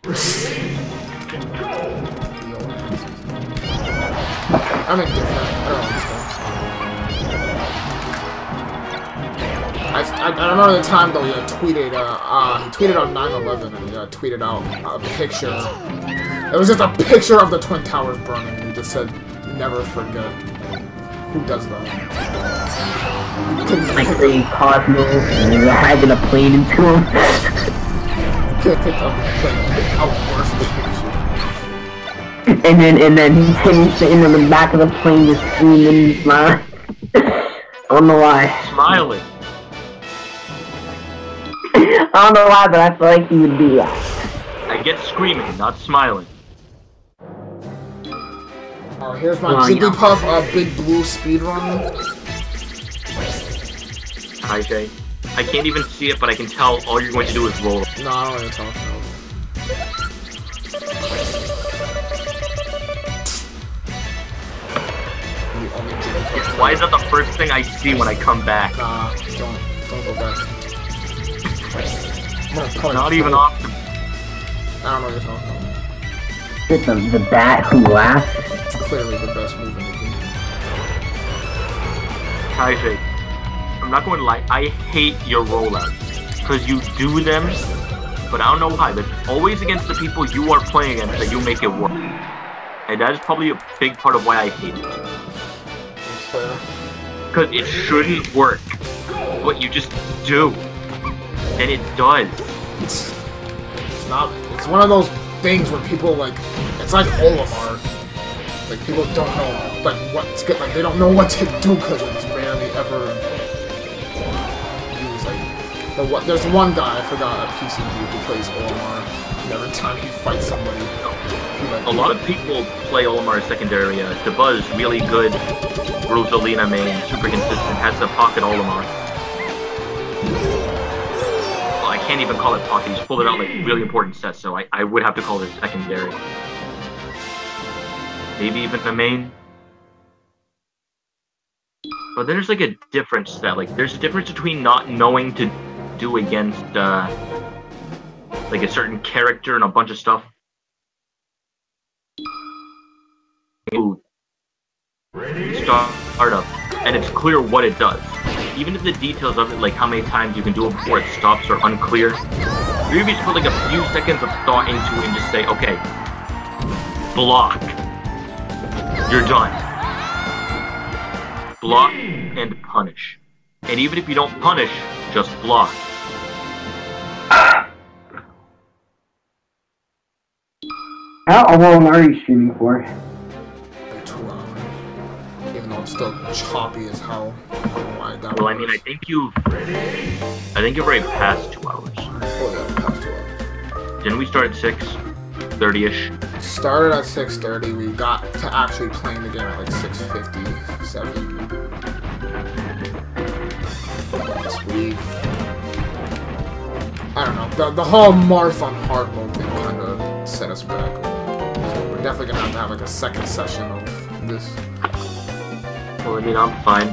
I mean, different. I remember the time though he tweeted on 9/11 and he tweeted out a picture. It was just a picture of the Twin Towers burning and he just said, "Never forget." Who does that? Like the Cosmo and you're having a plane into him. And then he's sitting on the back of the plane just screaming and smiling. I don't know why. Smiling. I don't know why, but I feel like he would do that. I get screaming, not smiling. Oh, here's my Jigglypuff Big Blue speedrun. Hi, Jay. I can't even see it, but I can tell all you're going to do is roll. No, I don't want to talk about it. Why is that the first thing I see when I come back? Nah, don't go back. Not even often. I don't know what you're talking about. It's the bat who laughs. It's clearly the best move in the game. Hi, Jay. I'm not going to lie, I hate your rollouts. Because you do them, but I don't know why. But always against the people you are playing against that you make it work. And that is probably a big part of why I hate it. Because it shouldn't work. But you just do. And it does. It's not. It's one of those things where people like. It's like Olimar. Like people don't know like what's good. Like they don't know what to do because it's rarely ever used. Like there's one guy I forgot at PCG who plays Olimar. every time he fights somebody. A lot of people play Olimar secondary. Dabba is really good. Rosalina main, super consistent, has a pocket Olimar. Well, I can't even call it pocket, he's pulled it out like really important sets, so I would have to call it secondary. Maybe even the main. But there's like a difference that, like, there's a difference between not knowing to do against, like a certain character and a bunch of stuff. Startup, and it's clear what it does. Even if the details of it, like how many times you can do it before it stops, are unclear, you maybe just put like a few seconds of thought into it and just say, okay, block. You're done. Block and punish. And even if you don't punish, just block. How long are you streaming for? Like 2 hours. Even though it's still choppy as hell. I don't know why that Well, I mean, I think you've already passed 2 hours. Oh yeah, past 2 hours. Didn't we start at 6:30ish? Started at 6:30. We got to actually playing the game at like 6:50, 7. I don't know. The whole marathon hard mode thing kind of set us back. So we're definitely gonna have to have like a second session of this. Well, I mean, I'm fine.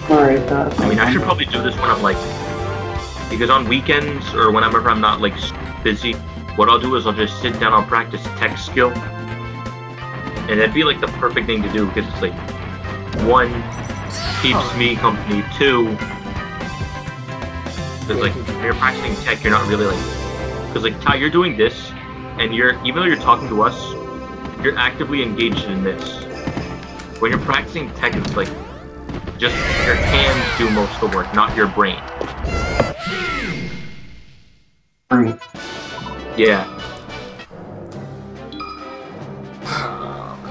Alright, I mean, I should probably do this when I'm like, because on weekends or whenever I'm not like busy, what I'll do is I'll just sit down, I'll practice tech skill, and that'd be like the perfect thing to do because it's like, 1, keeps me company, 2, because like when you're practicing tech, you're not really like, because like Ty, you're doing this, and even though you're talking to us, you're actively engaged in this. When you're practicing tech, it's like just your hands do most of the work, not your brain. Yeah.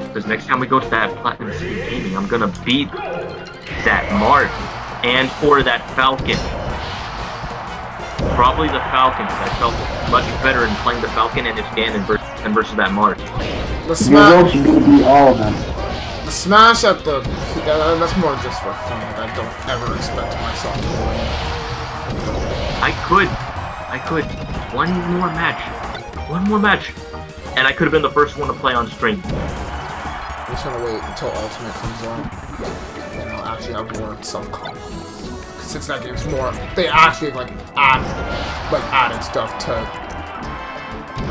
Because next time we go to that Platinum City Gaming, I'm gonna beat that Mart and or that Falcon. Probably the Falcon, because I felt much better in playing the Falcon and its Ganon versus that Mart. The Smash should beat all of them. The Smash at the that's more just for fun. Like, I don't ever expect myself to win. I could. One more match, and I could have been the first one to play on stream. I'm just gonna wait until Ultimate comes out, and I'll actually have more self-confidence. Since that game's more, they actually like added stuff to,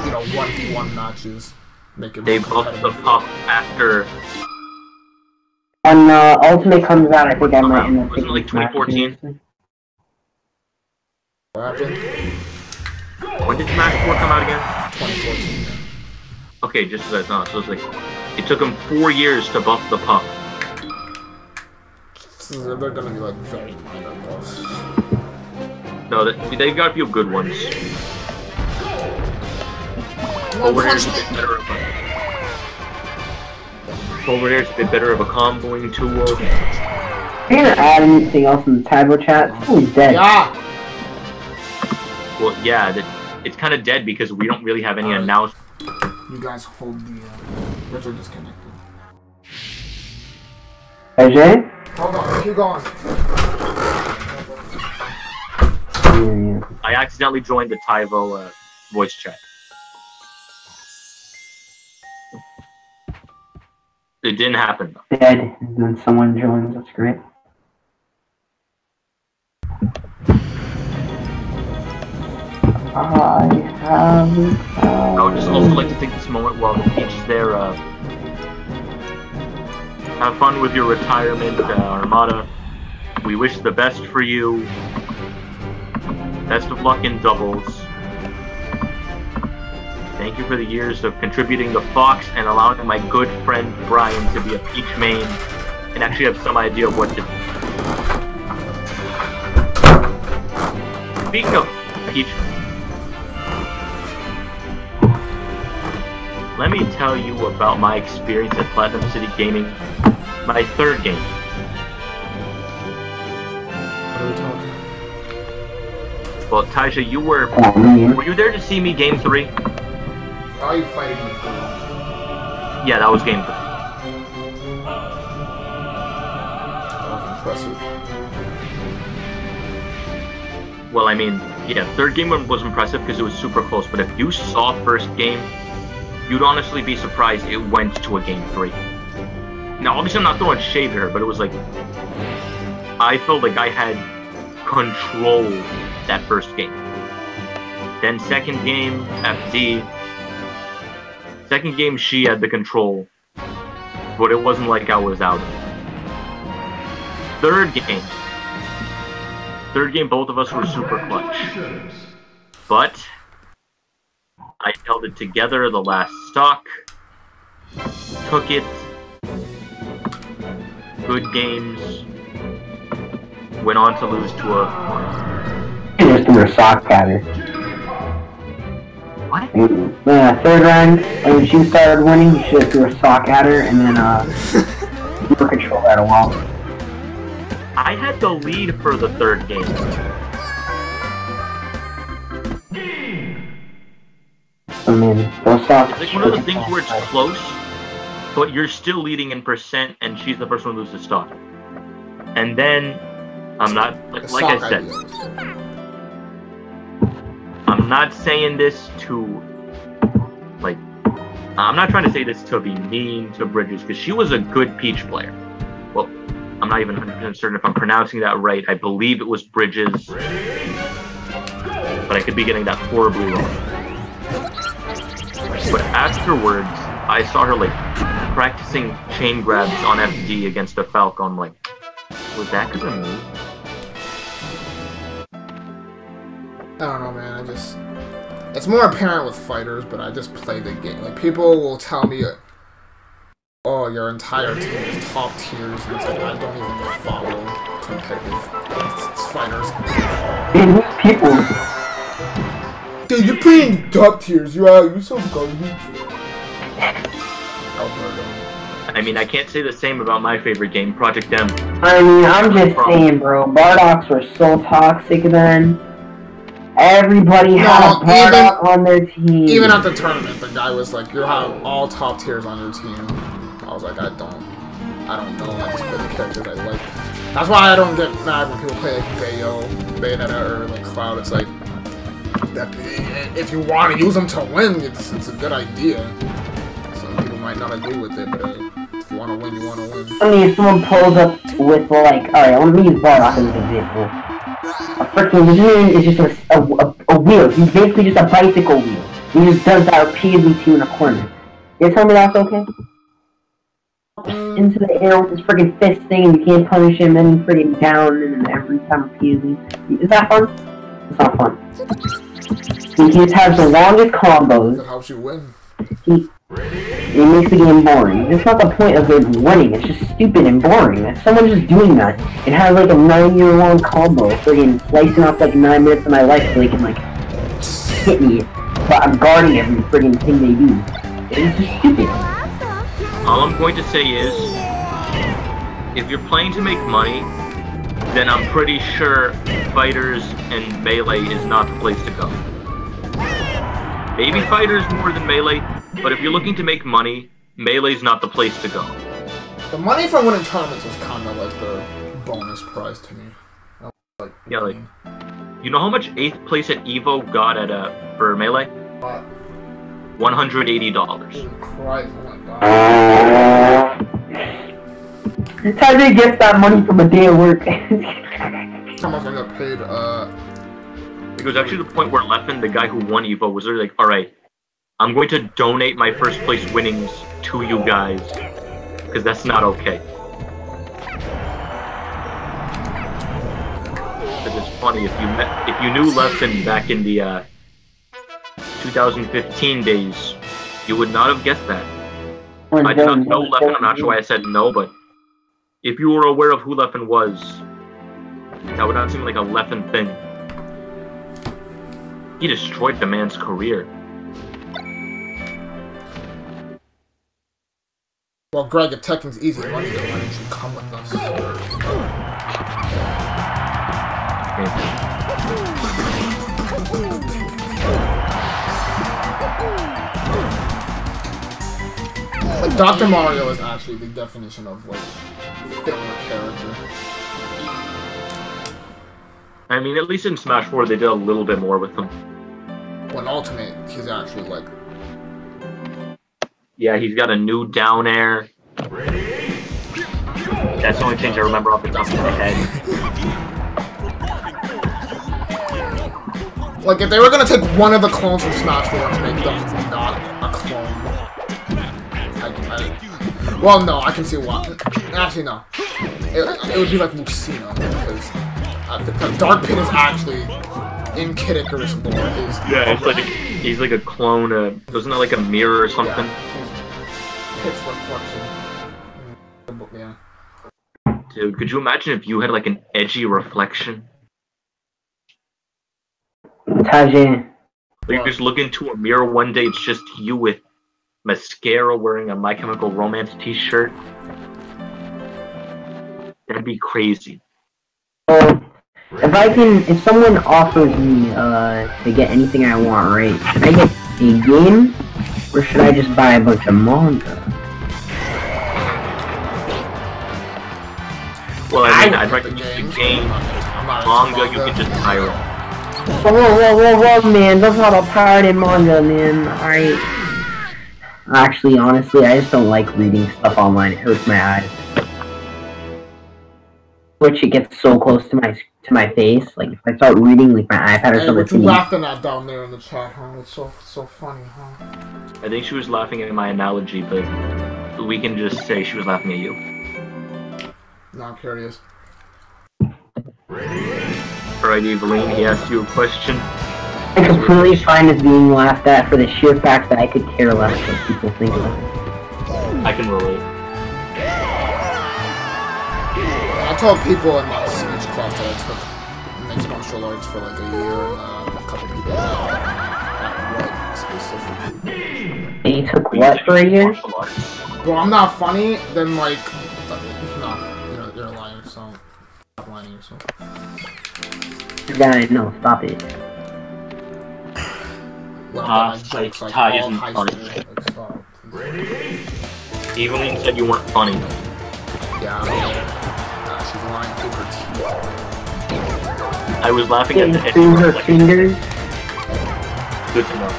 you know, 1v1 matches. Make it. They buffed the puff after. When Ultimate comes out, I think I might end up wasn't it like 2014? What happened? When did Smash 4 come out again? 2014. Okay, just as I thought. So it's like, it took them 4 years to buff the puff. So they're gonna be like very minor buffs. No, they got a few good ones. Over there's a bit better of a comboing tool. Are you gonna add anything else in the Tybo chat? Oh, he's dead. Yeah! Well, yeah, it's kind of dead because we don't really have any announcements. You guys hold the Richard disconnected. AJ? Hold on, keep going. I accidentally joined the Tyvo voice chat. It didn't happen though. Dead, and then someone joins, that's great. I would just also like to take this moment while the speech is there. Have fun with your retirement, Armada. We wish the best for you. Best of luck in doubles. Thank you for the years of contributing to Fox and allowing my good friend Brian to be a Peach main and actually have some idea of what to do. Speaking of Peach, let me tell you about my experience at Platinum City Gaming, my third game. What are we talking? Well, Taisha, were you there to see me game 3? Are you fighting the pool? Yeah, that was game 3. That was impressive. Well, I mean, yeah, third game was impressive because it was super close, but if you saw first game, you'd honestly be surprised it went to a game 3. Now, obviously I'm not throwing shade at her, but it was like, I felt like I had control that first game. Then second game, FD. Second game, she had the control, but it wasn't like I was out. Third game, both of us were super clutch. But I held it together the last stock, took it, good games, went on to lose to a... You just threw a sock at her. What? Third round, and she started winning, you just threw a sock at her, and then, you were control that a while. I had the lead for the third game. I mean, those socks... It's like one of the things where it's close, but you're still leading in percent, and she's the first one to lose the stock. And then, I'm not, like I said, I'm not saying this to, like, I'm not trying to say this to be mean to Bridges, because she was a good Peach player. Well, I'm not even 100% certain if I'm pronouncing that right. I believe it was Bridges, but I could be getting that horribly wrong. But afterwards, I saw her, like, practicing chain grabs on FD against a Falcon. Like, was that because of me? I don't know, man. It's more apparent with fighters, but I just play the game. Like, people will tell me, oh, your entire team is top tiers, and it's like, I don't even follow competitive fighters. Dude, people... Dude, you're playing top tiers, you're so garbage. Alberto. I mean, I can't say the same about my favorite game, Project M. I mean, I'm just saying, bro, Bardock's were so toxic then. Everybody had a Bardock on their team. Even at the tournament, the guy was like, you have all top tiers on your team. I was like, I don't know, I just play the characters I like. That's why I don't get mad when people play like Bayo, Bayonetta, or like Cloud. It's like, that if you want to use them to win, it's a good idea. Some people might not agree with it, but if you want to win, you want to win. I mean, if someone pulls up with, like, alright, let me use Bardock as an example. A freaking wheel is just a wheel. He's basically just a bicycle wheel. He just does that repeatedly to you in a corner. You're telling me that's okay? Into the air with this freaking fist thing, and you can't punish him, and then freaking down, and then every time repeatedly. Is that fun? It's not fun. He just has the longest combos. That helps you win. It makes the game boring. That's not the point of it winning. It's just stupid and boring. If someone's just doing that, it has like a 9-year-long combo, friggin' slicing off like 9 minutes of my life so they can like hit me, but I'm guarding every friggin' thing they do. It's just stupid. All I'm going to say is, if you're playing to make money, then I'm pretty sure Fighters and Melee is not the place to go. Maybe Fighters more than Melee, but if you're looking to make money, Melee's not the place to go. The money from winning tournaments was kind of like the bonus prize to me. Like, yeah, like, you know how much 8th place at EVO got at for Melee? What? $180. Christ, oh my god. Tajay gets that money from a day of work. How much I got paid, It was actually the point where Leffen, the guy who won EVO, was literally like, alright, I'm going to donate my first place winnings to you guys, because that's not okay. Because it's funny, if you knew Leffen back in the 2015 days, you would not have guessed that. I did not know Leffen, I'm not sure why I said no, but if you were aware of who Leffen was, that would not seem like a Leffen thing. He destroyed the man's career. Well, Greg, if Tekken's easy money, then why don't you come with us? Okay. Dr. Mario is actually the definition of like film character. I mean, at least in Smash 4 they did a little bit more with him. When Ultimate, he's actually like... Yeah, he's got a new down air. That's the only thing I remember off the top of my head. Like, if they were gonna take one of the clones from Smash 4 and make them not a clone... well, no, I can see why. Actually, no. It would be like Lucina, because Dark Pit is actually... in Kid Icarus lore is... Yeah, it's like he's like a clone of... Wasn't it like a mirror or something? Yeah, Pit's reflection. Yeah. Dude, could you imagine if you had like an edgy reflection? Tajin. Like you just look into a mirror one day, it's just you with mascara wearing a My Chemical Romance t-shirt. That'd be crazy. If someone offers me to get anything I want, right? Should I get a game, or should I just buy a bunch of manga? Well, I mean, I'd recommend the game. Manga, you can just pirate. Whoa, man, that's not a pirated manga, man. Alright. Actually, honestly, I just don't like reading stuff online. It hurts my eyes. Which it gets so close to my face. Like if I start reading like my iPad or something. What you laughing at down there in the chat, huh? It's so funny, huh? I think she was laughing at my analogy, but we can just say she was laughing at you. No, I'm curious. Alright, Evelyn, he asked you a question. I'm completely fine with being laughed at for the sheer fact that I could care less what people think of it. I can relate. I told people in my speech club that I took mixed martial arts for like a year, and a couple people at what specifically. And you took what for a year? Well, I'm not funny, then like, no, you're a liar, so stop lying to yourself. Yeah, no, stop it. Jokes, like, Ty all isn't high funny. school, like, stop. Evelyn said you weren't funny. Yeah, she's lying through her teeth. I was laughing at the edge through of her fingers. Good to know.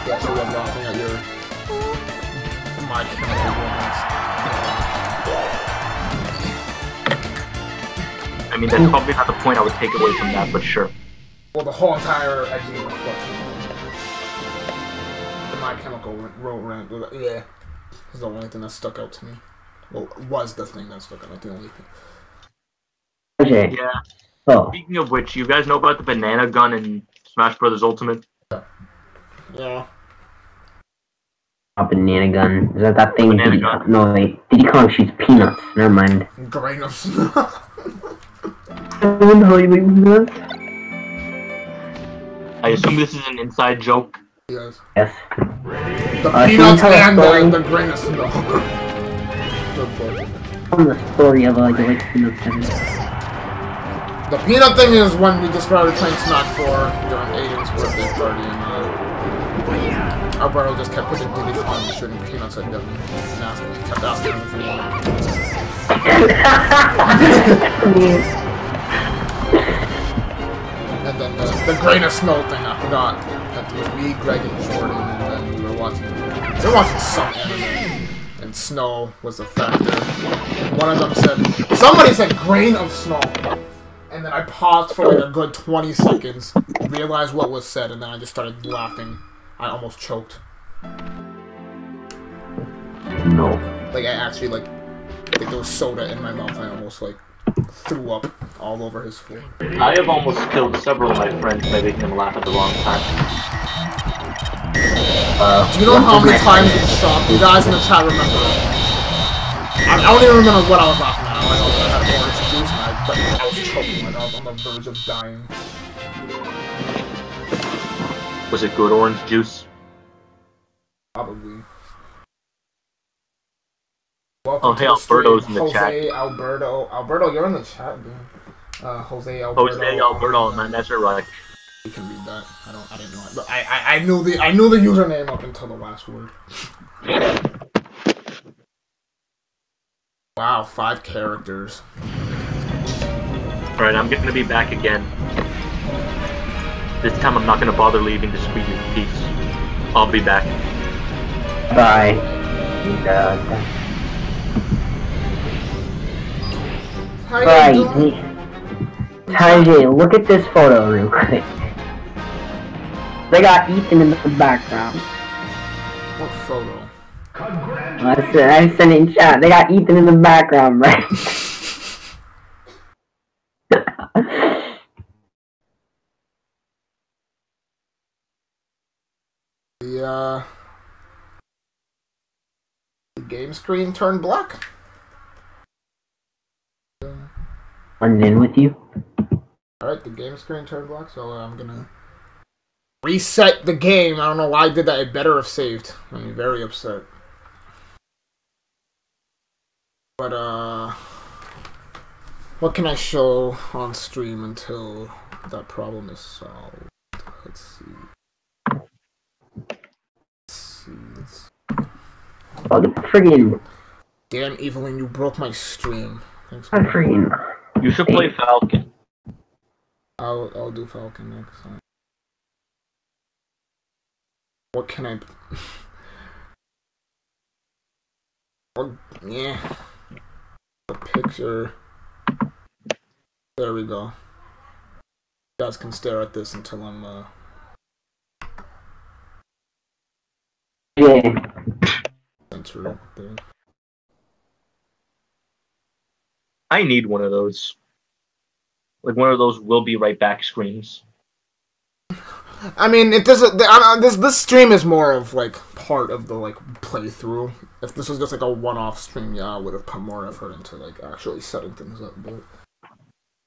Yeah, she was laughing at your... My Chemical Romance. I mean, that's probably not the point I would take away from that, but sure. Well, the whole entire edgy reflection. My Chemical Romance, yeah, is the only thing that stuck out to me. Well, was the thing that stuck out, not the only thing. Okay. Yeah. Oh. Speaking of which, you guys know about the banana gun in Smash Bros. Ultimate? Yeah. A banana gun. Is that thing? Banana gun. No, wait. Diddy Kong shoots peanuts. Never mind. Grain of snow. I assume this is an inside joke. Yes. Yes. The peanuts and the grain of snow. From the story of like peanuts. The peanut thing is when we just started playing Smash 4 during Aiden's birthday party, and Alberto just kept putting Diddy Kong and shooting peanuts at him, and he kept asking him if he wanted. And then the grain of snow thing, I forgot. That was me, Greg, and Jordan, and then we were watching some anime, and snow was a factor. One of them said, somebody said grain of snow, and then I paused for like a good 20 seconds, realized what was said, and then I just started laughing. I almost choked. No. Like I actually like there was soda in my mouth, and I almost like threw up all over his floor. I have almost killed several of my friends by making them laugh at the wrong time. Do you know how many times it shocked? You guys in the chat remember? I don't even remember what I was laughing at. I know that I had orange juice, and I was choking, like I was on the verge of dying. Was it good orange juice? Probably. Oh, hey, Alberto's in the chat. Alberto, you're in the chat, dude. Jose Alberto, man, that's right. You can read that. I didn't know it, but I knew the username up until the last word. Wow, 5 characters. Alright, I'm gonna be back again. This time I'm not gonna bother leaving the screen in peace. I'll be back. Bye. Right. Tajay, look at this photo real quick. They got Ethan in the background. What photo? I sent it in chat. They got Ethan in the background, right? The game screen turned black. I'm in with you. Alright, the game screen turned black, so I'm gonna reset the game. I don't know why I did that. It better have saved. I'm very upset. But, what can I show on stream until that problem is solved? Let's see. Oh, the friggin'... Damn, Evelyn, you broke my stream. Thanks I'm friggin'... You should play Falcon. I'll do Falcon next time. What can I... Oh, yeah. A picture. There we go. You guys can stare at this until I'm, Yeah. censor it there. I need one of those. Like one of those "we'll be right back" screens. I mean, if this stream is more of like part of the like playthrough. If this was just like a one-off stream, yeah, I would have put more effort into like actually setting things up. But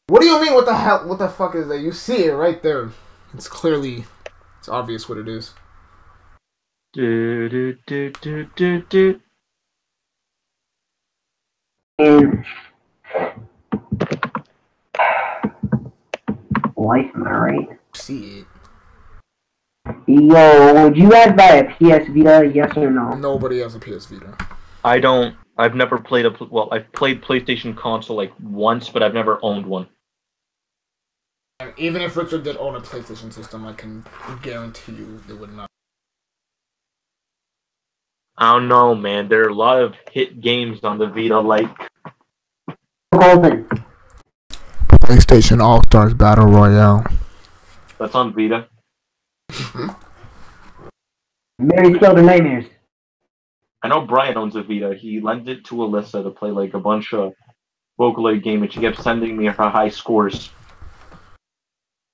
what do you mean? What the hell? What the fuck is that? You see it right there. It's clearly, it's obvious what it is. Do, do, do, do, do, do. Life, am I right? See it. Yo, would you guys buy a PS Vita, yes or no? Nobody has a PS Vita. I don't. I've never played I've played PlayStation console like once, but I've never owned one. And even if Richard did own a PlayStation system, I can guarantee you they would not. I don't know, man. There are a lot of hit games on the Vita, like Golden. PlayStation All-Stars Battle Royale. that's on Vita. Mary's Killed Nightmares. I know Brian owns a Vita. He lent it to Alyssa to play like a bunch of Vocaloid game, and she kept sending me her high scores.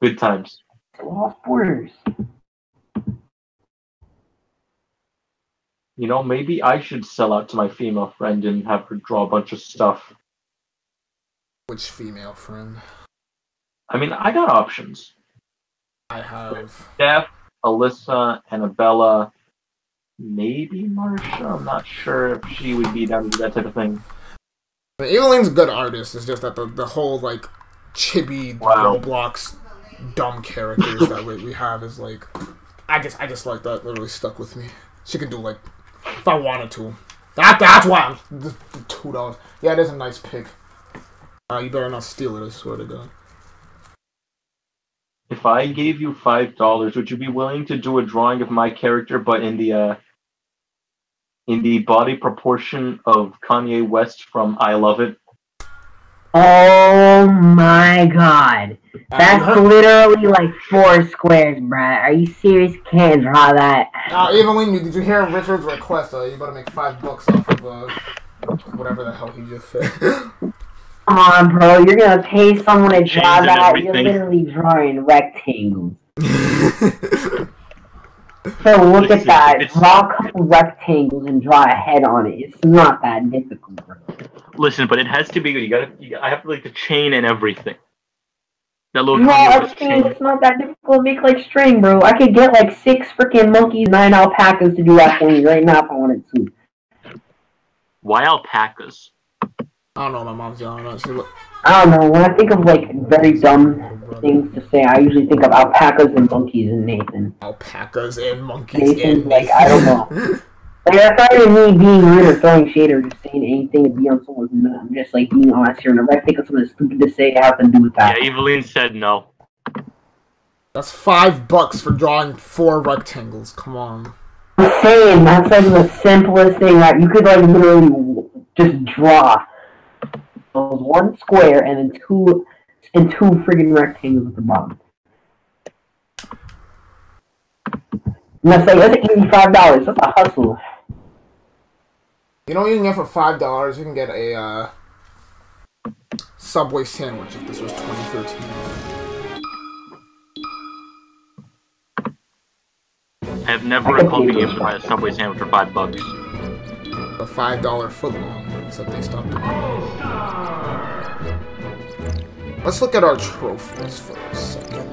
Good times. Lost Borders. You know, maybe I should sell out to my female friend and have her draw a bunch of stuff. Which female friend? I mean, I got options. I have Steph, Alyssa, Annabella, maybe Marsha. I'm not sure if she would be down to do that type of thing. Evelyn's a good artist. It's just that the whole like chibi Roblox dumb characters that we have is like I just like that. That really stuck with me. She could do like if I wanted to. That's why I'm $2. Yeah, it is a nice pick. You better not steal it. I swear to God. If I gave you $5, would you be willing to do a drawing of my character, but in the body proportion of Kanye West from I Love It? Oh my god. That's literally like 4 squares, bruh. Are you serious? Can't draw that. Evelyn, did you hear Richard's request? You better make $5 off of whatever the hell he just said. Come on, bro. You're gonna pay someone to draw that? You're literally drawing rectangles. So look at that. Draw a couple rectangles and draw a head on it. It's not that difficult, bro. Listen, but it has to be good. I have to like the chain and everything. That little it's not that difficult to make like string, bro. I could get like 6 freaking monkeys, 9 alpacas to do that for me right now if I wanted to. Why alpacas? I don't know. My mom's yelling at us. I don't know. When I think of like very dumb things to say, I usually think of alpacas and monkeys and Nathan. Alpacas and monkeys Nathan's and like, I don't know. Like, that's not even me being rude or throwing shade or just saying anything to be on someone's nut. I'm just like being honest here. Whenever I think of something stupid to say, it has to do with that. Yeah, Eveline said no. That's $5 for drawing 4 rectangles. Come on. I'm saying that's like the simplest thing that you could like literally just draw. One square and then two friggin' rectangles at the bottom. And that's like, that's an easy $5. That's a hustle. You know what you can get for $5? You can get a Subway sandwich if this was 2013. I have never recalled being able to buy a Subway sandwich for $5. A $5 footlong, except they stopped doing it. Let's look at our trophies for a second.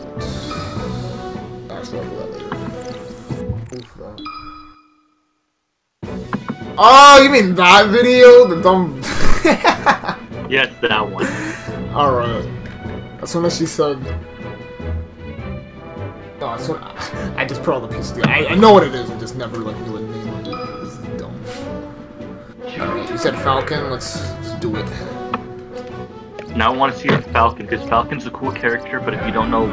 Actually, I'll do that later. Oof, that. Oh, you mean that video? The dumb... Yes, that one. Alright. As soon as she said... No, as soon... I just put all the pieces together. I know what it is, I just never, like, knew the name of it. This is dumb. Alright, you said Falcon, let's do it. Now I want to see your Falcon, because Falcon's a cool character, but if you don't know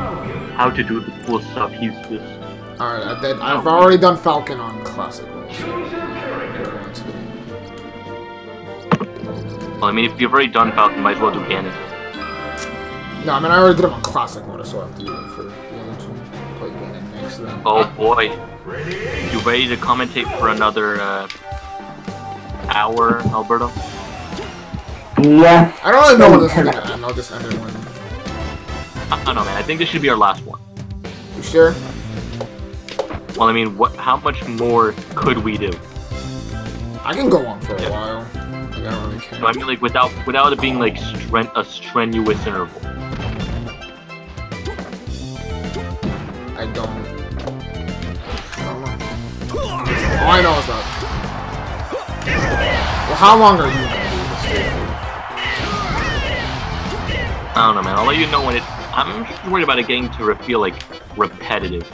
how to do the cool stuff, he's just... Alright, I've already done Falcon on Classic World. Well, I mean, if you've already done Falcon, might as well do Ganon. No, I mean, I already did him on Classic Mode, so I have to do it for the other two. Play Ganon next then. Oh boy. You ready to commentate for another, hour, Alberto? Yeah. I don't really know where this is gonna end, I'll just end it when... I don't know, man. I think this should be our last one. You sure? Well, I mean, how much more could we do? I can go on for a while. Like, I don't really care. So, I mean, like, without it being, like, a strenuous interval. I don't know. All I know is that... Well, how long are you gonna do this stay for? I don't know, man. I'll let you know when it... I'm just worried about it getting to feel, like, repetitive.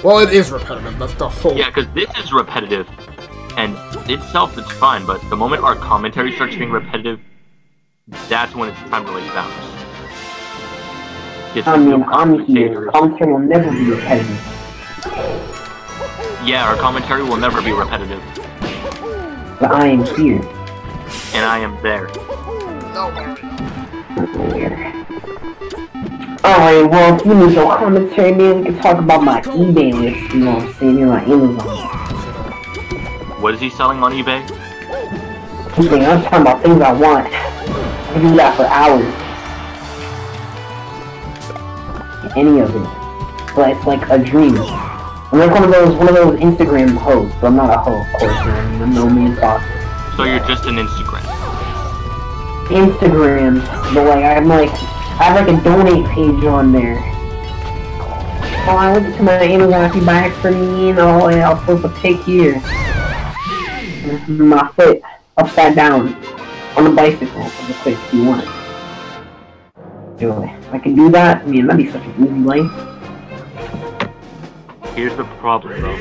Well, it is repetitive. That's the whole... Yeah, because this is repetitive. And itself, it's fine, but the moment our commentary starts being repetitive, that's when it's time to lay down. I mean, I'm here. Commentary will never be repetitive. Yeah, our commentary will never be repetitive. But I am here. And I am there. Alright, well, if you need your commentary, man, we can talk about my eBay list, you know what I'm saying, here on Amazon. What is he selling on eBay? I'm talking about things I want. I can do that for hours. Any of it. But it's like a dream. I'm like one of those Instagram hoes, but I'm not a hoe, of course, man. I'm no man's boss. So you're just an Instagram. Instagram, but like I have like a donate page on there. Oh, I went to my Amazon if you buy it for me, and I'll post a pic here. My foot upside down on the bicycle for the quick if you want. Anyway, if I can do that, man, that'd be such an easy life. Here's the problem, bro.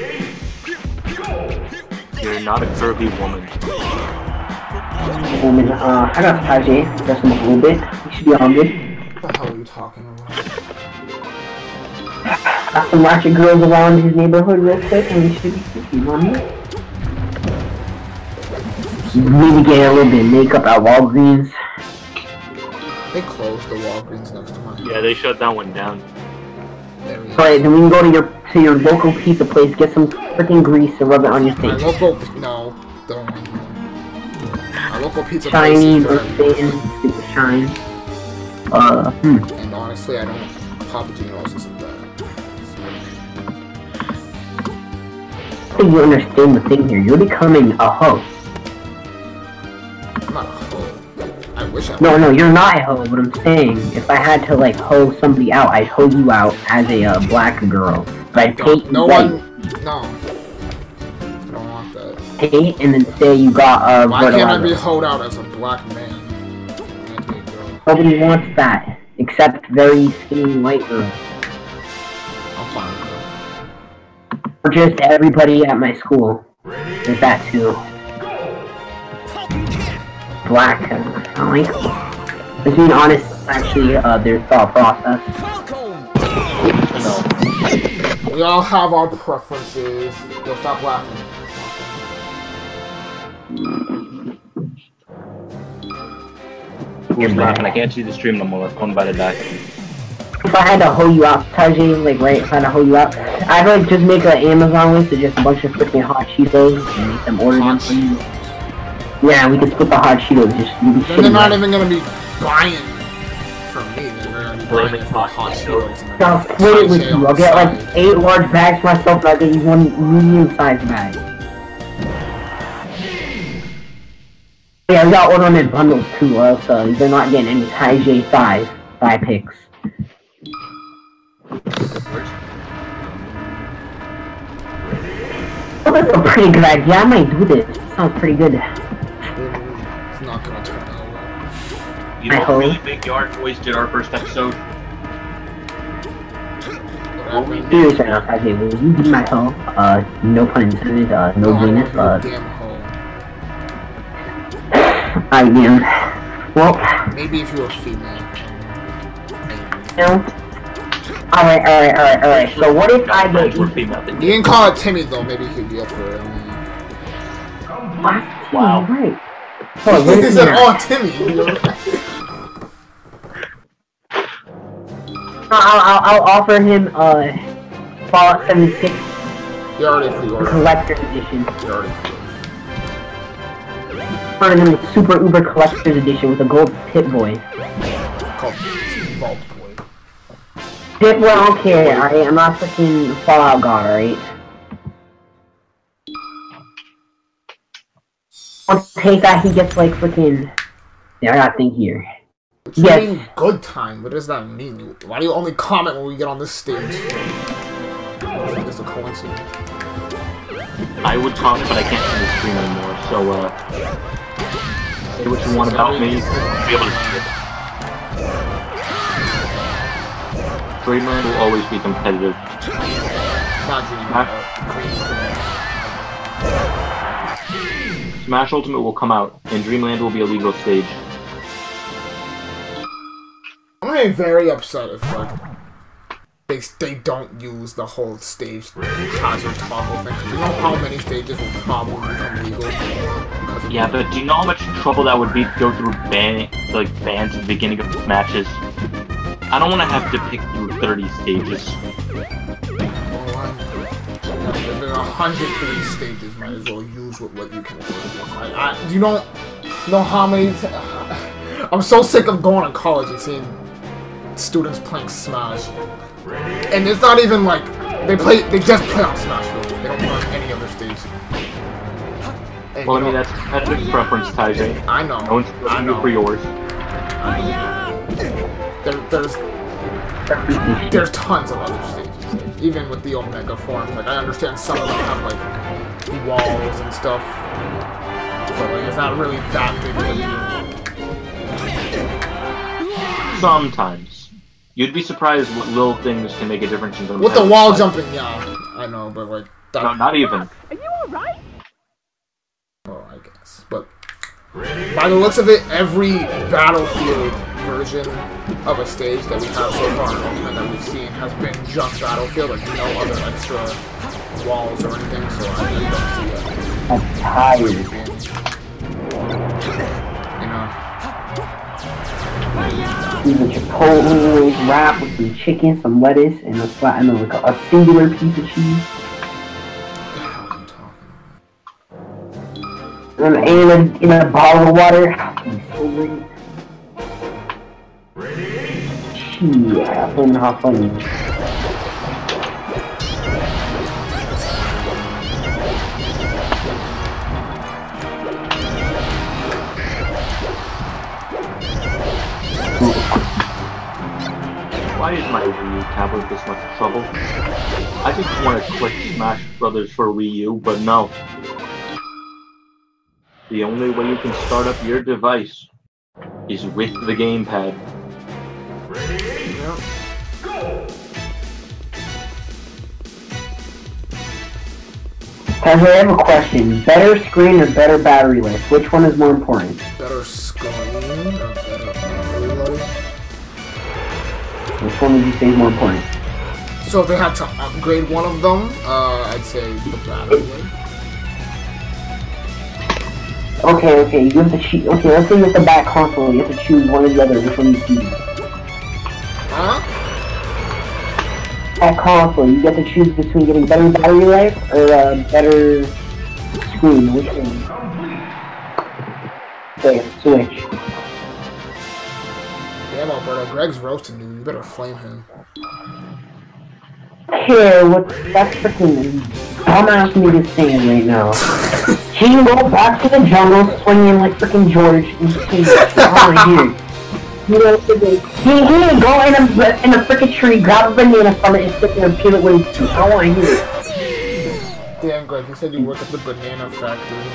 You're not a curvy woman. Woman, I got 5J, dress him up a little bit. You should be all good. What the hell are you talking about? Got some ratchet girls around his neighborhood real quick, and you should be sleeping, you know what I mean? Maybe get a little bit of makeup at Walgreens. They closed the Walgreens next to mine. Yeah, they shut that one down. Alright, then we can go to your local pizza place, get some freaking grease and rub it on your face. My local... No, don't. My local pizza Shiny, place is thin, super shine. And honestly, I don't... Papa Gino's isn't bad. I think you understand the thing here. You're becoming a hoe. I'm not a hoe. I wish I was. No, you're not a hoe, but I'm saying, if I had to, like, hoe somebody out, I'd hoe you out as a black girl. But I'd take No one... No. I don't want that. Hate, and then say you got, Why can't I be hoed out as a black man? Nobody wants that, except very skinny white girls. I'm fine with that. Or just everybody at my school. There's that too. Black. I don't like them. Just being honest, actually, their thought process. We all have our preferences. Yo, stop laughing. Who's laughing? I can't see the stream no more. I'm about to die. If I had to hoe you out, Tajay, like, right, if I had to hoe you out, I'd like just make an Amazon list of just a bunch of freaking hot Cheetos and make them order them for you. Yeah, we can split the hot Cheetos. Just then they're not even gonna be buying from me. They're gonna be buying it for hot Cheetos. I'll split it with you. I'll get like 8 large bags myself, and I'll get you 1 medium-sized bag. Yeah, we gotta order them in bundles too, or else they're not getting any Tajay thigh picks. Oh, that's a pretty good idea. I might do this. It sounds pretty good. It's not gonna turn out well. You know what really big yard boys did our first episode? Seriously right now, Tajay, will you be my hoe? No pun intended, no Venus, I am. Well, maybe if you were female. No. Alright. So what if I get you? You didn't call it Timmy though, maybe he'd be up for it. Wow. Right. Oh, he said, oh, Timmy. I'll offer him Fallout 76. You already pre-ordered. Collector's edition. You already pre-ordered. Offer him the Super Uber Collector's edition with a gold Pit Boy. Called Vault Boy. Pit Boy, I don't care, alright? I'm not freaking Fallout God, alright? I'll take that, he gets like freaking. Yeah, I gotta think here. Yes. Good time. What does that mean? Why do you only comment when we get on this stage? It's just a coincidence. I would comment, but I can't see the stream anymore. So, say what you want about me. I'll be able to see it. Dreamland will always be competitive. Not Dreamland. Smash Ultimate will come out, and Dreamland will be a legal stage. I'm gonna be very upset if like they don't use the whole stage hazard toggle thing. Cause you know how many stages will probably become legal. Yeah, but do you know how much trouble that would be to go through bans at the beginning of matches? I don't want to have to pick through 30 stages. There are 103 stages. Might as well use what you can work with. Do you know how many? I'm so sick of going to college and seeing students playing Smash, and it's not even like they just play on Smash. Really. They don't play on any other stage. And, well, I mean that's competitive preference, Tajay. I know. No one's looking for yours. There's tons of other stages. Even with the Omega forms, like I understand some of them have like walls and stuff, but like it's not really that big of a deal. Sometimes. You'd be surprised what little things can make a difference in the with the wall jumping, yeah, I know, but like that. No, not even. Are you alright? Oh, I guess, but by the looks of it, every Battlefield version of a stage that we have so far in Ultimate that we've seen has been just Battlefield, like no other extra walls or anything, so I really don't see that. I'm tired. You know? Even Chipotle wrap with some chicken, some lettuce, and a singular piece of cheese. And in a bottle of water. So great. Yeah, how funny. Why is my Wii U tablet this much trouble? I just want to click Smash Brothers for Wii U, but no. The only way you can start up your device He's with the gamepad. Ready? Yep. Go! Guys, I have a question. Better screen or better battery life? Which one is more important? Better screen or better battery life? Which one would you say is more important? So if they had to upgrade one of them, I'd say the battery life. Okay, you have to choose. Okay, let's say you have the back console. You have to choose one or the other. Which one do you choose? Huh? Back console, you get to choose between getting better battery life or better screen. Which one? Okay, switch. Damn, Alberto, Greg's roasting you. You better flame him. Here, what? That's freaking dumbass me to stand right now. He can go back to the jungle swinging like freaking George and sing all right here. You know, he can go in a freaking tree, grab a banana from it, and sit there and peel it with his teeth. I want to hear it. Damn, Greg, you said you work at the banana factory.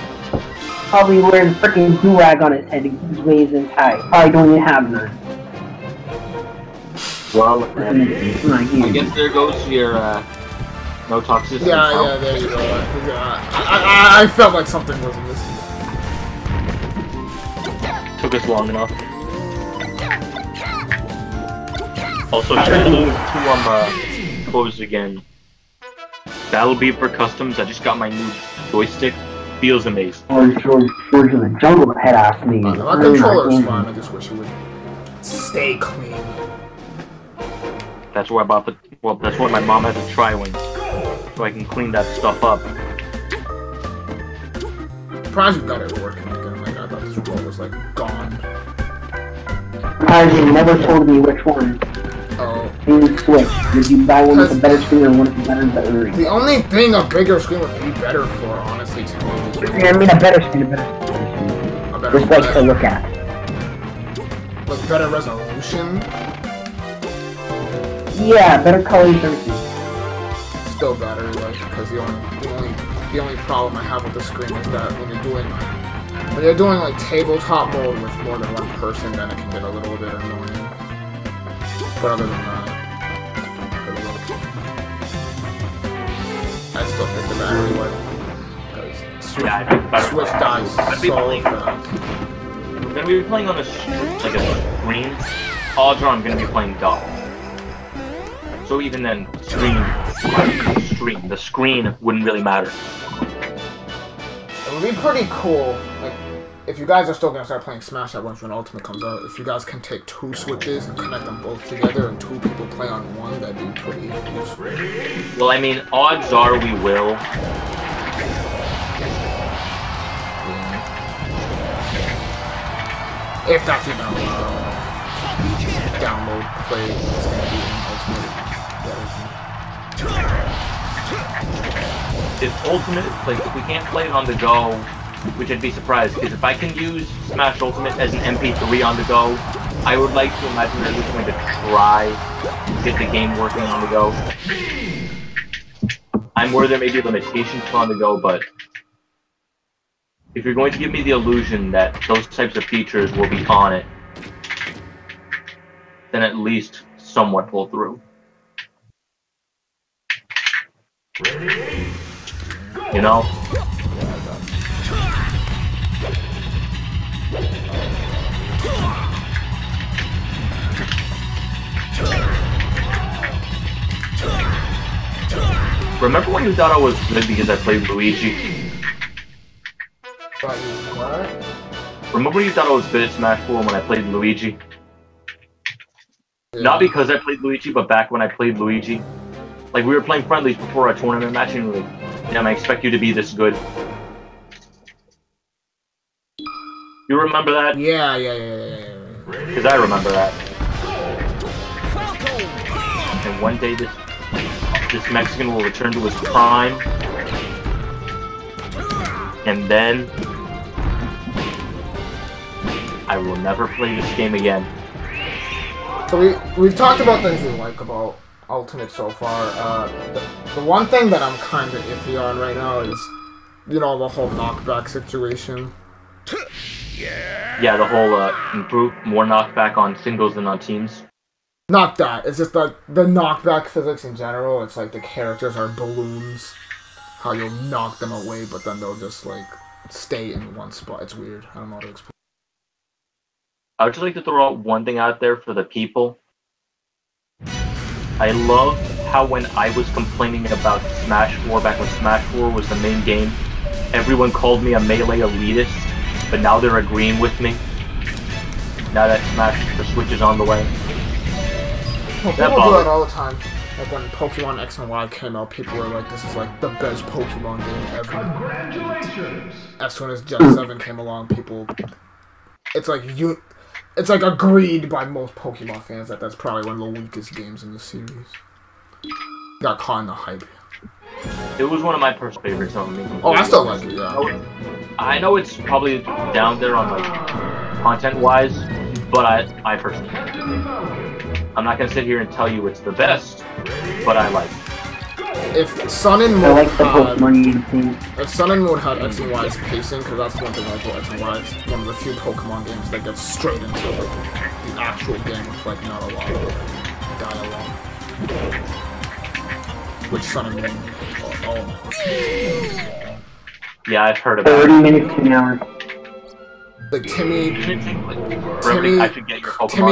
Probably wearing a freaking do-rag on his head to keep his waves in tight. Probably don't even have none. Well, I I guess there goes your no toxicity. Yeah, there you go. I felt like something was missing. Took us long enough. Also, shout out to closed again. Battle Beeper Customs. I just got my new joystick. Feels amazing. George in the jungle head ass me. My controller's fine. I just wish it would stay clean. That's where I bought the. Well, that's why my mom has a tri-wing, so I can clean that stuff up. Surprised you got it working again. Like I thought this remote was like gone. You never told me which one. Oh. You switch. Did you buy one with a better screen or one with a better battery? The only thing a bigger screen would be better for, honestly, to me. I mean, a better screen, A better just like to look at. With better resolution. Yeah, better colors and everything. Still battery life, because the only problem I have with the screen is that when you're doing like tabletop mode with more than one person, then it can get a little bit annoying. But other than that, I still think the battery life, because Switch dies so fast. We're gonna be playing on a screen. Odds are I'm gonna be playing dock. So even then, the screen wouldn't really matter. It would be pretty cool, like, if you guys are still gonna start playing Smash at once when Ultimate comes out, if you guys can take 2 Switches and connect them both together and 2 people play on one, that'd be pretty useful. Well, I mean, odds are we will. Yeah. If that's even allowed. Download play is gonna be in Ultimate. If Ultimate, like, if we can't play it on the go, which I'd be surprised, because if I can use Smash Ultimate as an MP3 on the go, I would like to imagine they're just going to try to get the game working on the go. I'm aware there may be limitations to on the go, but if you're going to give me the illusion that those types of features will be on it, then at least somewhat pull through. You know? Remember when you thought I was good because I played Luigi? What? Remember when you thought I was good at Smash 4 when I played Luigi? Yeah. Not because I played Luigi, but back when I played Luigi. Like, we were playing friendlies before our tournament match, and we were like, damn, I expect you to be this good. You remember that? Yeah. Because I remember that. And one day this Mexican will return to his prime. And then I will never play this game again. So we've talked about things we like about Ultimate so far. The one thing that I'm kind of iffy on right now is, you know, the whole knockback situation. Yeah. Yeah, the whole improve more knockback on singles than on teams. Not that. It's just the knockback physics in general. It's like the characters are balloons. How you'll knock them away, but then they'll just like stay in one spot. It's weird. I don't know how to explain. I would just like to throw out one thing out there for the people. I love how when I was complaining about Smash 4 back when Smash 4 was the main game, everyone called me a melee elitist, but now they're agreeing with me. Now that Smash the Switch is on the way. Well, people do that all the time. Like when Pokemon X and Y came out, people were like, this is like the best Pokemon game ever. Congratulations! As soon as Gen 7 came along, people... It's like agreed by most Pokemon fans that that's probably one of the weakest games in the series. Got caught in the hype. It was one of my personal favorites. Oh, I still like it, yeah. I know it's probably down there on like content-wise, but I personally like it. I'm not gonna sit here and tell you it's the best, but I like it. If Sun and Moon if Sun and Moon had X and Y's pacing, because that's one thing I like about X and Y, it's one of the few Pokemon games that gets straight into like the actual game with like not a lot of dialogue. Which Sun and Moon, yeah, I've heard about 30 minutes to an hour. Like Timmy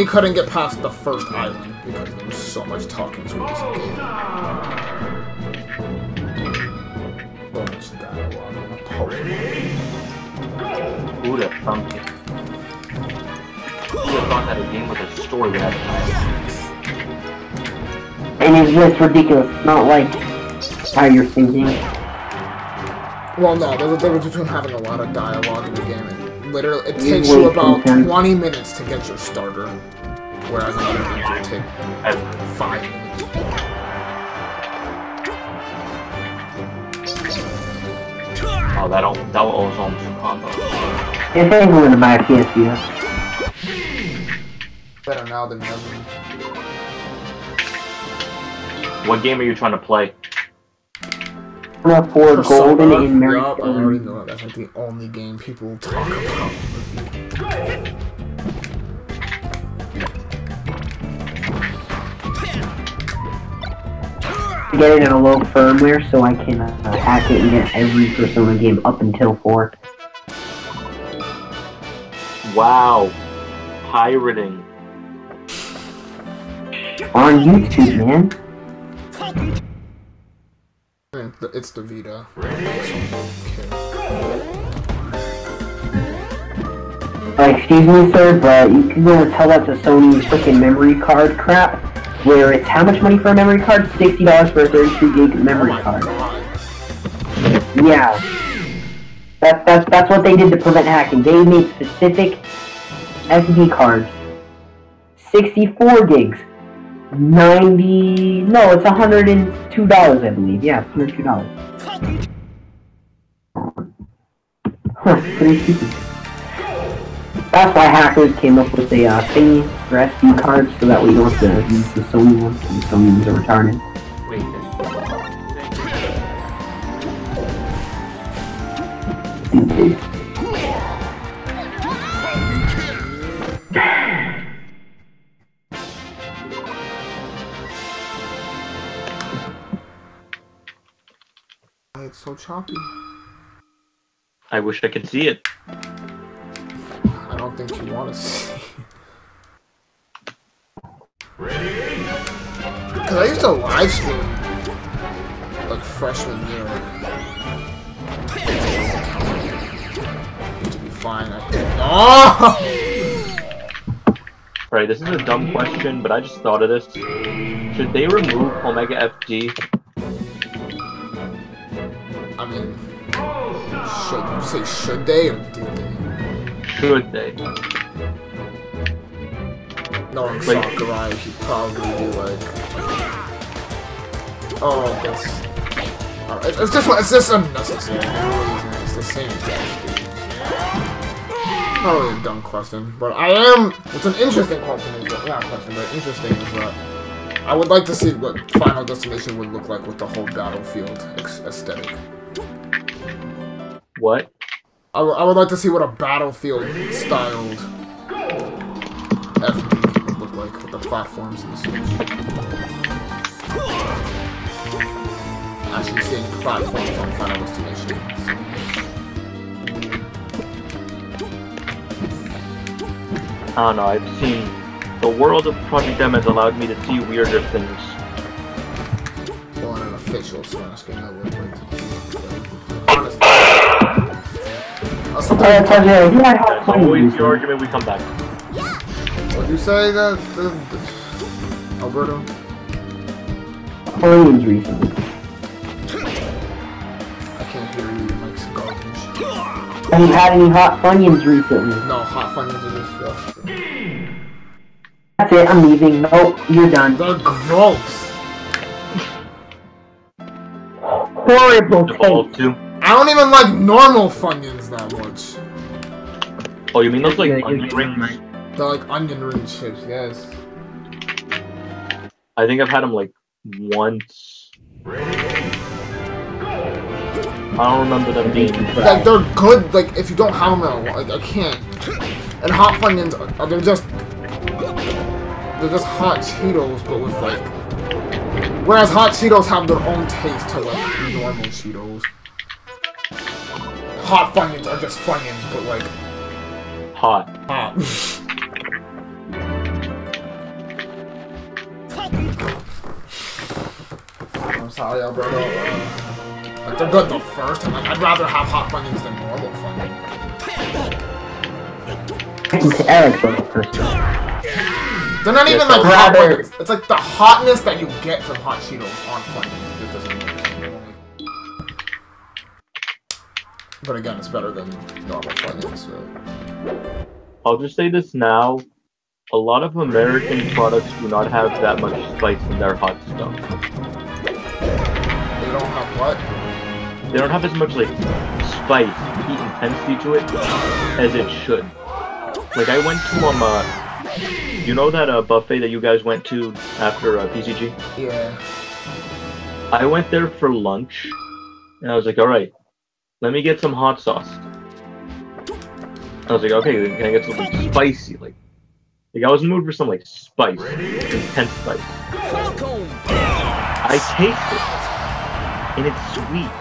couldn't get past the first island because there was so much talking to this game. So much dialogue on a Pokemon. Who'd have thumped it? Who'd have thought that a game with a story would have time? And it's just ridiculous. It's not like how you're thinking. Well, no, there's a difference between having a lot of dialogue in the game and literally, it takes you about 20 minutes to get your starter, whereas in other games it will take 5 minutes. Oh, that will always almost a combo. If anyone in the back, yes. Better now than never. What game are you trying to play? For Golden in Mary. Yup, I already know that's like the only game people talk about. Get it in a low firmware so I can hack it and get every Persona game up until 4. Wow. Pirating. On YouTube, man. It's the Vita. Excuse me, sir, but you can go tell that to Sony's freaking memory card crap, where it's how much money for a memory card? $60 for a 32 gig memory card. Yeah. That's what they did to prevent hacking. They made specific SD cards. 64 gigs. It's $102, I believe. Yeah, it's $102. Huh, pretty stupid. That's why hackers came up with a thingy for SD cards, so that way you don't have to use the Sony ones, and the Sony ones are retarded. Wait, It's so choppy. I wish I could see it. I don't think you want to see. Because I used to live stream like freshman year. Used to be fine. Oh! Right, this is a dumb question, but I just thought of this. Should they remove Omega FG? I mean, should they or did they? Should they? Knowing Sakurai, he'd probably be like, oh, that's... It's just unnecessary. It's the same thing. Probably a dumb question, but it's an interesting question, not question, but interesting is that I would like to see what Final Destination would look like with the whole Battlefield aesthetic. What? I would like to see what a Battlefield-styled FD would look like with the platforms and the Switch. Actually seeing platforms on Final Destination. I don't know, I've seen... The world of Project M has allowed me to see weirder things. Well, in an official Smash game, I would like to do. Honestly. That's always the argument we come back to. What'd you say that... Alberto? Funyuns recently. I can't hear you, your mic's garbage. Have you had any hot Funyuns recently? No, hot Funyuns are just stuff. That's it, I'm leaving. Nope, you're done. They're gross. Horrible taste. I don't even like normal Funyuns that much. Oh, you mean those like onion rings? They're like onion ring chips, yes. I think I've had them like once. I don't remember them being like they're good. Like if you don't have them, like I can't. And hot Funyuns, they're just hot Cheetos, but with like. Whereas hot Cheetos have their own taste to like normal Cheetos. Hot Funyuns are just Funyuns, but like hot. I'm sorry, Alberto. Like they're good the first time. Like, I'd rather have hot Funyuns than normal Funyuns. Eric's a person. They're not even like hot Funyuns. It's like the hotness that you get from hot Cheetos on Funyuns. It doesn't mix. But again, it's better than normal Funyuns. So. I'll just say this now. A lot of American products do not have that much spice in their hot stuff. They don't have what? They don't have as much like spice, heat intensity to it as it should. Like I went to you know that buffet that you guys went to after PCG? Yeah. I went there for lunch, and I was like, all right, let me get some hot sauce. I was like, okay, can I get something spicy? Like I was in the mood for some like spice, intense spice. I taste it, and it's sweet.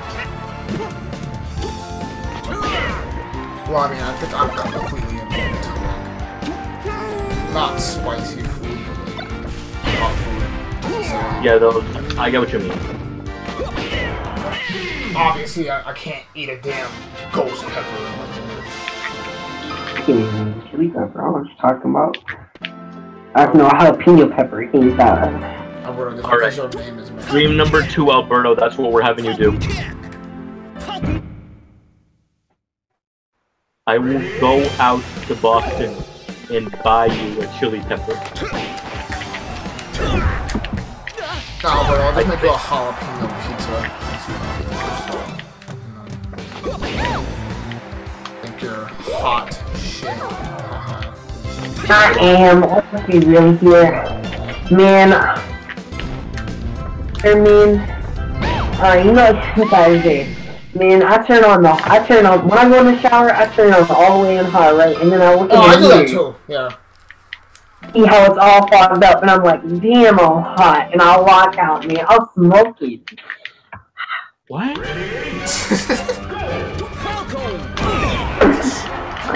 Well, I mean, I think I'm completely immune to like not spicy food, but like hot food. So, yeah, those. I get what you mean. Obviously, I can't eat a damn ghost pepper. Chili pepper, I was talking about. I don't know, jalapeno pepper. Ain't that? Alright. Dream number 2, Alberto. That's what we're having you do. I will go out to Boston and buy you a chili pepper. No, but I'll just make you a jalapeno pizza. I think you're hot shit. I am. Let's be real here. Man. You know what I say. Man, when I go in the shower, I turn on all the way in hot, right? And then I look in the mirror. I do that too, yeah. See how it's all fogged up, and I'm like, damn, I'm hot. And I'll walk out, man. I'll smoke it. What?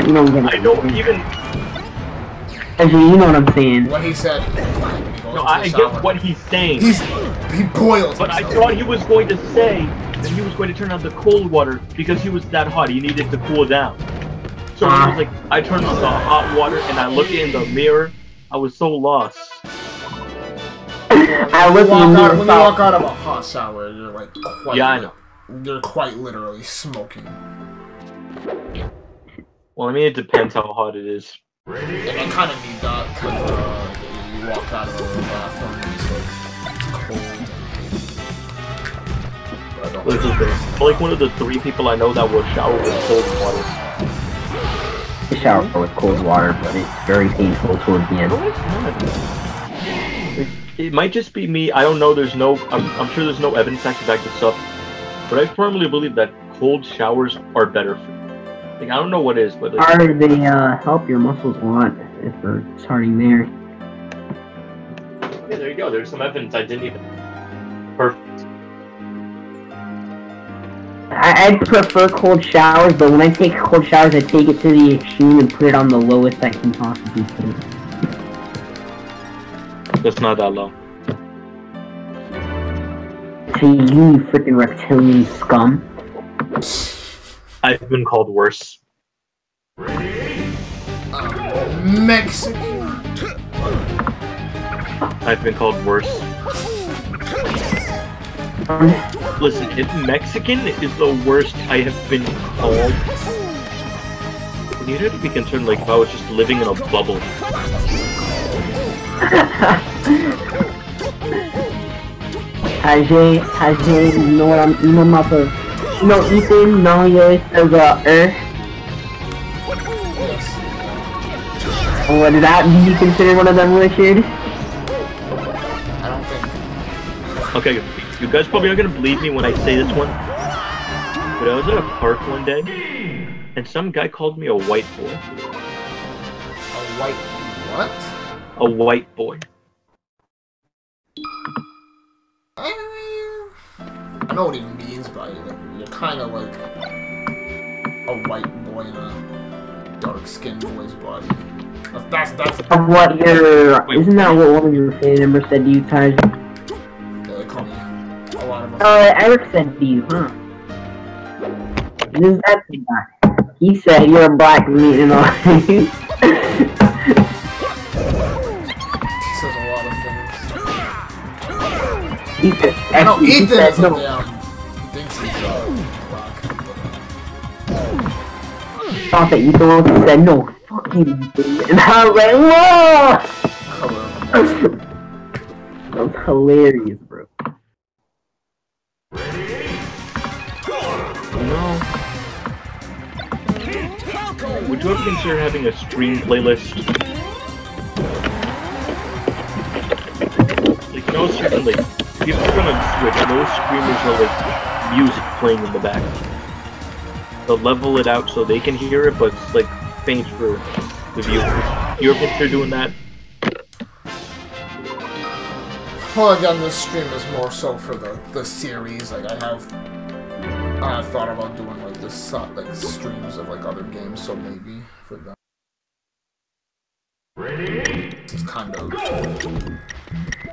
You don't get it. I don't even... You know what I'm saying. What he said. No, I get what he's saying. He boils. But I thought he was going to say that he was going to turn on the cold water because he was that hot. He needed to cool down. So he was like, I turned on the hot water and I looked in the mirror. I was so lost. When you walk out of a hot shower, you're like quite. Yeah, I know. You're quite literally smoking. Well, I mean, it depends how hot it is. And I kind of need that because you walk out of the bathroom and it's like cold. I'm like one of the 3 people I know that will shower with cold water. I shower with cold water, but it's very painful towards the end. No, it's not. It might just be me. I don't know. There's no. I'm sure there's no evidence that can back this up. But I firmly believe that cold showers are better for you. Like, I don't know what is, but like, They help your muscles a lot if we're starting there. yeah, there you go. There's some evidence I didn't even. Perfect. I'd prefer cold showers, but when I take cold showers, I take it to the extreme and put it on the lowest I can possibly put it. That's not that low. To you freaking reptilian scum. I've been called worse. Mexican. I've been called worse. Listen, if Mexican is the worst I have been called, you'd have to be concerned like if I was just living in a bubble. Tajay, you know what I'm about to... You know Ethan, no, yours says, What did that be considered one of them, Richard? I don't think. Okay, you guys probably aren't gonna believe me when I say this one, but I was at a park one day, and some guy called me a white boy. A white what? A white boy. I know what he means by it. Like, you're kind of like a white boy in a dark-skinned boy's body. That's What your... Isn't that what one of your family members said to you, Taj? Yeah, they call me a lot of us. Eric said to you, huh? This is that guy. He said you're a black meat and all. He says a lot of things. He said, No, actually, he Ethan said is no. he thinks he's black. Thought that you don't said no. Fuck you, Ethan. And I was like, whoa! That was hilarious, bro. No. Would you ever consider having a stream playlist? Like, no certain, like, if you turn on Switch, those streamers are like music playing in the back. They'll level it out so they can hear it, but it's like faint for the viewers. You ever consider doing that? Well, again, this stream is more so for the series. Like, I have thought about doing like this like streams of like other games, so maybe for them. This is kind of.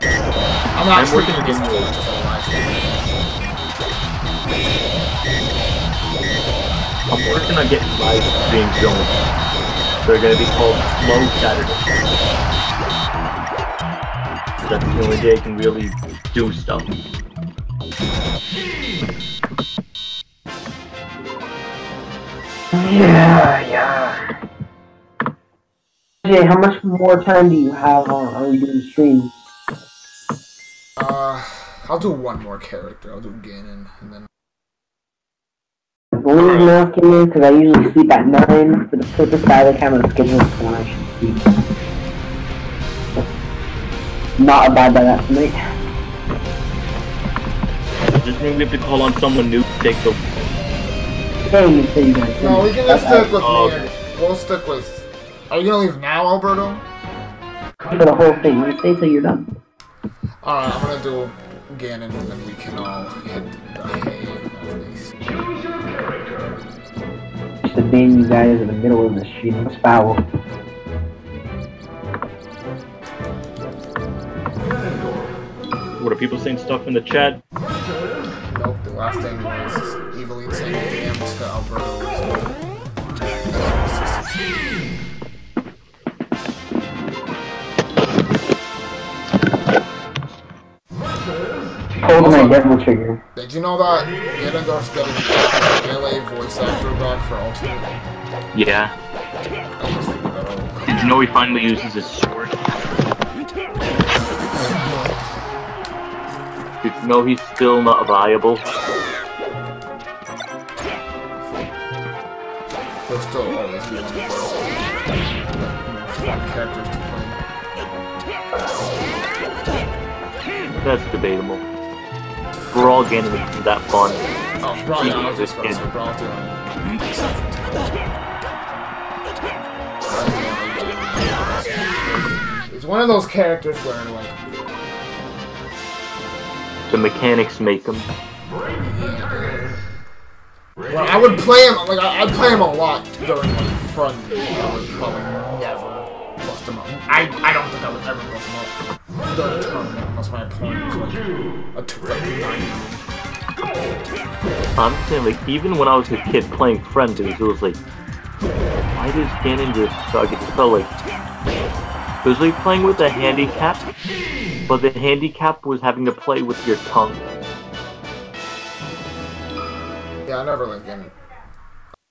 I'm not working treating this on as it. much as a live stream. I'm working on getting live streams going. They're gonna be called Slow Saturdays. That's the only day I can really do stuff. Yeah. Okay, how much more time do you have on you doing streams? I'll do one more character. I'll do Ganon, and then. The only reason I'm asking is because I usually sleep at 9 for the purpose that I like having a schedule for when I should sleep. Not abide by that tonight. Does this mean we have to call on someone new to take the... Hey, you say you guys. No, we can just stick with Oh, me. We'll stick with. Are you gonna leave now, Alberto? For the whole thing, let's stay till you're done. Alright, I'm gonna do Ganon, and then we can all hit the hay at least. Just abandon you guys in the middle of the street. That's foul. What are people saying stuff in the chat? Nope, the last thing was Evelyn saying damn to Alberto. Hold my devil trigger. Did you know that Ganondorf's getting his melee voice actor back for Ultimate? Yeah. I just figured that out. Did you know he finally uses his sword? Did you know he's still not viable? There'll still always be one of those fun characters to play. That's debatable. We're all getting that fun. Oh, Brawl, yeah, I was just about to say Brawl doing exception to that. It's one of those characters where like the mechanics make them. Well, I would play him like I'd play him a lot during like friendly. I would probably never bust him up. I don't think I would ever bust him up during a tournament unless my opponent was like a 259. I'm saying, like, even when I was a kid playing friendlies, it was like, why does Ganon just suck? It just felt like it was like playing with a handicap, but the handicap was having to play with your tongue. Yeah, I never like Ganon.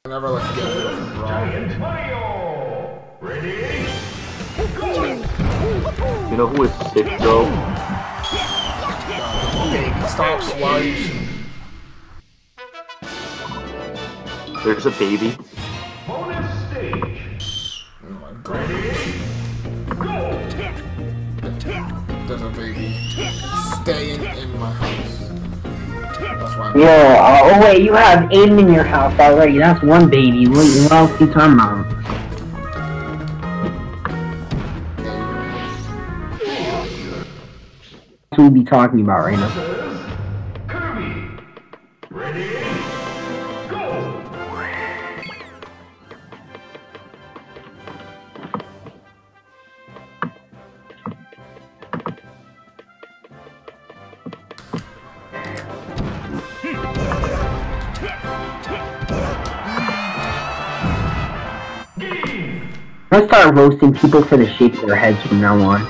I never like Ganon from Brawl. Ready? You know who is sick though? Baby, stop swipes. There's a baby. Bonus stage. Oh my god. There's a baby staying in my house. That's why I'm oh wait, you have Aiden in your house already. That's one baby. What else are you talking about? That's what we'll be talking about right now. Kirby. Ready? Go. Let's start roasting people for the shape of their heads from now on.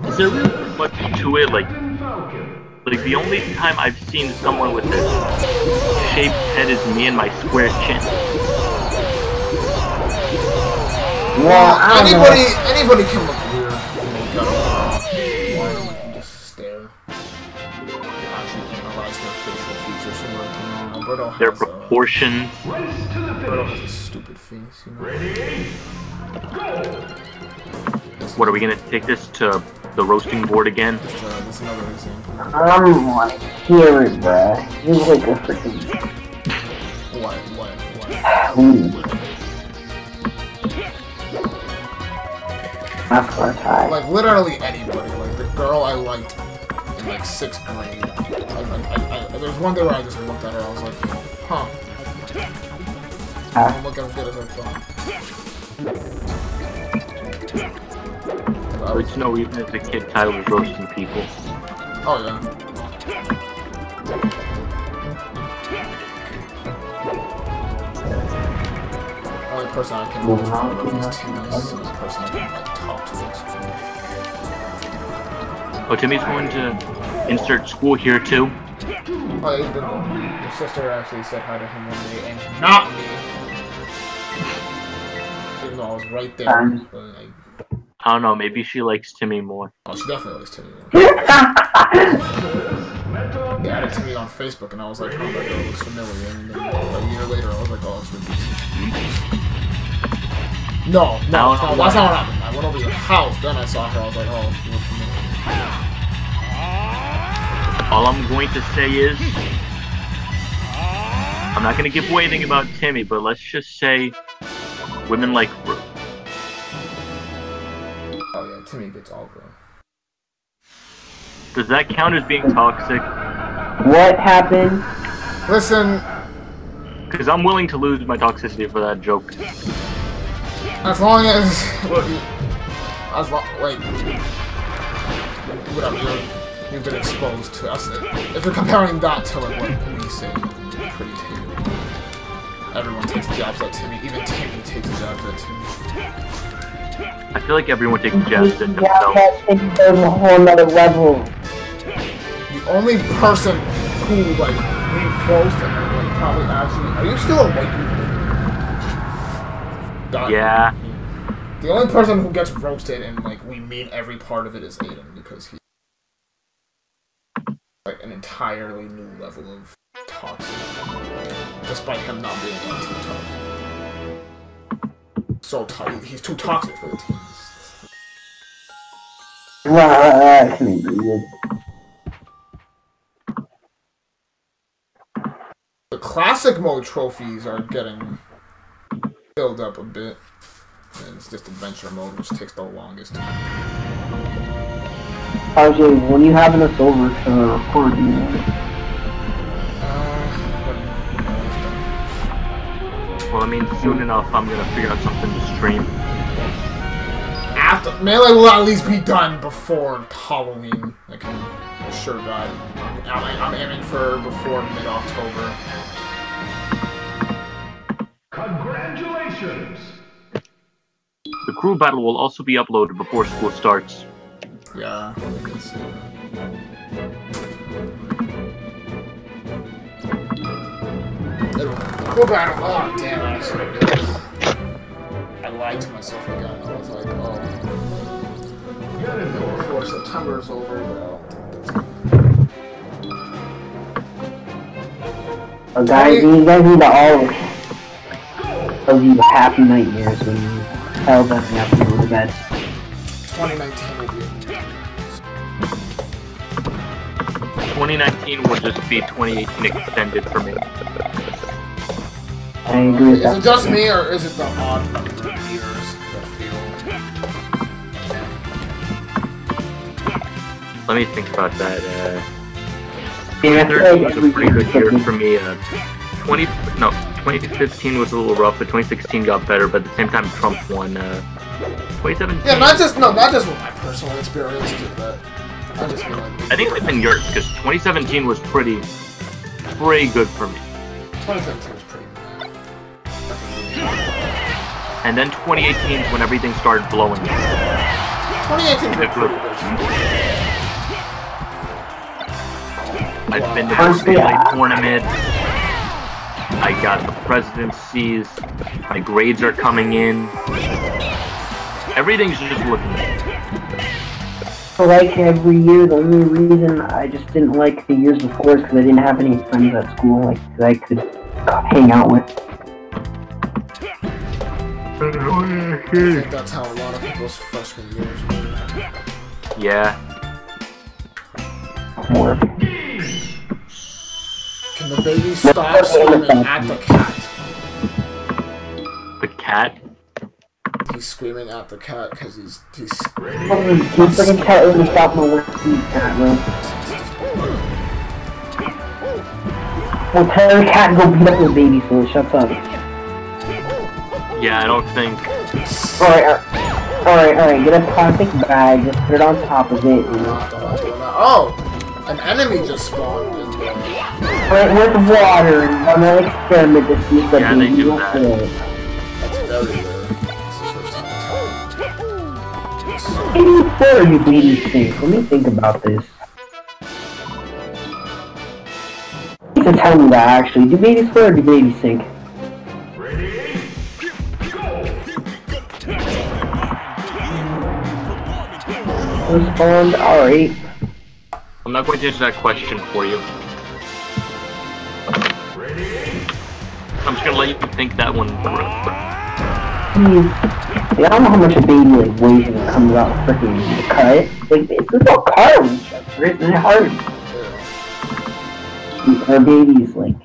Is there really much to it? Like the only time I've seen someone with this shaped head is me and my square chin. Well, anybody can look weird. Why don't you just stare? Actually analyze their facial features and like, their proportions. Birdo has a stupid face, you know. What, are we gonna take this to the roasting board again? That's another example. I don't want to hear it, bruh. You're like a freaking... What? That's what I... Like, literally anybody. Like, the girl I liked in, like, 6th grade. There's one day where I just looked at her, I was like, huh. I don't look as good as I thought. But you know, even as a kid, Tyler was roasting people. Oh, yeah. The only person I can roast is Timmy's the only person I can, like, talk to. Oh, Timmy's going to insert school here, too? Oh, he's been going. Your sister actually said hi to him one day, and not me! Even though I was right there. But, like, I don't know, maybe she likes Timmy more. oh, she definitely likes Timmy more. They added Timmy on Facebook, and I was like, oh, that girl looks familiar. And then a year later, I was like, oh, it's Ricky. No, that's not what happened. I went over to your house, then I saw her, I was like, oh, you look familiar. All I'm going to say is, I'm not going to give away anything about Timmy, but let's just say women like fruit. Oh yeah, Timmy gets all of them. Does that count as being toxic? What happened? Listen, because I'm willing to lose my toxicity for that joke. as long as like whatever you've been exposed to us. If you're comparing that to like what we say, pretty Timmy. Everyone takes jabs at Timmy. Even Timmy takes jabs at Timmy. I feel like everyone takes jabs at themselves. Yeah, there's a whole nother level. The only person who like we roast and like probably actually, are you still awake? Yeah. The only person who gets roasted and like we mean every part of it is Aiden, because he's like an entirely new level of toxic, despite him not being on Team Toxic. So toxic, he's too toxic for the team. I can't breathe. The classic mode trophies are getting filled up a bit. And it's just adventure mode, which takes the longest time. RJ, when you having us over to record, Well, I mean, soon enough, I'm gonna figure out something to stream. After Melee will at least be done before Halloween. I can assure God. I'm aiming for before mid-October. Congratulations! The crew battle will also be uploaded before school starts. Yeah, I can see that. Cool battle. Oh, damn, actually. I lied to myself again. I was like, oh. Before September is over, but guys, you guys need to all of you happy nightmares when you tell them you have to go to bed. 2019 will be 2019 will just be 2018 extended for me. I agree with that. Is it just me, or is it the odd number of years that feel? Let me think about that. Yeah, I feel like 2013 was a pretty good year for me. 2015 was a little rough, but 2016 got better. But at the same time, Trump won. 2017. Yeah, not just with my personal experiences with that. I just mean like. I think within yours, because 2017 was pretty good for me. 2017 was pretty bad. And then 2018 is when everything started blowing. 2018 was pretty good. I've been to the Melee tournament. I got the presidencies. My grades are coming in. Everything's just looking good. So like every year, the only reason I just didn't like the years before is because I didn't have any friends at school like that I could hang out with. I think that's how a lot of people's freshman years were. Yeah. More. Can the baby stop screaming at the cat? The cat? He's screaming at the cat because he's The freaking cat wouldn't stop my work to eat cat, bro. Well, tell the cat to go beat up the baby so it shuts up. Yeah, I don't think. Alright, get a plastic bag, just put it on top of it. Oh! An enemy just spawned in there. Alright, with water, and I'm gonna experiment to see if the Yeah, they baby do will that. fit. That's very rare. This is the first time I've Maybe where do babies sink? Let me think about this. You can tell me that actually. Do babies float or do babies sink? Ready? Go! Respond, alright. I'm not going to answer that question for you. Ready? I'm just gonna let you think that one through. Yeah, I don't know how much a baby like weighs when it comes out freaking cut. Like it's about cartilage, right? Isn't it hard? Our babies like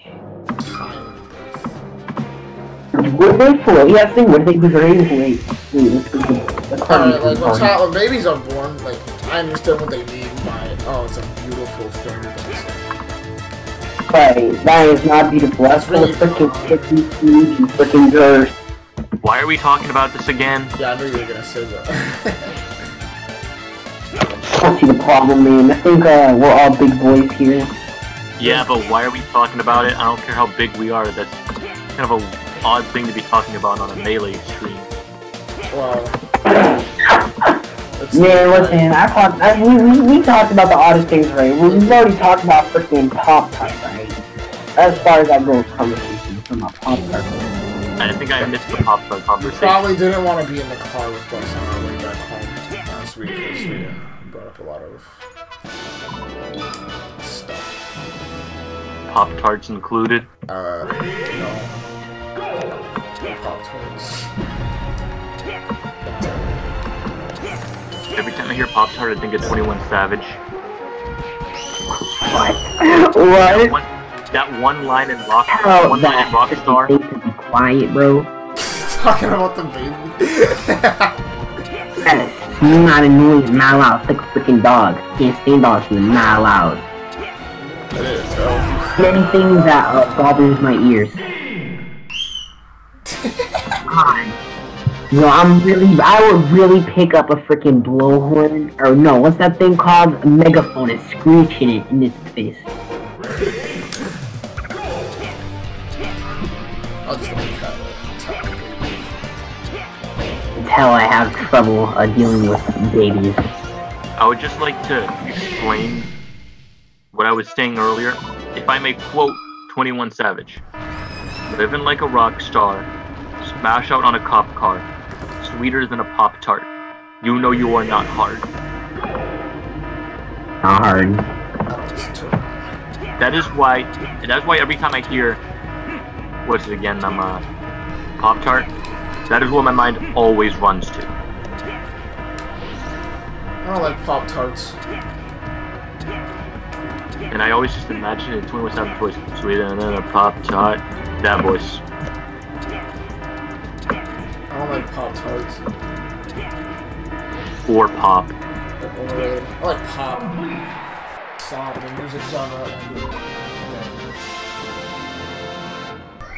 what they float? Yeah, thing. What do they raise weight? Alright, like when babies are born, like I understand what they mean by it's a beautiful thing. Right, that is not beautiful. That's really freaking kissy, huge, and freaking dirt. Why are we talking about this again? Yeah, I knew you were gonna say that. I don't see the problem, man. I think we're all big boys here. Yeah, but why are we talking about it? I don't care how big we are. That's kind of a odd thing to be talking about on a Melee stream. Well, man, listen, we talked about the oddest things, right? We've already talked about freaking Pop-Tart, right? As far as that goes, conversation from a Pop-Tart. I think I missed the Pop-Tart we conversation. probably didn't want to be in the car with us on our way back home last week because we brought up a lot of stuff. Pop-Tarts included? No. Pop-Tarts. Every time I hear Pop-Tart, I think of 21 Savage. What? that one line in Rock, Tell one line in that Rockstar. thing to be quiet, bro. Talking about the baby. Yes, you're not annoying and not loud. It's like a freaking dog. Can't stand dogs and they're not loud. It is, bro. Anything that bothers my ears. God. No, I would really pick up a freaking blowhorn, or no, what's that thing called? A megaphone and screeching it in its face. I'll just look at Hell, I have trouble dealing with babies. I would just like to explain what I was saying earlier. If I may quote 21 Savage, living like a rock star, smash out on a cop car, sweeter than a Pop-Tart. You know you are not hard. Not hard. That's why every time I hear, what's it again, Pop-Tart, that is what my mind always runs to. I don't like Pop-Tarts. And I always just imagine it 21 Savage voice, sweeter than a Pop-Tart, that voice. I don't like Pop-Tarts. Or pop. They're overrated. I like pop. Song, the music genre.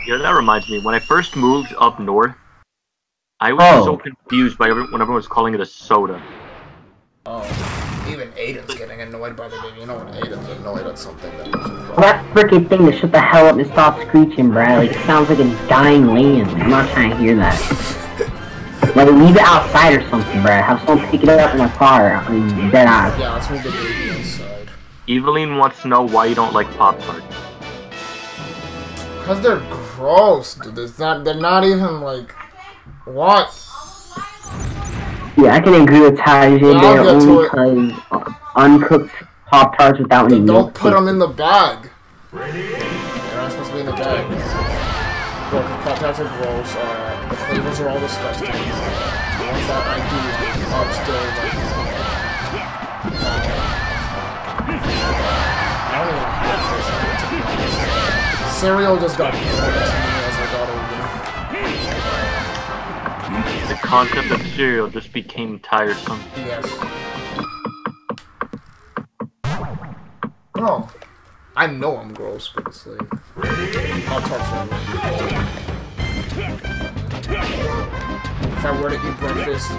Yeah, that reminds me. When I first moved up north, I was so confused by when everyone was calling it a soda. Oh, even Aiden's getting annoyed by the name. You know when Aiden's annoyed at something that doesn't That freaking thing to shut the hell up and stop screeching, bruh. Like, it sounds like a dying land. Like, I'm not trying to hear that. Like, leave it outside or something, bruh. Have someone pick it up in a car. I mean, dead eyes. Yeah, let's move the baby inside. Evelyn wants to know why you don't like Pop-Tarts. Because they're gross, dude. They're not even like... What? Yeah, I can agree with Taj. They're only because uncooked Pop-Tarts without any milk. Don't put them in the bag. They're not supposed to be in the bag. Bro, because Pop-Tarts are gross. The flavors are all disgusting. The ones that I do are still like... I don't even like breakfast, to be honest. Cereal just got boring to me as I got older. The concept of cereal just became tiresome. Yes. Oh, I know I'm gross, but it's like Pop-Tarts are really. If I were to eat breakfast,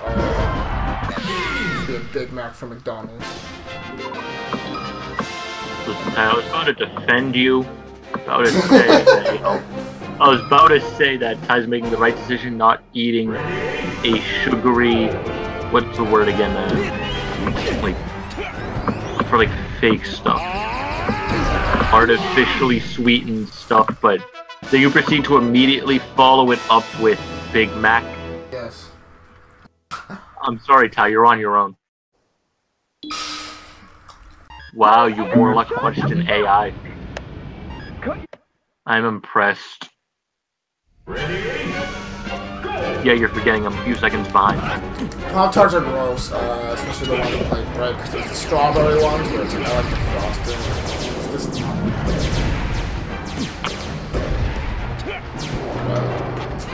it'd be a Big Mac from McDonald's. I was about to defend you. I was about to say that Ty's making the right decision not eating a sugary, what's the word again, like, for like fake stuff. Artificially sweetened stuff, but then you proceed to immediately follow it up with Big Mac. Yes. I'm sorry, Ty, you're on your own. Wow, you Warlock punched an AI. I'm impressed. Yeah, you're forgetting I'm a few seconds behind. Pop-Tarts are gross, especially the ones with like bread, because it's the strawberry ones where it's like, I like the frosting. It's just...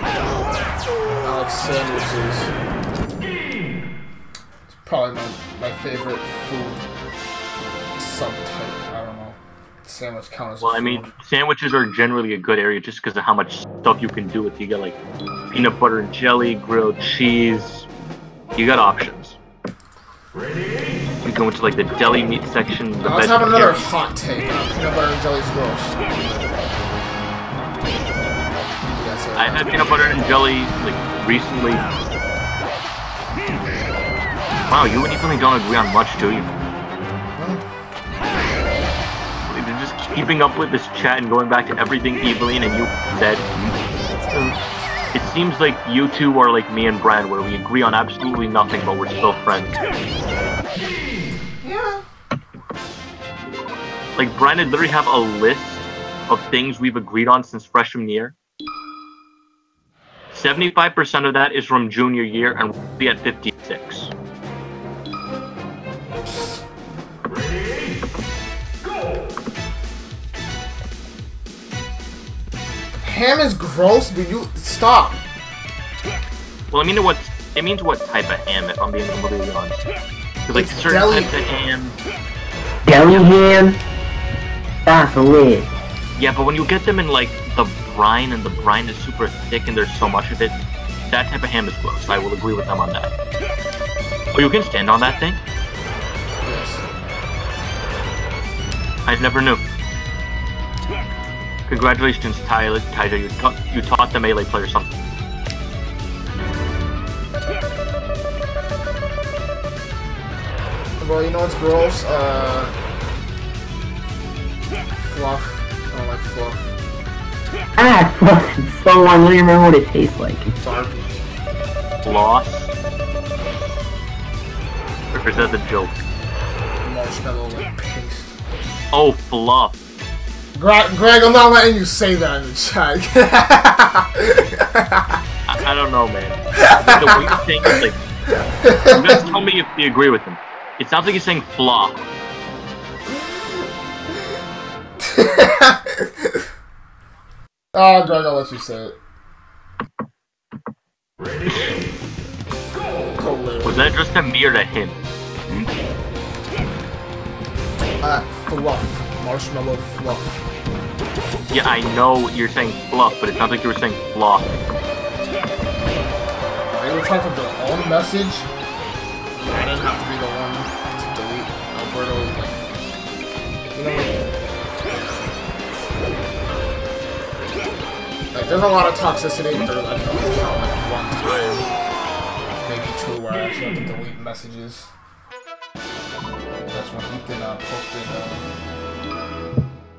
I like sandwiches. It's probably my favorite food subtype. I don't know. Sandwich count as Well, I food. mean, sandwiches are generally a good area just because of how much stuff you can do with it. You get like peanut butter and jelly, grilled cheese. You got options. You go into like the deli meat section. The Let's have another hot take. Peanut butter and jelly's gross. I had peanut butter and jelly like recently. Wow, you and Ethan don't agree on much, do you? You're just keeping up with this chat and going back to everything Evelyn and you said. It seems like you two are like me and Brand, where we agree on absolutely nothing, but we're still friends. Yeah. Like, Brand and literally have a list of things we've agreed on since freshman year. 75% of that is from junior year, and we'll be at 56. ham is gross, but you stop. Well, I mean, it means what type of ham, if I'm being completely honest. Because, like, It's certain deli. types of ham... Deli ham? That's lit. Yeah, but when you get them in, like, the brine, and the brine is super thick and there's so much of it, that type of ham is gross. I will agree with them on that. Oh, you can stand on that thing? Yes. I never knew. Congratulations, Tyler. You taught the melee player something. Bro, you know what's gross? Fluff. I don't like fluff. Fluff is so long. I don't even remember what it tastes like. Garbage. Floss? Or is that the joke? Marshmallow like paste. Oh, fluff. Greg, I'm not letting you say that in the chat. I don't know, man. The way you're saying it, like... You guys tell me if you agree with him. It sounds like you're saying flop. Oh, Greg, I'll let you say it. Was that just to me or to him? Fluff. Marshmallow fluff. Yeah, I know you're saying fluff, but it sounds like you were saying flop. They were trying to their own message. I didn't have to be the one to delete Alberto. Like, there's a lot of toxicity, but there's like one time, maybe two, where I actually have to delete messages. That's when Ethan posted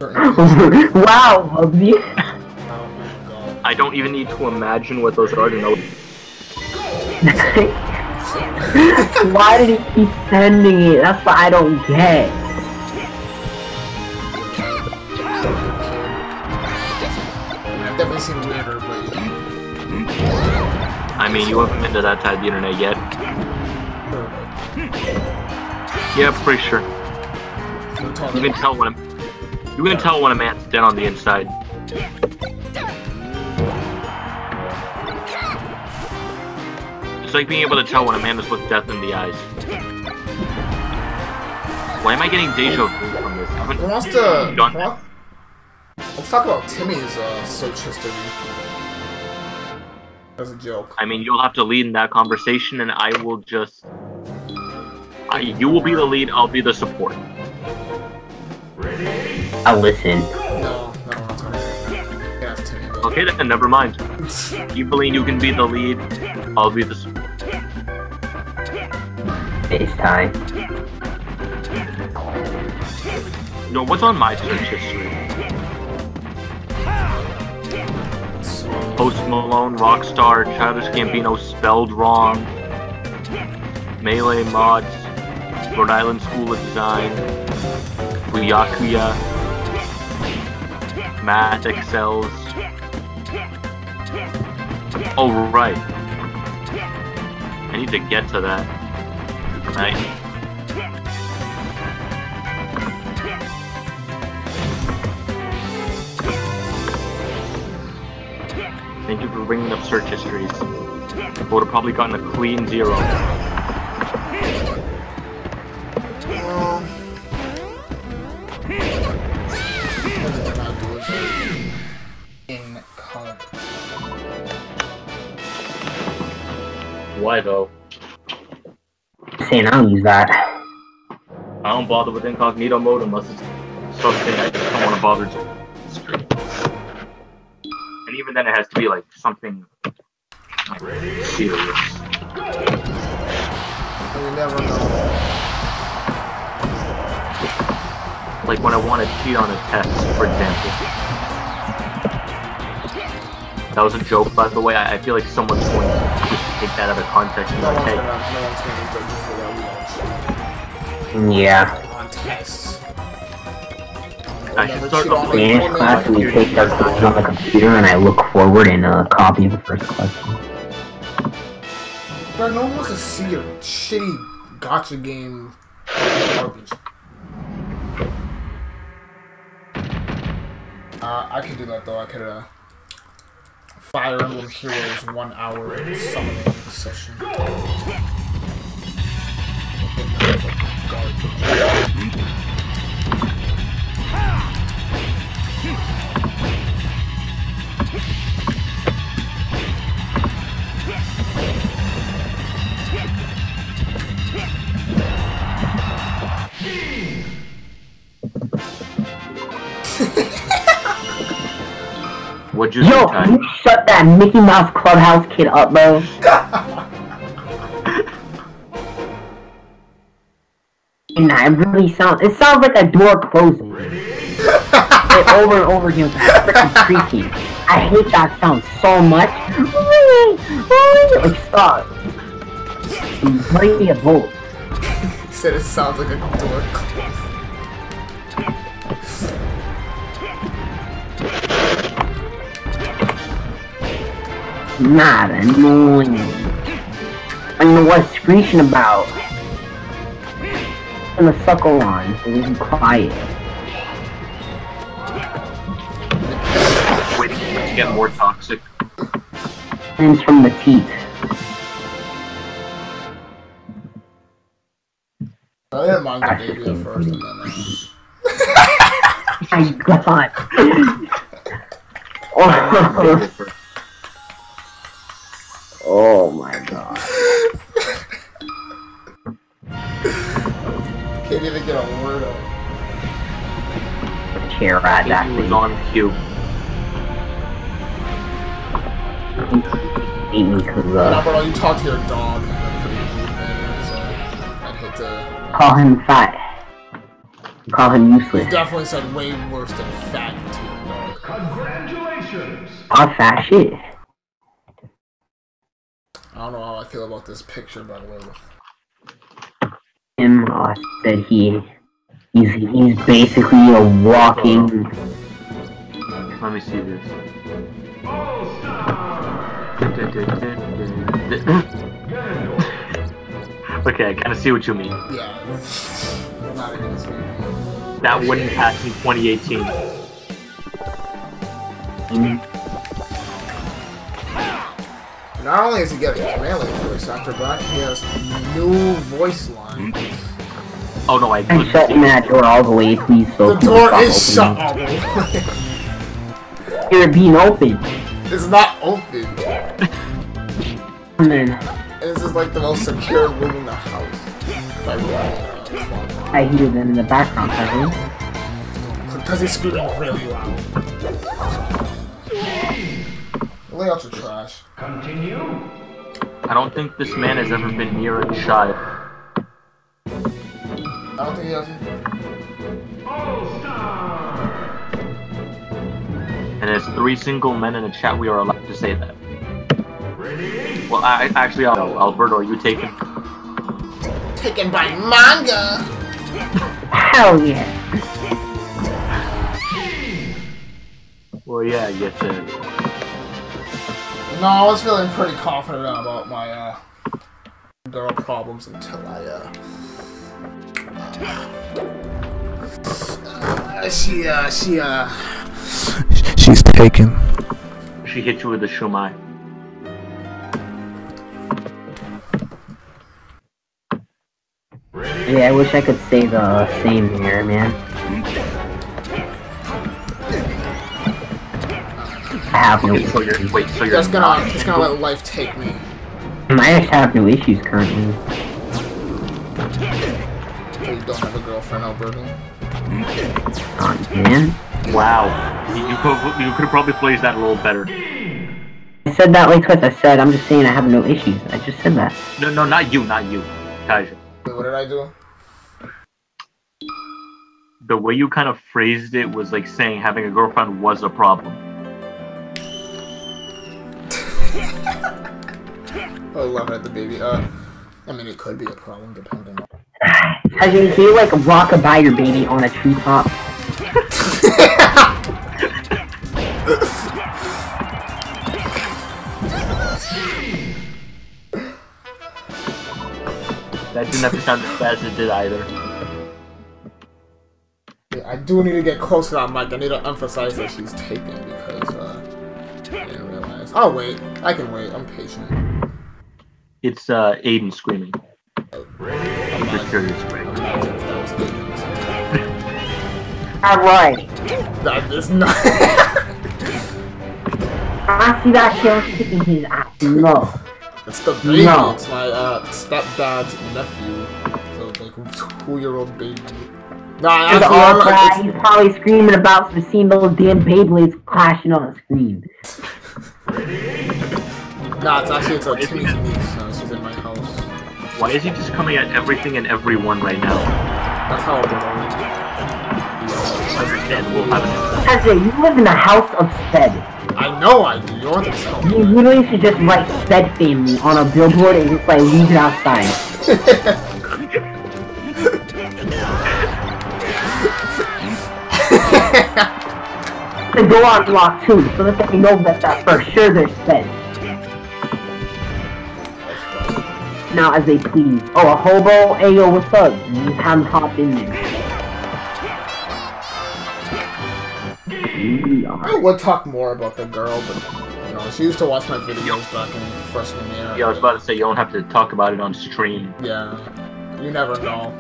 certain Wow, Bubsy. Oh my god. I don't even need to imagine what those are to know. Why did he keep sending it? That's what I don't get. I've definitely seen weirder, but I mean, you haven't been to that side of the internet yet. Yeah, pretty sure. You can tell when a man's dead on the inside. It's like being able to tell when a man has looked death in the eyes. Why am I getting deja vu from this? Who wants to... Let's talk about Timmy's search history. As a joke. I mean, you'll have to lead in that conversation, and I will just... you will be the lead, I'll be the support. I'll listen. No, I'm not talking about that. Yeah, it's Timmy. Though. Okay, then never mind. You believe you can be the lead, I'll be the support. FaceTime. No, what's on my search history? Post Malone, Rockstar, Childish Gambino spelled wrong, Melee mods, Rhode Island School of Design, Kuyakuya, Math Excels. Oh, right. I need to get to that. Right. Thank you for bringing up search histories. I would have probably gotten a clean 0. Why though? Saying I don't use that. I don't bother with incognito mode unless it's something I just don't want to bother to stream. And even then it has to be like something like serious. You never know. Like when I want to cheat on a test, for example. That was a joke, by the way. I feel like someone's going to just take that out of context and No like, one's hey. gonna judge you for that. We Yeah. on tests. I should start In Spanish class, we take our questions on the computer and I look forward and copy the first question. Bro, no one wants to see your shitty gotcha game garbage. I could do that though. I could Fire Emblem Heroes 1 hour summoning session. What'd you Yo, do, can you shut that Mickey Mouse Clubhouse kid up, bro? And it really sounds, it sounds like a door closing. Like over and over again, it's freaking creepy. I hate that sound so much. Like, stop. Bring me a bolt. He said it sounds like a door closed. Not annoying. I don't know what screeching about. I'm gonna suckle on, so we can quiet. Waiting for it to get more toxic. Hands from the teeth. I didn't mind the baby at first, and then My God. Oh my God. can't even get a word out. Chair ride that He was thing. on cue. Eat me, cause No, bro, you talk to your dog in a pretty rude manner, so I'd hate to... call him fat. Call him You useless. definitely said way worse than fat to your dog. Congratulations! All fat shit. I don't know how I feel about this picture, by the way. Him said he's basically a walking. Let me see this. Okay, I kind of see what you mean. Yeah. Not even this movie. That wouldn't pass in 2018. Not only is he getting his melee voice actor back, he has new voice lines. Oh no, I I'm couldn't shutting that door all the way, please. So The door stop is shut opening. all the way. You're being open. It's not open. And then This is like the most secure room in the house. I hear them in the background, cousin. Because he's screaming really loud. The layouts are trash. Continue. I don't think this man has ever been near a child. I don't think he has. All-Star. And as 3 single men in a chat, we are allowed to say that. Ready? Well, actually, Alberto, are you taken? Taken by manga! Hell yeah. Well, yeah, I guess No, I was feeling pretty confident about my girl problems until she's taken. she hit you with a shumai. Yeah, I wish I could say the same here, man. I have no So you're, issues. wait, so you're Just not gonna let life take me. I actually have no issues currently. So you don't have a girlfriend, Alberto? Man. Wow, you could have probably phrased that a little better. I said that like twice. I said, I'm just saying I have no issues. I just said that. No, not you, Kaija. Wait, what did I do? The way you kind of phrased it was like saying having a girlfriend was a problem. Oh, love it, the baby. I mean, it could be a problem depending on. Can you like rock by your baby on a treetop? That didn't have to sound as bad as it did either. Yeah, I do need to get close to that mic. I need to emphasize that she's taken because I didn't realize. this. I'll wait. I can wait. I'm patient. It's Aiden screaming. Imagine, Curious, right? imagine if that was Aiden. Alright. That is not. I see that kid sticking his ass. No. It's the baby. No. It's my stepdad's nephew. So like 2-year-old baby. Nah, He's actually, he's probably screaming about seeing those damn Beyblades clashing on the screen. Nah, it's a Timmy's niece. She's in my house. Why is he just coming at everything and everyone right now? That's how it works. Understandable. Have an Ezra, you live in a house of Sped. I know I do. You don't have to tell You me. literally should just write Sped family on a billboard and just like leave it outside. The door on lock too, so that they know that for sure they're Sped. Now as they please. Oh, a hobo? Hey yo, what's up? You just have him hop in there. I would talk more about the girl, but you know, she used to watch my videos back in freshman year. Yeah, I was about to say you don't have to talk about it on stream. Yeah, you never know.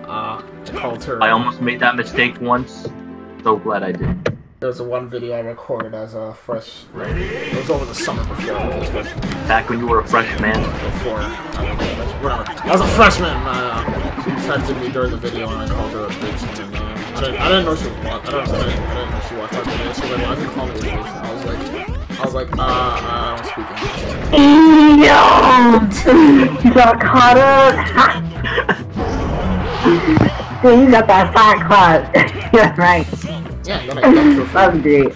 I called her. I almost made that mistake once. So glad I didn't. There was one video I recorded as a fresh. It was over the summer before I was a freshman. Back when you were a freshman. Before I was a freshman. Whatever. I was a freshman. She texted me during the video and I called her a bitch. And I didn't know she was watching. I didn't know she watched my video. She was like, "Why did you call me a bitch?" And I was like, I don't speak English. Yo! You got caught up! Dude, you got that fat caught. Yeah, right. Yeah, and then I dumped her. That was great.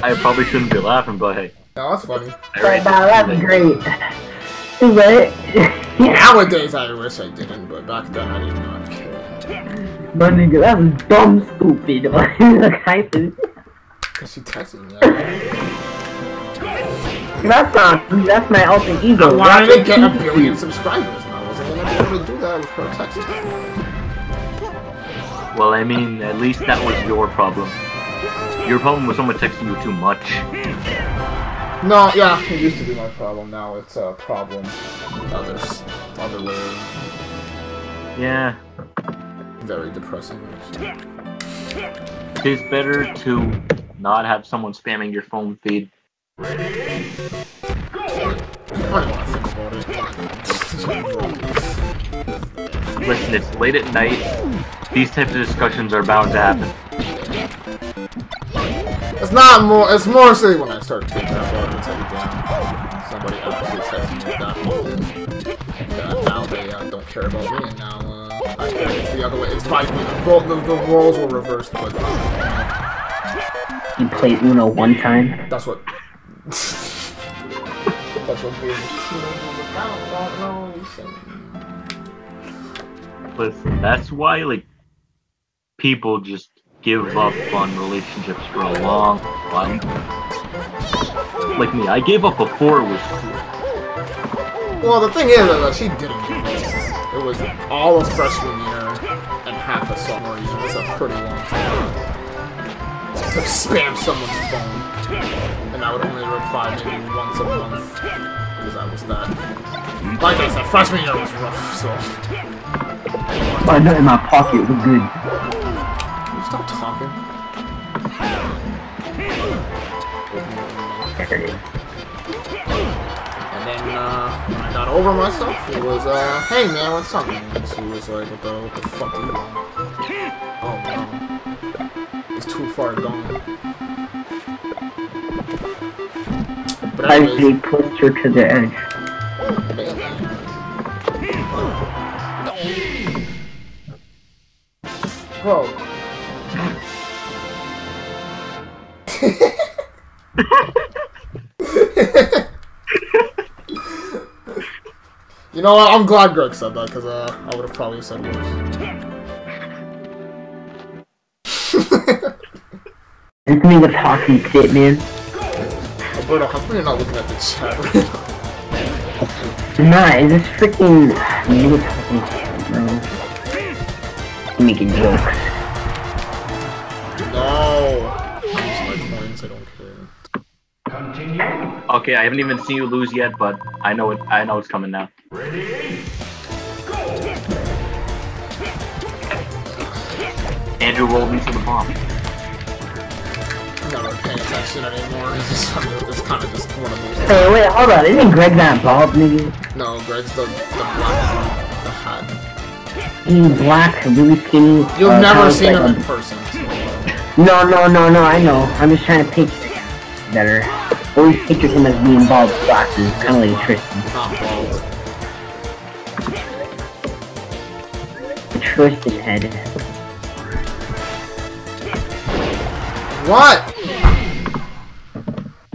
I probably shouldn't be laughing, but hey. No, that's funny. That was great. What? Nowadays I wish I didn't, but back then I did not care. My nigga, that was dumb stupid. Cause she texted me. That's my alter ego. I wanted to get 1 billion subscribers and I wasn't gonna be able to do that with her texting. Well, I mean, at least that was your problem. Your problem was someone texting you too much. No, yeah, it used to be my problem. Now it's a problem with others. Other way. Yeah. Very depressing. Actually. It's better to not have someone spamming your phone feed. I don't want to think about it. Listen, it's late at night. These types of discussions are bound to happen. It's not more. It's more silly when I start thinking about it. Take it down. Somebody actually texting me that often. And now they don't care about me, and now I care. It's the other way. It's like the roles were reversed, but You played Uno one time? that's what. That's what being a teenager is about. No, you saying. Listen, that's why, like, people just give up on relationships for a long time. Like me, I gave up before it was cool. Well, the thing is that she didn't give up. It was all of freshman year and half of sophomore year. It was a pretty long time to spam someone's phone, and I would only reply maybe once a month because I was that. Like I said, freshman year was rough. So. My nut in my pocket was good. Can you stop talking? And then when I got over myself, it was hey man, what's up, man? And she was like, what the fuck do you want? Oh no, it's too far gone. But anyways, I pushed her to the edge. Bro. You know what? I'm glad Greg said that, because I would have probably said worse. This nigga talking shit, man. Alberto, how come you're not looking at the chat right now? Nah, is this freaking nigga talking shit, bro? Making jokes. No! I'm using my coins, I don't care. Continue. okay, I haven't even seen you lose yet, but I know it. I know it's coming now. Ready? Go! Andrew rolled into the bomb. I'm not really paying attention anymore. It's kind of just one of those. Hey, wait, hold on. Isn't Greg that bald nigga? No, Greg's the black, the hat. He's black, really skinny. You've never seen like him in person. So. No, I know. I'm just trying to picture him better. Always picture him as being bald with glasses, kind of like Tristan. Not bald. Tristan head. What?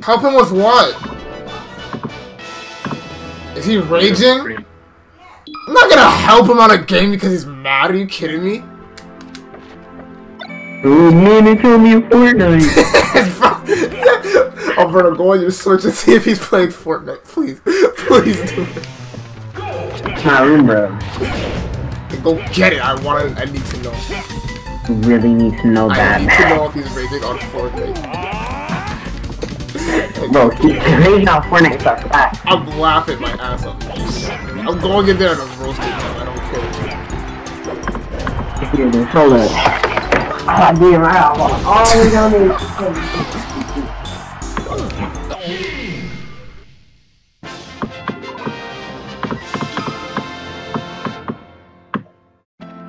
Help him with what? Is he raging? I'm not gonna help him on a game because he's mad. Are you kidding me? Oh man, they told me a Fortnite. Alberto, go on your Switch and see if he's playing Fortnite. Please. Please do it. It's my room, bro. Go get it. I need to know. You really need to know that. I need to know if he's raging on Fortnite. Bro, he's raging on Fortnite for a fact. I'm laughing my ass off. I'm going in there and I'm roasting him. I don't care. Here, dude, hold up. Ah, damn, I got all the way down there.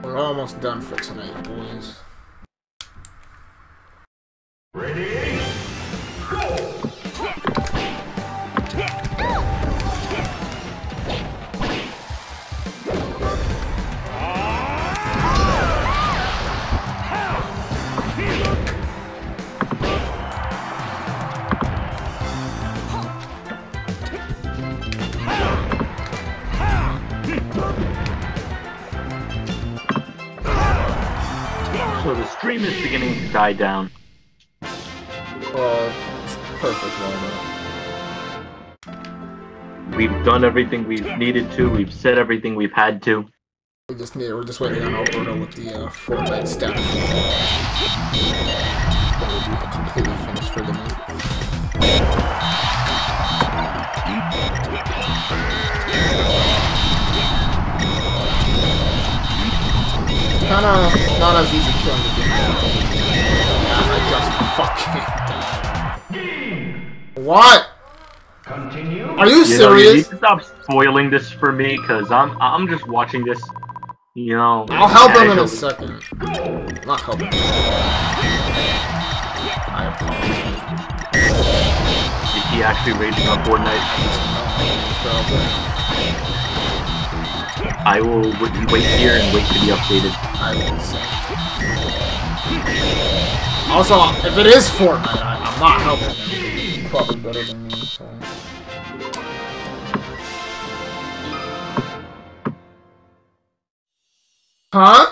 We're almost done for tonight, boys. Ready? Go! So the stream is beginning to die down. Perfect moment. We've done everything we've needed to. We've said everything we've had to. We're just waiting on Alberto with the Fortnite status. That will be completely finished for the night. Kinda not as easy killing the game as I just fucking died. What? Continue. Are you You serious? need to stop spoiling this for me, cause I'm just watching this. You know. I'll help him in a casually. second. Not helping. I apologize. Is he actually raging on Fortnite? I will wait here and wait to be updated. I will say. Also, if it is Fortnite, I'm not helping him. He's probably better than me, so. Huh?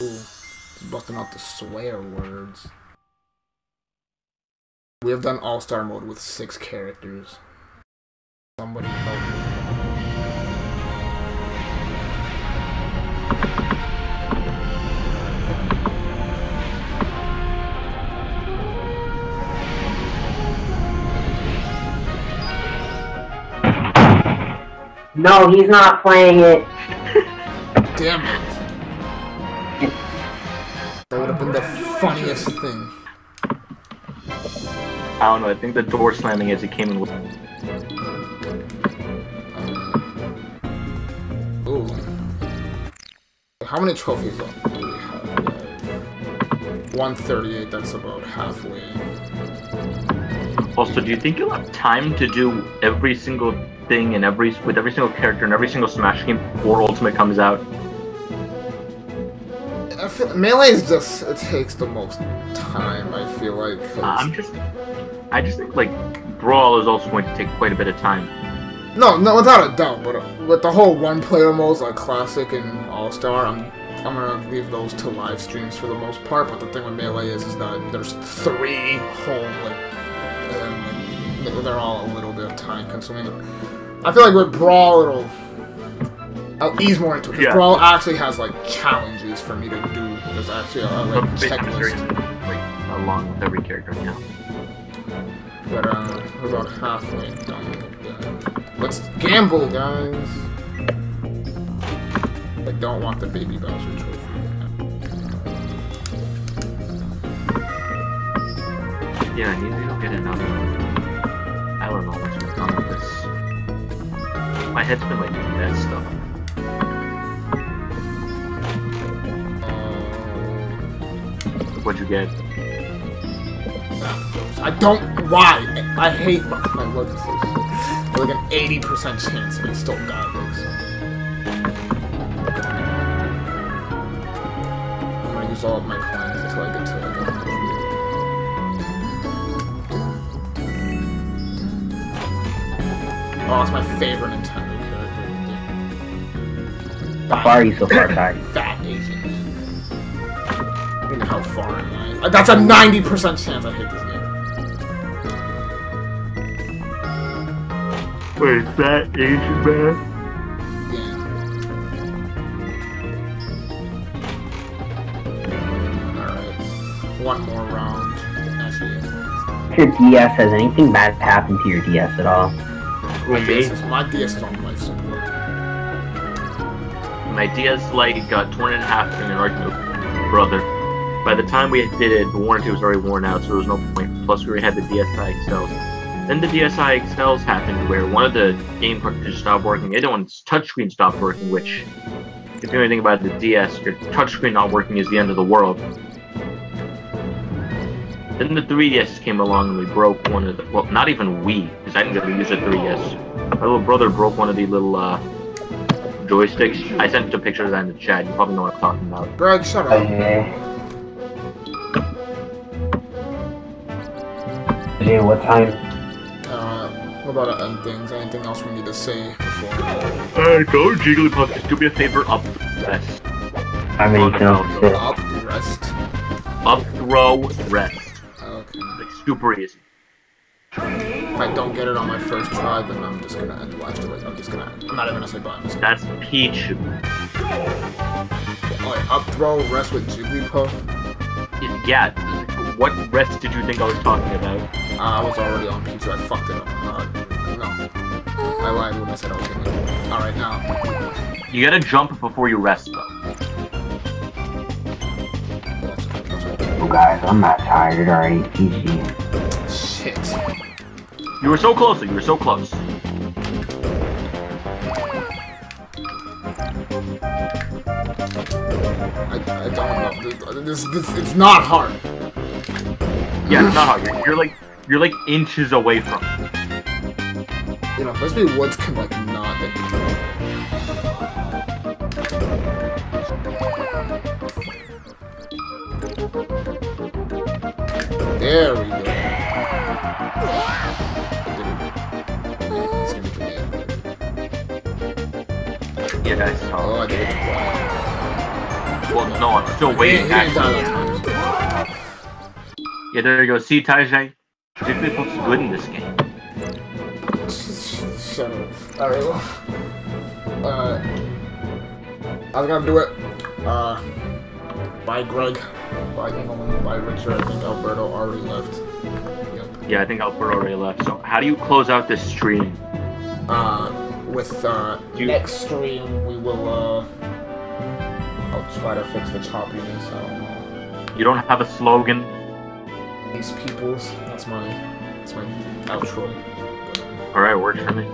Ooh, he's busting out the swear words. We have done All-Star mode with 6 characters. Somebody help me. No, he's not playing it. Damn it. That would have been the funniest thing. I don't know. I think the door slamming as it came in with. Ooh. How many trophies do we have? 138, that's about halfway. Also, do you think you'll have time to do every single thing and with every single character in every single Smash game before Ultimate comes out? I feel, Melee is just, it takes the most time, I feel like. I just think, like, Brawl is also going to take quite a bit of time. No, without a doubt, but with the whole one-player modes like Classic and All-Star, I'm gonna leave those to live streams for the most part, but the thing with Melee is that there's 3 whole, like, they're all a little bit time-consuming. I feel like with Brawl, I'll ease more into it, because Brawl actually has, like, challenges for me to do. There's actually a like, checklist. Like, along with every character now. But we're about halfway done with that. Let's gamble, guys. I don't want the baby Bowser trophy. Yeah, I need to go get another one. I don't know what's going on with this. My head's been like doing that stuff. What'd you get? I don't. Why? I hate my luck is so shit. Like an 80% chance, and I still got it. So. I'm gonna use all of my coins until I get to like 100. Oh, it's my favorite Nintendo character. How far are you so far, Ty? Fat Asian man. I mean, how far am I? That's a 90% chance I hate this game. Wait, Fat Asian man? Yeah. Alright. One more round. Actually. If your DS has anything bad happen to your DS at all? My DS is on life support. My DS Lite got torn in half in an argument with my brother. By the time we did it, the warranty was already worn out, so there was no point. Plus, we had the DSi XLs. Then the DSi XLs happened where one of the game cartridges stopped working. The other one's touchscreen stopped working, which, if you know anything about the DS, your touchscreen not working is the end of the world. Then the 3DS came along and we broke one of the... Well, not even we, because I didn't get to use a 3DS. My little brother broke one of the little, joysticks. I sent a picture of that in the chat. You probably know what I'm talking about. Greg, shut up. Jay, what time? What about to end things? Anything else we need to say before? Go Jigglypuff, just do me a favor, up rest. How many kills? Up, rest. Up, throw, rest. Okay. Like, super easy. If I don't get it on my first try, then I'm just gonna end. Well, actually, wait, I'm not even gonna say bye. That's Peach. Alright, up throw, rest with Jigglypuff. Yeah, what rest did you think I was talking about? I was already on Peach, I fucked it up. No. I lied when I said I was gonna. Alright, now. You gotta jump before you rest, though. Oh, guys, I'm not tired already. PC. Shit. You were so close, you were so close. I don't know. This, it's not hard. Yeah, it's not hard. You're like inches away from it. You know, SSBU Woods can like not. There we go. Yeah, guys. Oh, I did it twice. Well, no, I'm still waiting. He didn't die that time. Yeah, there you go. See, Tajay? Jigglypuff's good in this game. Shut up. Alright, well. I was gonna do it. Bye, Greg. Bye, Evelyn. Bye, Richard. I think Alberto already left. Yep. Yeah, I think Alberto already left. So, how do you close out this stream? With, next stream, we will, I'll try to fix the choppiness. I don't know. You don't have a slogan? These peoples. That's my outro. Alright, works for me.